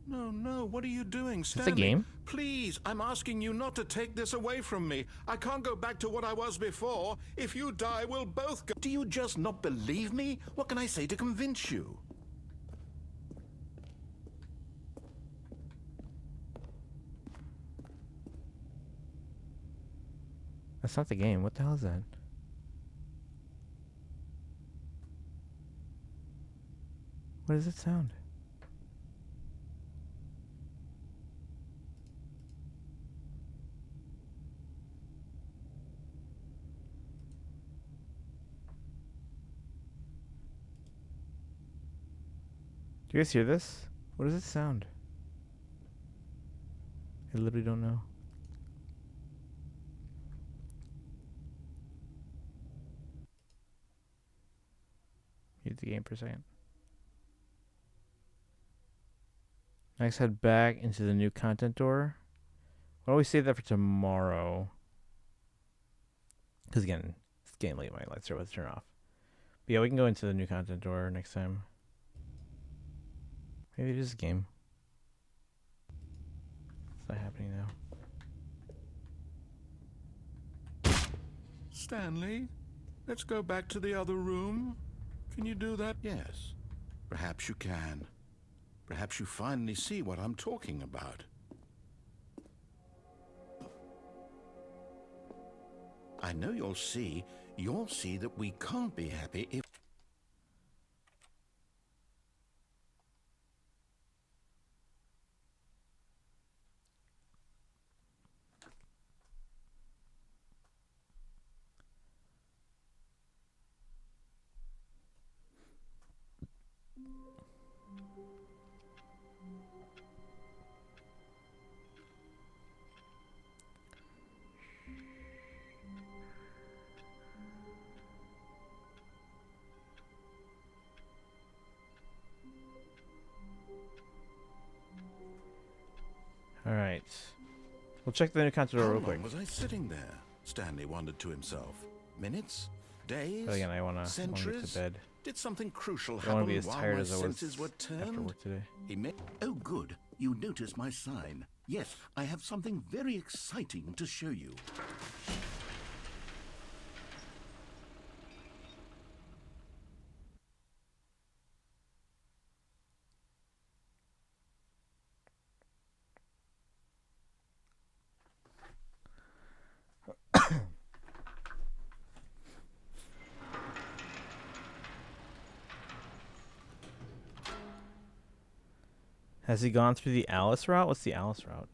No, no, what are you doing, Stanley? It's a game? Please, I'm asking you not to take this away from me. I can't go back to what I was before. If you die, we'll both go. Do you just not believe me? What can I say to convince you? That's not the game. What the hell is that? What does it sound? Do you guys hear this? What does it sound? I literally don't know. Mute the game for a second. Next, head back into the new content door. Why don't we save that for tomorrow? Because again, it's getting late. My lights are about to turn off. But yeah, we can go into the new content door next time. Maybe it is a game. It's not happening now. Stanley, let's go back to the other room. Can you do that? Yes. Perhaps you can. Perhaps you finally see what I'm talking about. I know you'll see that we can't be happy if... Alright. We'll check the new content door real quick. How long was I sitting there? Stanley wondered to himself. Minutes? Days? But again, I wanna get to bed. Did something crucial I don't want to be happen as while tired my as I was senses were after turned? work today. Oh, good. You noticed my sign. Yes, I have something very exciting to show you. Has he gone through the Alice route? What's the Alice route?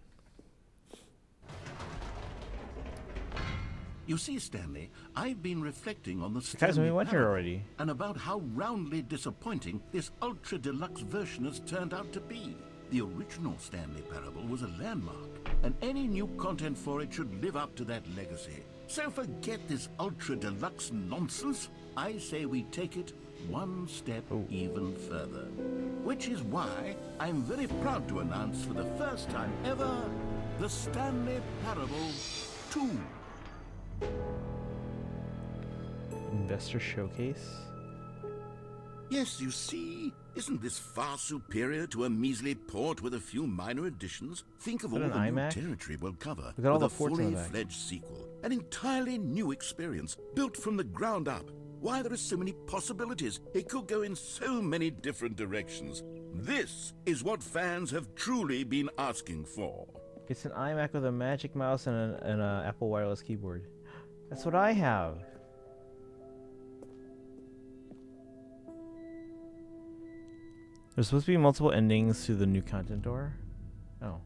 You see, Stanley, I've been reflecting on the Guys, we went here already. and about how roundly disappointing this ultra-deluxe version has turned out to be. The original Stanley Parable was a landmark, and any new content for it should live up to that legacy. So forget this ultra-deluxe nonsense. I say we take it one step even further. Which is why I'm very proud to announce for the first time ever, the Stanley Parable 2. Investor Showcase? Yes, you see, isn't this far superior to a measly port with a few minor additions? Think of all the new territory we'll cover with a fully fledged sequel. An entirely new experience, built from the ground up. Why, there are so many possibilities. It could go in so many different directions. This is what fans have truly been asking for. It's an iMac with a magic mouse and an Apple wireless keyboard. That's what I have. There's supposed to be multiple endings to the new content door. Oh.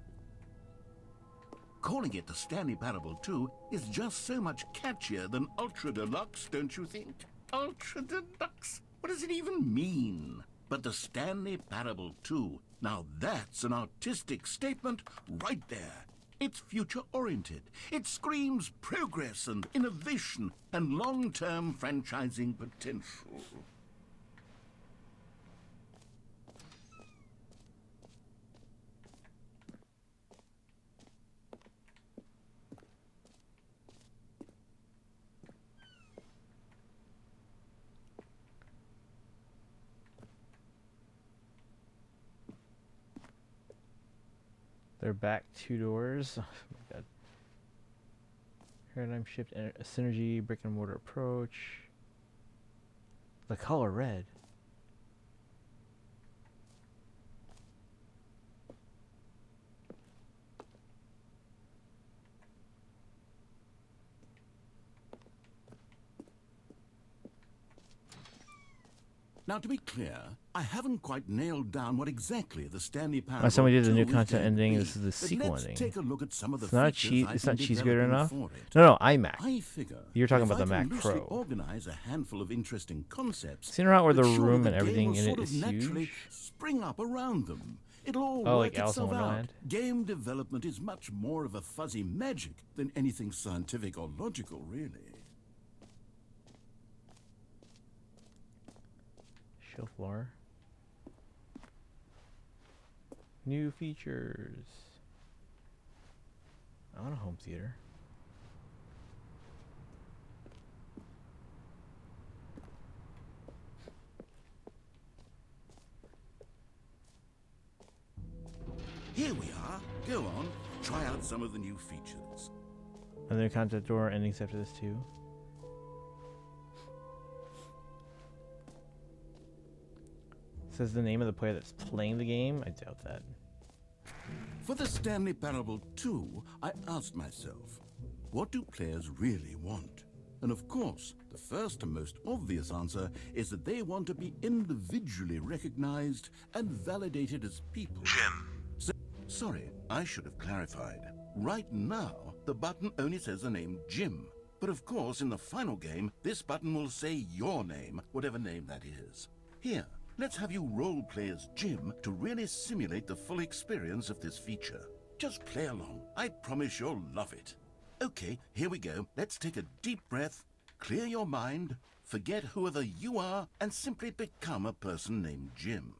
Calling it the Stanley Parable 2 is just so much catchier than Ultra Deluxe, don't you think? Ultra Deluxe? What does it even mean? But the Stanley Parable 2, now that's an artistic statement right there. It's future-oriented. It screams progress and innovation and long-term franchising potential. They're back 2 doors. Oh my god. Paradigm shift, synergy, brick and mortar approach. The color red. Now, to be clear, I haven't quite nailed down what exactly the Stanley Parable. Last time we did the new 2 content ending. be, This is the sequel ending. Take a look at some of the it's not features it's not cheese grater enough. No, iMac. I figure You're talking about if the I Mac can Pro. Organize a handful of interesting concepts. Seen around where the surely room the and everything game in will it is sort of naturally huge. spring up around them. It'll all Oh, work like Alice in itself out. Wonderland? Game development is much more of a fuzzy magic than anything scientific or logical, really. Show floor. New features. I want a home theater. Here we are. Go on. Try out some of the new features. Are there content door endings after this too? Says the name of the player that's playing the game? I doubt that. For the Stanley Parable 2, I asked myself, what do players really want? And of course, the first and most obvious answer is that they want to be individually recognized and validated as people. Jim. Sorry, I should have clarified. Right now, the button only says the name Jim. But of course, in the final game, this button will say your name, whatever name that is. Here, let's have you role-play as Jim to really simulate the full experience of this feature. Just play along. I promise you'll love it. Okay, here we go. Let's take a deep breath, clear your mind, forget whoever you are, and simply become a person named Jim.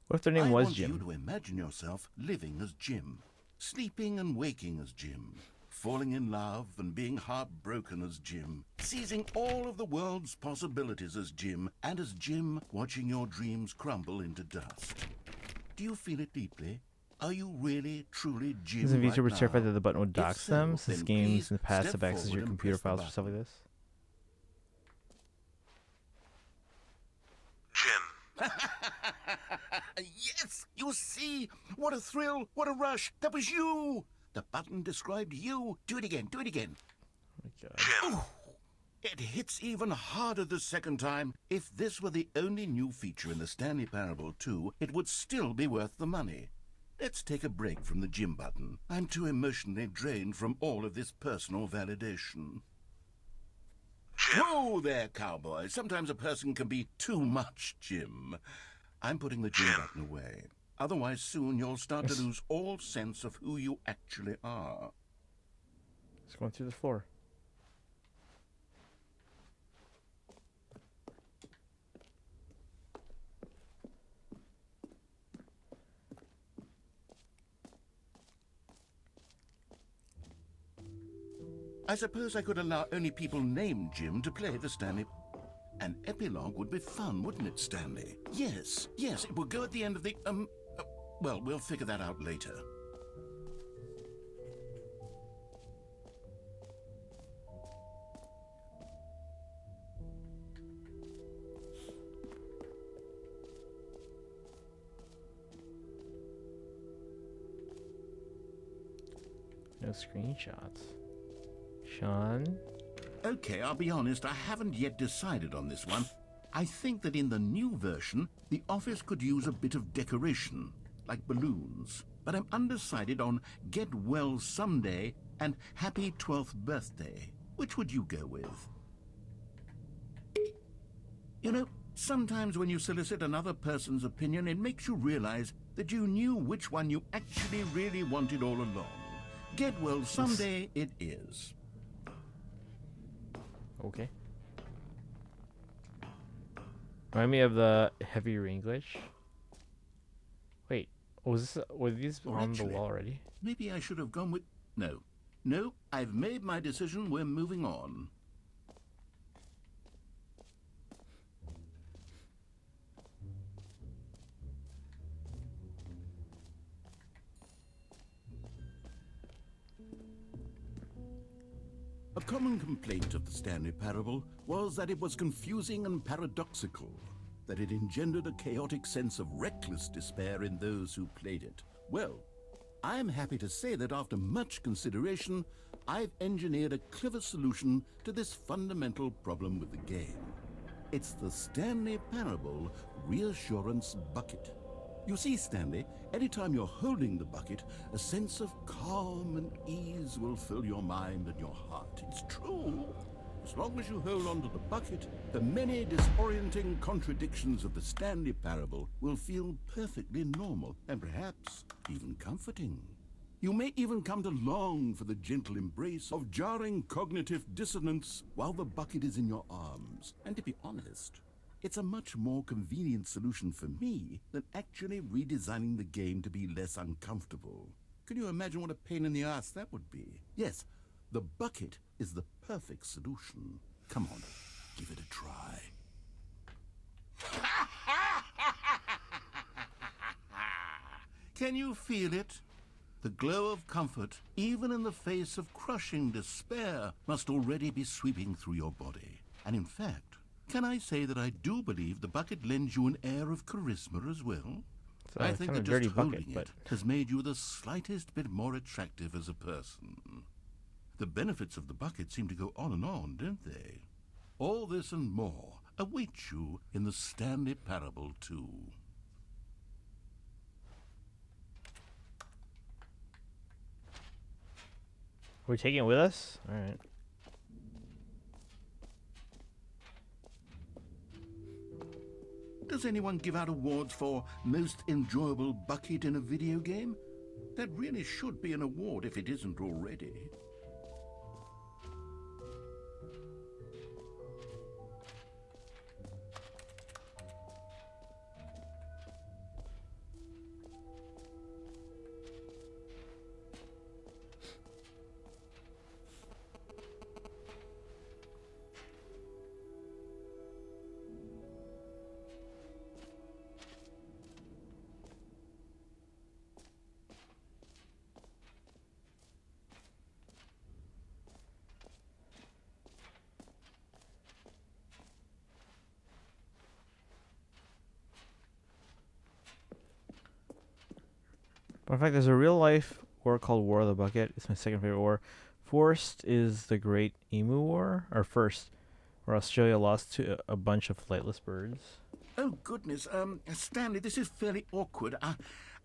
What if their name was I Jim? want you to imagine yourself living as Jim, sleeping and waking as Jim, falling in love and being heartbroken as Jim, seizing all of the world's possibilities as Jim, and as Jim watching your dreams crumble into dust. Do you feel it deeply? Are you really, truly Jim Isn't right VTuber now? terrified that the button would dox so, them since then games please in the past step have access to your forward and computer press the files for stuff like this? Jim. Yes! You see? What a thrill! What a rush! That was you! The button described you. Do it again. Do it again. Oh my god. Jim. Oh, it hits even harder the second time. If this were the only new feature in the Stanley Parable 2, it would still be worth the money. Let's take a break from the Jim button. I'm too emotionally drained from all of this personal validation. Jim. Whoa there, cowboy. Sometimes a person can be too much Jim. I'm putting the Jim button away. Otherwise, soon you'll start to Yes. lose all sense of who you actually are. It's going through the floor. I suppose I could allow only people named Jim to play the Stanley. An epilogue would be fun, wouldn't it, Stanley? Yes, yes, it would go at the end of the, well, we'll figure that out later. No screenshots. Sean? Okay, I'll be honest, I haven't yet decided on this one. I think that in the new version, the office could use a bit of decoration, like balloons. But I'm undecided on Get Well Someday and Happy 12th Birthday. Which would you go with? You know, sometimes when you solicit another person's opinion, it makes you realize that you knew which one you actually really wanted all along. Get Well Someday it is. Okay. Remind me of the heavier English. Wait, were these Or on actually, the wall already? Maybe I should have gone with... No. No, I've made my decision. We're moving on. A common complaint of the Stanley Parable was that it was confusing and paradoxical, that it engendered a chaotic sense of reckless despair in those who played it. Well, I am happy to say that after much consideration, I've engineered a clever solution to this fundamental problem with the game. It's the Stanley Parable Reassurance Bucket. You see, Stanley, anytime you're holding the bucket, a sense of calm and ease will fill your mind and your heart. It's true. As long as you hold on to the bucket, the many disorienting contradictions of the Stanley Parable will feel perfectly normal and perhaps even comforting. You may even come to long for the gentle embrace of jarring cognitive dissonance while the bucket is in your arms. And to be honest, it's a much more convenient solution for me than actually redesigning the game to be less uncomfortable. Can you imagine what a pain in the ass that would be? Yes, the bucket is the perfect solution. Come on, give it a try. Can you feel it? The glow of comfort, even in the face of crushing despair, must already be sweeping through your body. And in fact, can I say that I do believe the bucket lends you an air of charisma as well? It's I think kind that of dirty just bucket, holding but it has made you the slightest bit more attractive as a person. The benefits of the bucket seem to go on and on, don't they? All this and more await you in the Stanley Parable 2. we're taking it with us. All right. Does anyone give out awards for most enjoyable bucket in a video game? That really should be an award if it isn't already. But in fact, there's a real life war called War of the Bucket. It's my second favorite war. First is the Great Emu War, or first, where Australia lost to a bunch of flightless birds. Oh, goodness. Stanley, this is fairly awkward.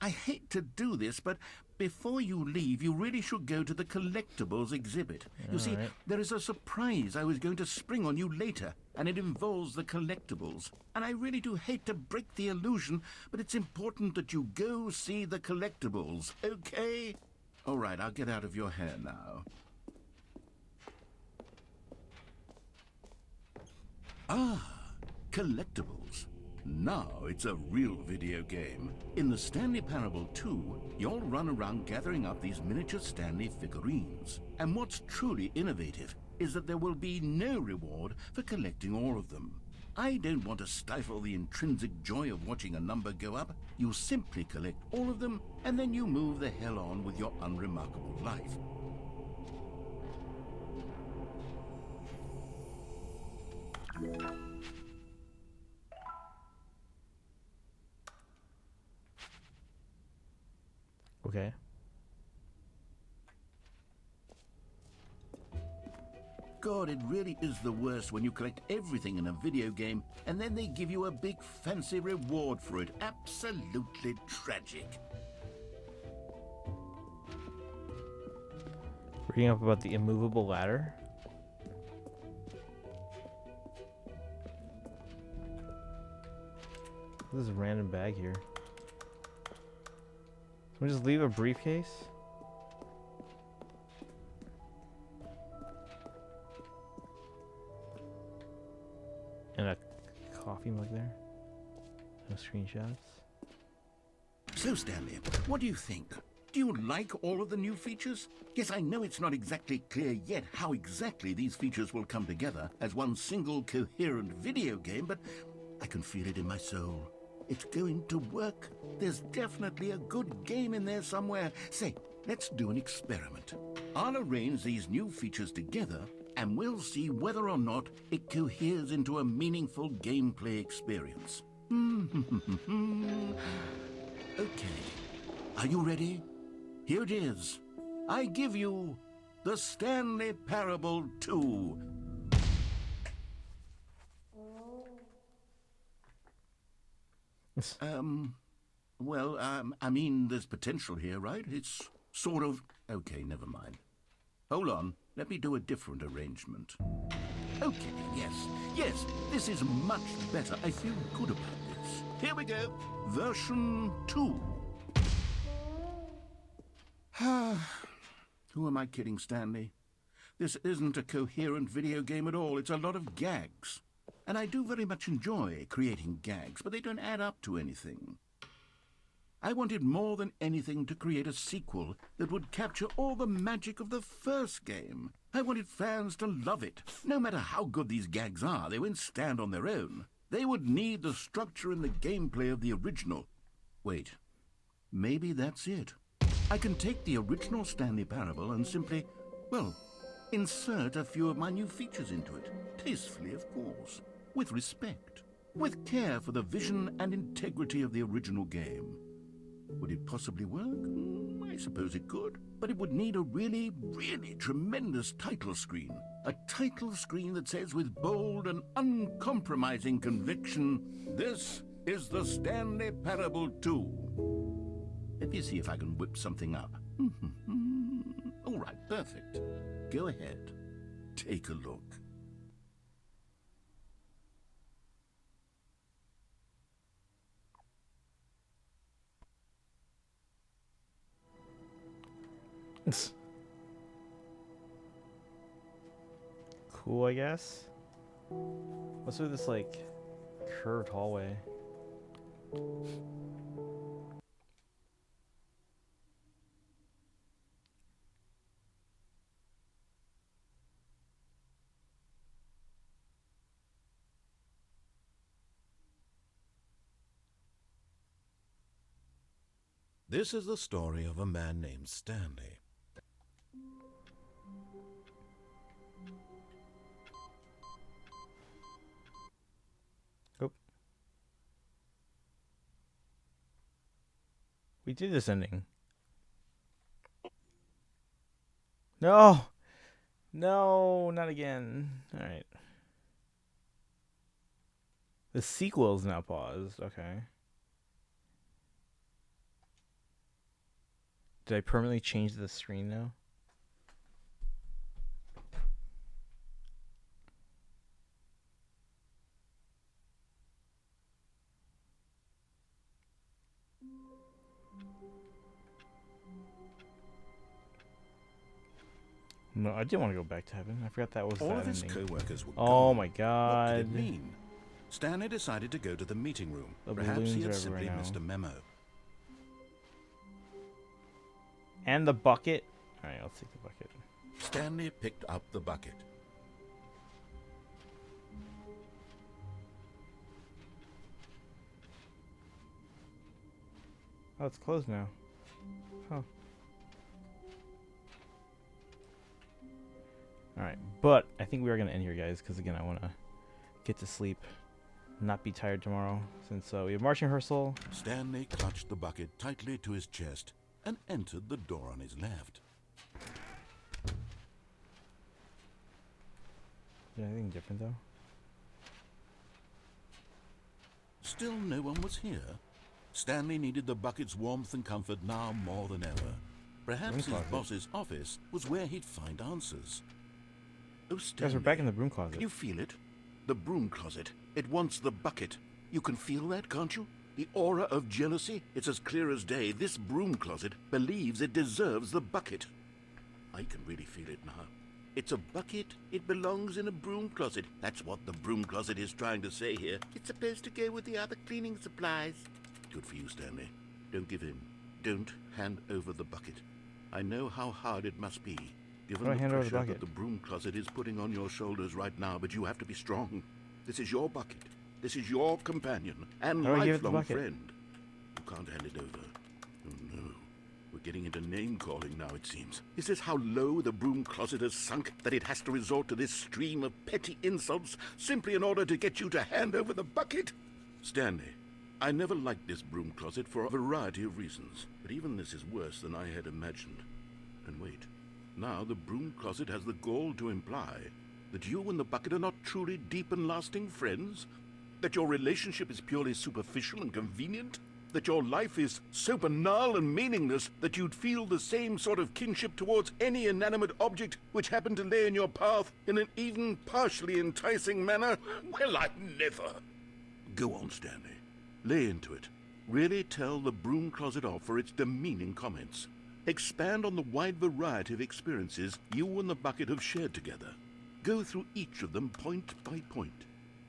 I hate to do this, but before you leave, you really should go to the collectibles exhibit. You see, right. there is a surprise I was going to spring on you later, and it involves the collectibles. And I really do hate to break the illusion, but it's important that you go see the collectibles, okay? All right, I'll get out of your hair now. Ah, collectibles. Now it's a real video game. In the Stanley Parable 2, you'll run around gathering up these miniature Stanley figurines. And what's truly innovative is that there will be no reward for collecting all of them. I don't want to stifle the intrinsic joy of watching a number go up. You simply collect all of them, and then you move the hell on with your unremarkable life. Okay. God, it really is the worst when you collect everything in a video game and then they give you a big fancy reward for it. Absolutely tragic. Reading up about the immovable ladder. This is a random bag here. Can we just leave a briefcase? And a coffee mug there. No screenshots. So, Stanley, what do you think? Do you like all of the new features? Yes, I know it's not exactly clear yet how exactly these features will come together as one single coherent video game, but I can feel it in my soul. It's going to work. There's definitely a good game in there somewhere. Say, let's do an experiment. I'll arrange these new features together, and we'll see whether or not it coheres into a meaningful gameplay experience. Okay. Are you ready? Here it is. I give you the Stanley Parable 2. I mean, there's potential here, right? It's sort of... Okay, never mind. Hold on. Let me do a different arrangement. Okay, yes, this is much better. I feel good about this. Here we go. Version 2. Who am I kidding, Stanley? This isn't a coherent video game at all. It's a lot of gags. And I do very much enjoy creating gags, but they don't add up to anything. I wanted more than anything to create a sequel that would capture all the magic of the first game. I wanted fans to love it. No matter how good these gags are, they won't stand on their own. They would need the structure and the gameplay of the original. Wait, maybe that's it. I can take the original Stanley Parable and simply, well, insert a few of my new features into it. Tastefully, of course. With respect. With care for the vision and integrity of the original game. Would it possibly work? I suppose it could. But it would need a really, really tremendous title screen. A title screen that says with bold and uncompromising conviction, "This is the Stanley Parable 2. Let me see if I can whip something up. All right, perfect. Go ahead. Take a look. Cool, I guess. What's with this, like, curved hallway? This is the story of a man named Stanley. Oh. We did this ending. No! No, not again. Alright. The sequel is now paused. Okay. Did I permanently change the screen now? No, I didn't want to go back to heaven. I forgot that was All that of his ending. co-workers were Oh gone. my What god. could it mean? Stanley decided to go to the meeting room. The Perhaps he balloons had are simply everywhere missed now. a memo. And the bucket. Alright, I'll take the bucket. Stanley picked up the bucket. Oh, it's closed now. Huh. Alright, but I think we are going to end here, guys, because again, I want to get to sleep, not be tired tomorrow, since we have marching rehearsal. Stanley clutched the bucket tightly to his chest and entered the door on his left. Is there anything different, though? Still no one was here. Stanley needed the bucket's warmth and comfort now more than ever. Perhaps his closet. boss's office was where he'd find answers. Oh, Stanley, Guys, we're back in the broom closet. can you feel it? The broom closet. It wants the bucket. You can feel that, can't you? The aura of jealousy? It's as clear as day. This broom closet believes it deserves the bucket. I can really feel it now. It's a bucket. It belongs in a broom closet. That's what the broom closet is trying to say here. It's supposed to go with the other cleaning supplies. Good for you, Stanley. Don't give in. Don't hand over the bucket. I know how hard it must be, given How do I the hand over the pressure bucket? that the broom closet is putting on your shoulders right now, but you have to be strong. This is your bucket. This is your companion and How do I give it the lifelong bucket? friend. You can't hand it over. Oh no. We're getting into name-calling now, it seems. Is this how low the broom closet has sunk, that it has to resort to this stream of petty insults simply in order to get you to hand over the bucket? Stanley, I never liked this broom closet for a variety of reasons, but even this is worse than I had imagined. And wait, now the broom closet has the gall to imply that you and the bucket are not truly deep and lasting friends? That your relationship is purely superficial and convenient? That your life is so banal and meaningless that you'd feel the same sort of kinship towards any inanimate object which happened to lay in your path in an even partially enticing manner? Well, I never. Go on, Stanley. Lay into it. Really tell the broom closet off for its demeaning comments. Expand on the wide variety of experiences you and the bucket have shared together. Go through each of them point by point.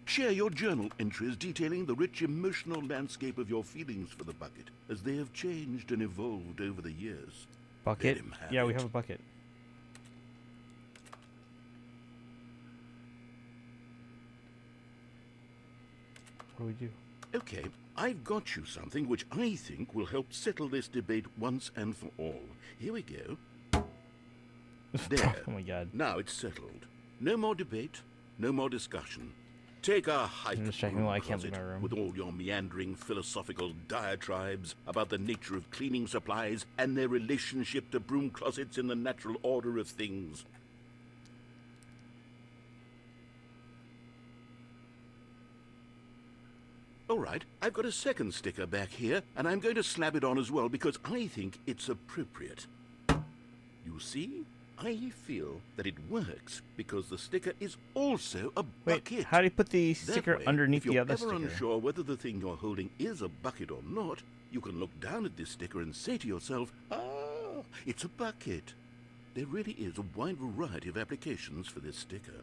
Share your journal entries detailing the rich emotional landscape of your feelings for the bucket as they have changed and evolved over the years. Bucket? Let him have Yeah, we it. have a bucket. What do we do? Okay, I've got you something which I think will help settle this debate once and for all. Here we go. There. Oh my god. Now it's settled. No more debate, no more discussion. Take our hike I'm just up checking broom why I can't leave closet my room. with all your meandering philosophical diatribes about the nature of cleaning supplies and their relationship to broom closets in the natural order of things. All right, I've got a second sticker back here, and I'm going to slap it on as well because I think it's appropriate. You see? I feel that it works because the sticker is also a Wait, bucket. how do you put the That sticker way, underneath if you're the other ever sticker? unsure whether the thing you're holding is a bucket or not, you can look down at this sticker and say to yourself, ah, it's a bucket. There really is a wide variety of applications for this sticker.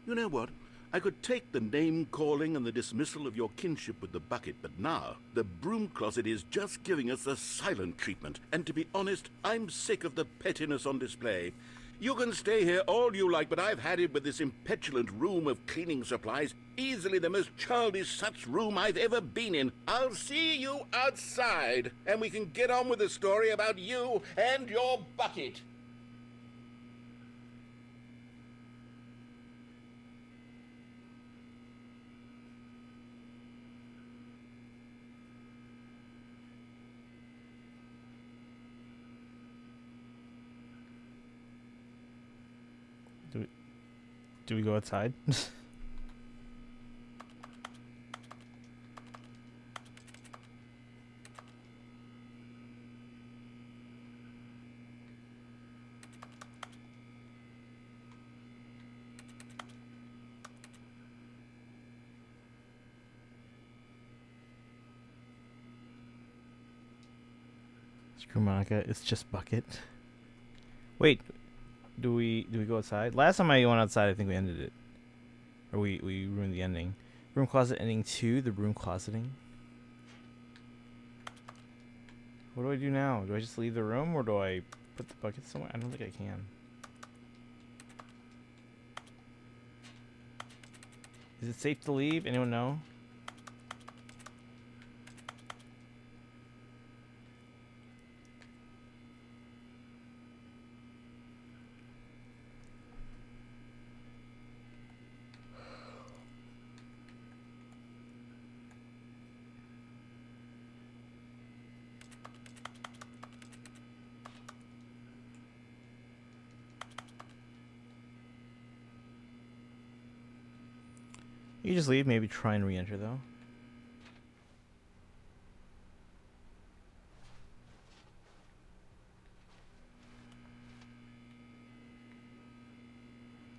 You know what? I could take the name-calling and the dismissal of your kinship with the bucket, but now the broom closet is just giving us a silent treatment. And to be honest, I'm sick of the pettiness on display. You can stay here all you like, but I've had it with this impetulant room of cleaning supplies. Easily the most childish such room I've ever been in. I'll see you outside, and we can get on with the story about you and your bucket. Do we go outside? Screw Monica, it's just bucket. Wait, do we go outside? Last time I went outside, I think we ended it. Or we ruined the ending. Room closet ending 2, the room closeting. What do I do now? Do I just leave the room or do I put the bucket somewhere? I don't think I can. Is it safe to leave? Anyone know? You just leave, maybe try and re-enter though.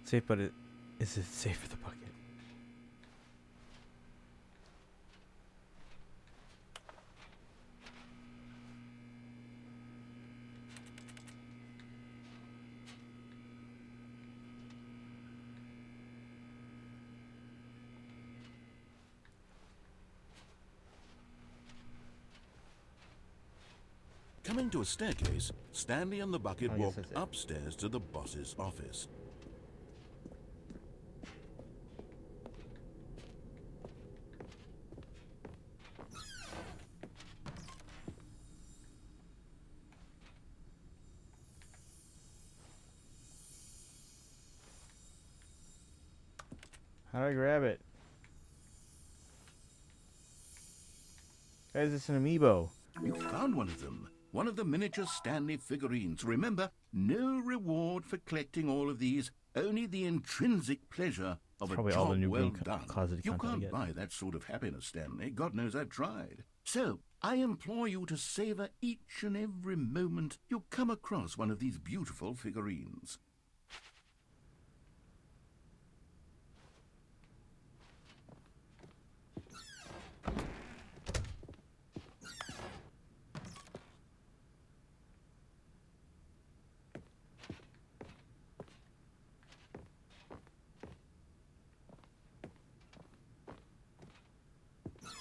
Safe, but is it safe for the bucket? Coming to a staircase, Stanley and the bucket Oh, yes, walked that's it. upstairs to the boss's office. How do I grab it? Guys, it's an amiibo. You found one of them. One of the miniature Stanley figurines. Remember, no reward for collecting all of these, only the intrinsic pleasure of Probably a all the job new well room done. closet You content we can't get. buy that sort of happiness, Stanley. God knows I've tried. So, I implore you to savor each and every moment you come across one of these beautiful figurines.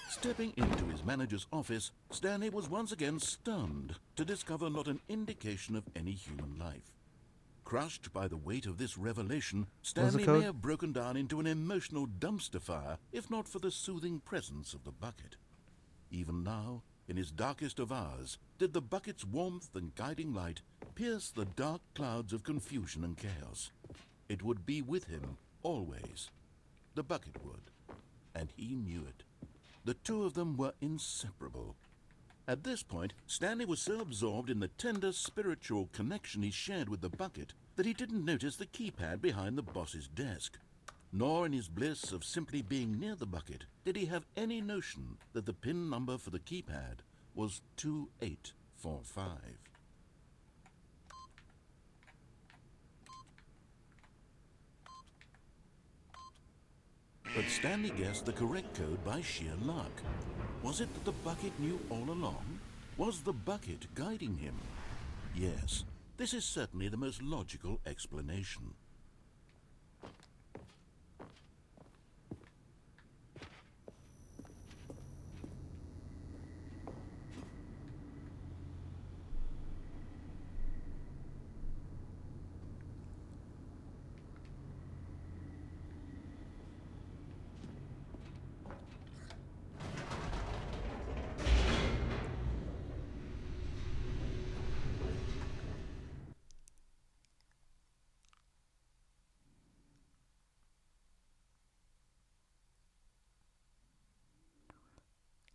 Stepping into his manager's office, Stanley was once again stunned to discover not an indication of any human life. Crushed by the weight of this revelation, Stanley code? may have broken down into an emotional dumpster fire if not for the soothing presence of the bucket. Even now, in his darkest of hours, did the bucket's warmth and guiding light pierce the dark clouds of confusion and chaos. It would be with him always. The bucket would, and he knew it. The two of them were inseparable. At this point, Stanley was so absorbed in the tender spiritual connection he shared with the bucket that he didn't notice the keypad behind the boss's desk. Nor in his bliss of simply being near the bucket did he have any notion that the PIN number for the keypad was 2845. But Stanley guessed the correct code by sheer luck. Was it that the bucket knew all along? Was the bucket guiding him? Yes, this is certainly the most logical explanation.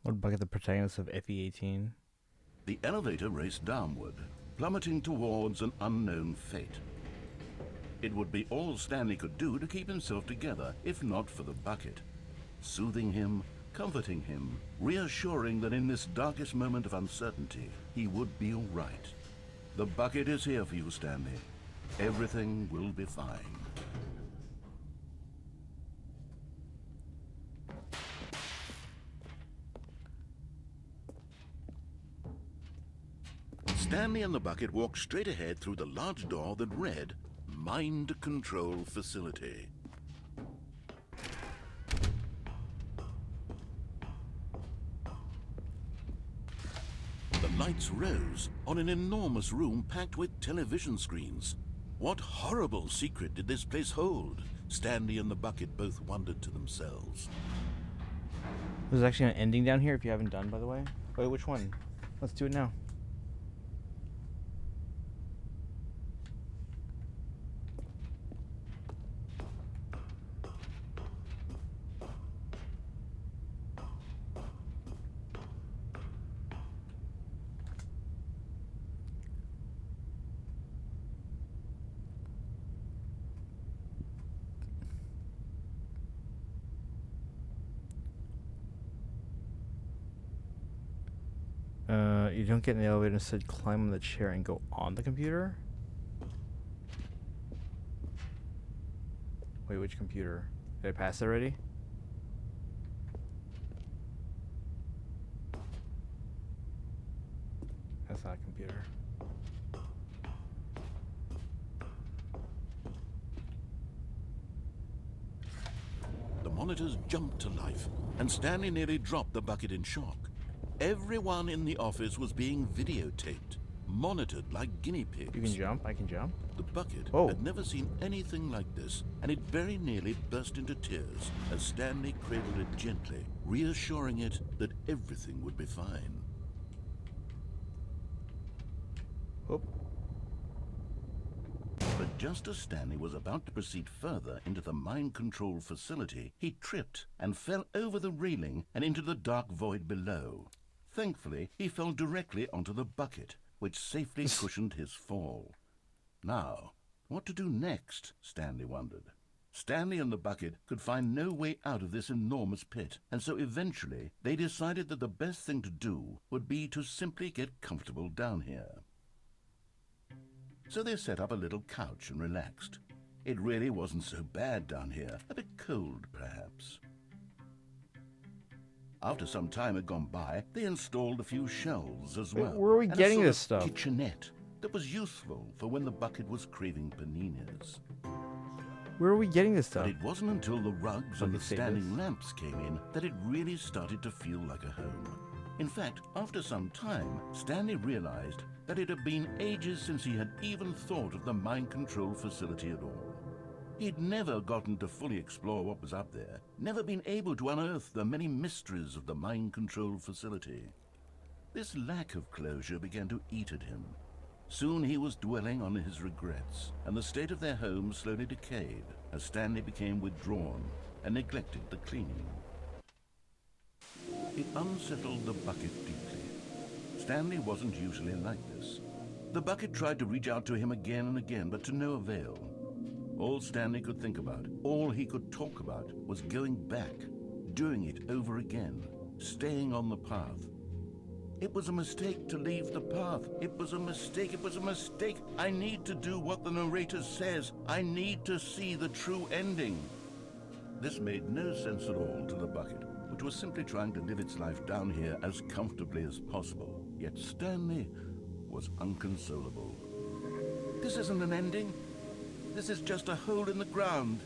What bucket the protagonist of FE18? The elevator raced downward, plummeting towards an unknown fate. It would be all Stanley could do to keep himself together, if not for the bucket. Soothing him, comforting him, reassuring that in this darkest moment of uncertainty, he would be all right. The bucket is here for you, Stanley. Everything will be fine. Stanley and the bucket walked straight ahead through the large door that read, Mind Control Facility. The lights rose on an enormous room packed with television screens. What horrible secret did this place hold? Stanley and the bucket both wondered to themselves. There's actually an ending down here if you haven't done, by the way. Wait, which one? Let's do it now. You don't get in the elevator, instead climb on the chair and go on the computer? Wait, which computer? Did I pass it already? That's not a computer. The monitors jumped to life, and Stanley nearly dropped the bucket in shock. Everyone in the office was being videotaped, monitored like guinea pigs. You can jump? I can jump? The bucket Oh. had never seen anything like this, and it very nearly burst into tears as Stanley cradled it gently, reassuring it that everything would be fine. Oh. But just as Stanley was about to proceed further into the mind control facility, he tripped and fell over the railing and into the dark void below. Thankfully, he fell directly onto the bucket, which safely cushioned his fall. Now, what to do next, Stanley wondered. Stanley and the bucket could find no way out of this enormous pit, and so eventually they decided that the best thing to do would be to simply get comfortable down here. So they set up a little couch and relaxed. It really wasn't so bad down here, a bit cold perhaps. After some time had gone by, they installed a few shelves as well. Where are we and getting a sort this of stuff? kitchenette that was useful for when the bucket was craving paninis. Where are we getting this stuff? But it wasn't until the rugs and Can you the say standing this? lamps came in that it really started to feel like a home. In fact, after some time, Stanley realized that it had been ages since he had even thought of the mind control facility at all. He'd never gotten to fully explore what was up there, never been able to unearth the many mysteries of the mind control facility. This lack of closure began to eat at him. Soon he was dwelling on his regrets, and the state of their home slowly decayed as Stanley became withdrawn and neglected the cleaning. It unsettled the bucket deeply. Stanley wasn't usually like this. The bucket tried to reach out to him again and again, but to no avail. All Stanley could think about, all he could talk about, was going back, doing it over again, staying on the path. It was a mistake to leave the path. It was a mistake. It was a mistake. I need to do what the narrator says. I need to see the true ending. This made no sense at all to the bucket, which was simply trying to live its life down here as comfortably as possible. Yet Stanley was inconsolable. This isn't an ending. This is just a hole in the ground.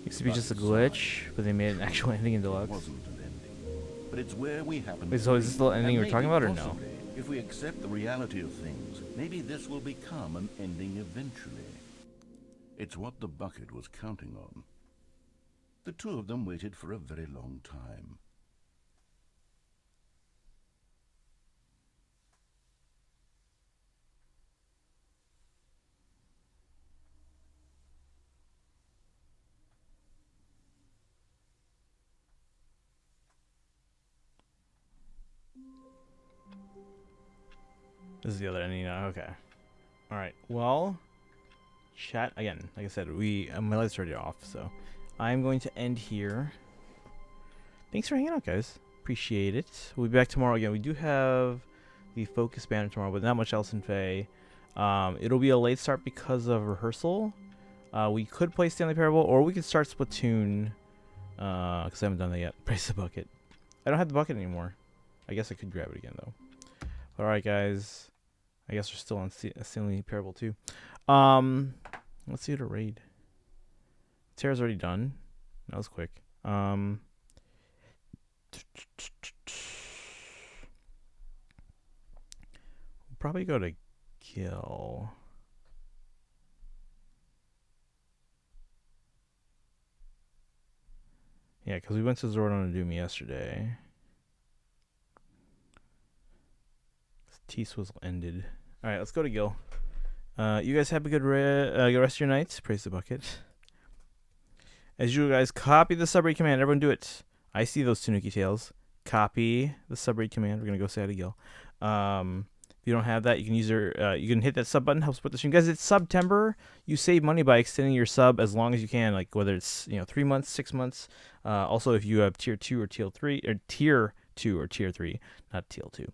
Used to be just a glitch, but they made an actual ending in It Deluxe. wasn't an ending, but it's where we happen Wait, to so be. is this the ending And we're talking maybe, about, or no? possibly, if we accept the reality of things, maybe this will become an ending eventually. It's what the bucket was counting on. The two of them waited for a very long time. This is the other ending now. Okay. All right. Well, chat again. Like I said, my lights are already off, so I'm going to end here. Thanks for hanging out, guys. Appreciate it. We'll be back tomorrow again. We do have the focus banner tomorrow, but not much else in Faye. It'll be a late start because of rehearsal. We could play Stanley Parable, or we could start Splatoon. Because I haven't done that yet. Praise the bucket. I don't have the bucket anymore. I guess I could grab it again, though. Alright, guys. I guess we're still on Stanley Parable, too. Let's see how to raid. Terra's already done. That was quick. We'll probably go to kill. Yeah, because we went to Zordon to Doom yesterday. T-Swizzle ended. Alright, let's go to Gil. You guys have a good rest of your night. Praise the bucket. As usual, guys, copy the subraid command. Everyone do it. I see those Tanuki tails. Copy the subraid command. We're going to go say hi to Gil. If you don't have that, you can use you can hit that sub button. Help support the stream. Guys, it's September. You save money by extending your sub as long as you can, like whether it's 3 months, 6 months. Also, if you have tier 2 or tier 3, or tier 2 or tier 3, not tier 2.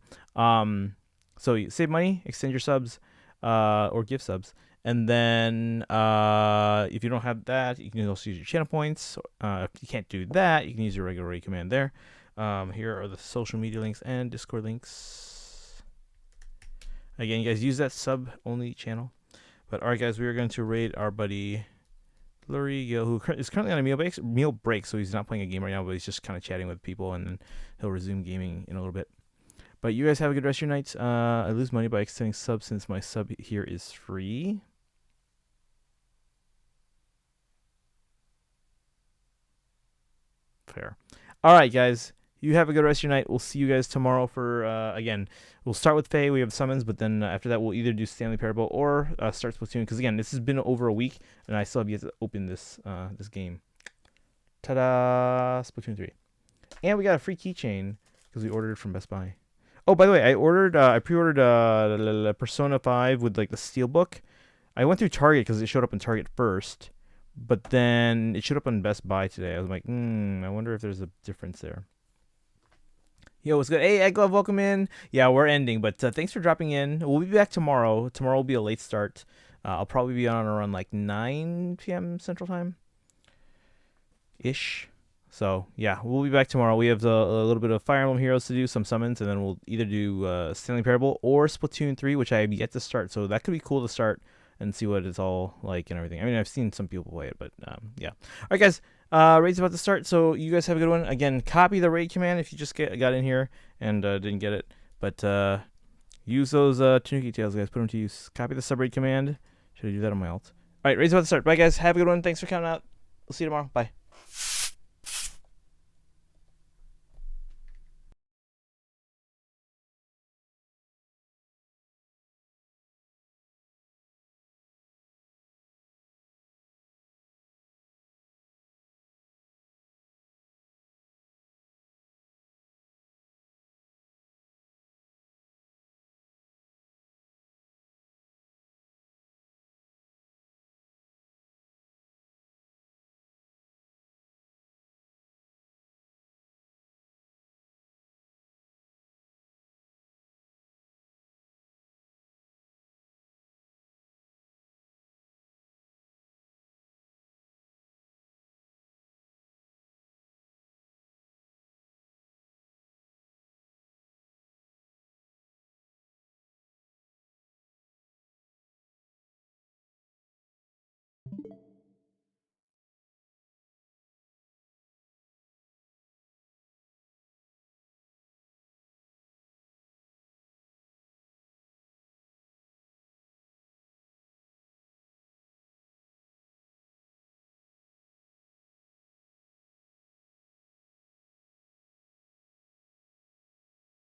So you save money, extend your subs, or give subs. And then if you don't have that, you can also use your channel points. If you can't do that, you can use your regular raid command there. Here are the social media links and Discord links. Again, you guys use that sub-only channel. But alright, guys, we are going to raid our buddy Lurie Gill, who is currently on a meal break, so he's not playing a game right now, but he's just kind of chatting with people, and then he'll resume gaming in a little bit. But you guys have a good rest of your nights. I lose money by extending subs since my sub here is free. Fair. Alright, guys. You have a good rest of your night. We'll see you guys tomorrow for, again, we'll start with Faye. We have summons, but then after that, we'll either do Stanley Parable or start Splatoon. Because, again, this has been over a week, and I still have yet to open this this game. Ta-da! Splatoon 3. And we got a free keychain because we ordered it from Best Buy. Oh, by the way, I pre-ordered Persona 5 with, like, the Steelbook. I went through Target because it showed up in Target first. But then it showed up on Best Buy today. I was like, I wonder if there's a difference there. Yo, what's good? Hey, Egglove, welcome in. Yeah, we're ending, but thanks for dropping in. We'll be back tomorrow. Tomorrow will be a late start. I'll probably be on around like 9 p.m. Central Time-ish. So, yeah, we'll be back tomorrow. We have a little bit of Fire Emblem Heroes to do, some summons, and then we'll either do Stanley Parable or Splatoon 3, which I have yet to start. So that could be cool to start and see what it's all like and everything. I mean, I've seen some people play it, but yeah. All right, guys. Raid's about to start, so you guys have a good one. Again, copy the raid command if you just got in here and didn't get it. But use those Tanuki tails, guys. Put them to use. Copy the sub raid command. Should I do that on my alt? All right, raid's about to start. Bye, guys. Have a good one. Thanks for coming out. We'll see you tomorrow. Bye.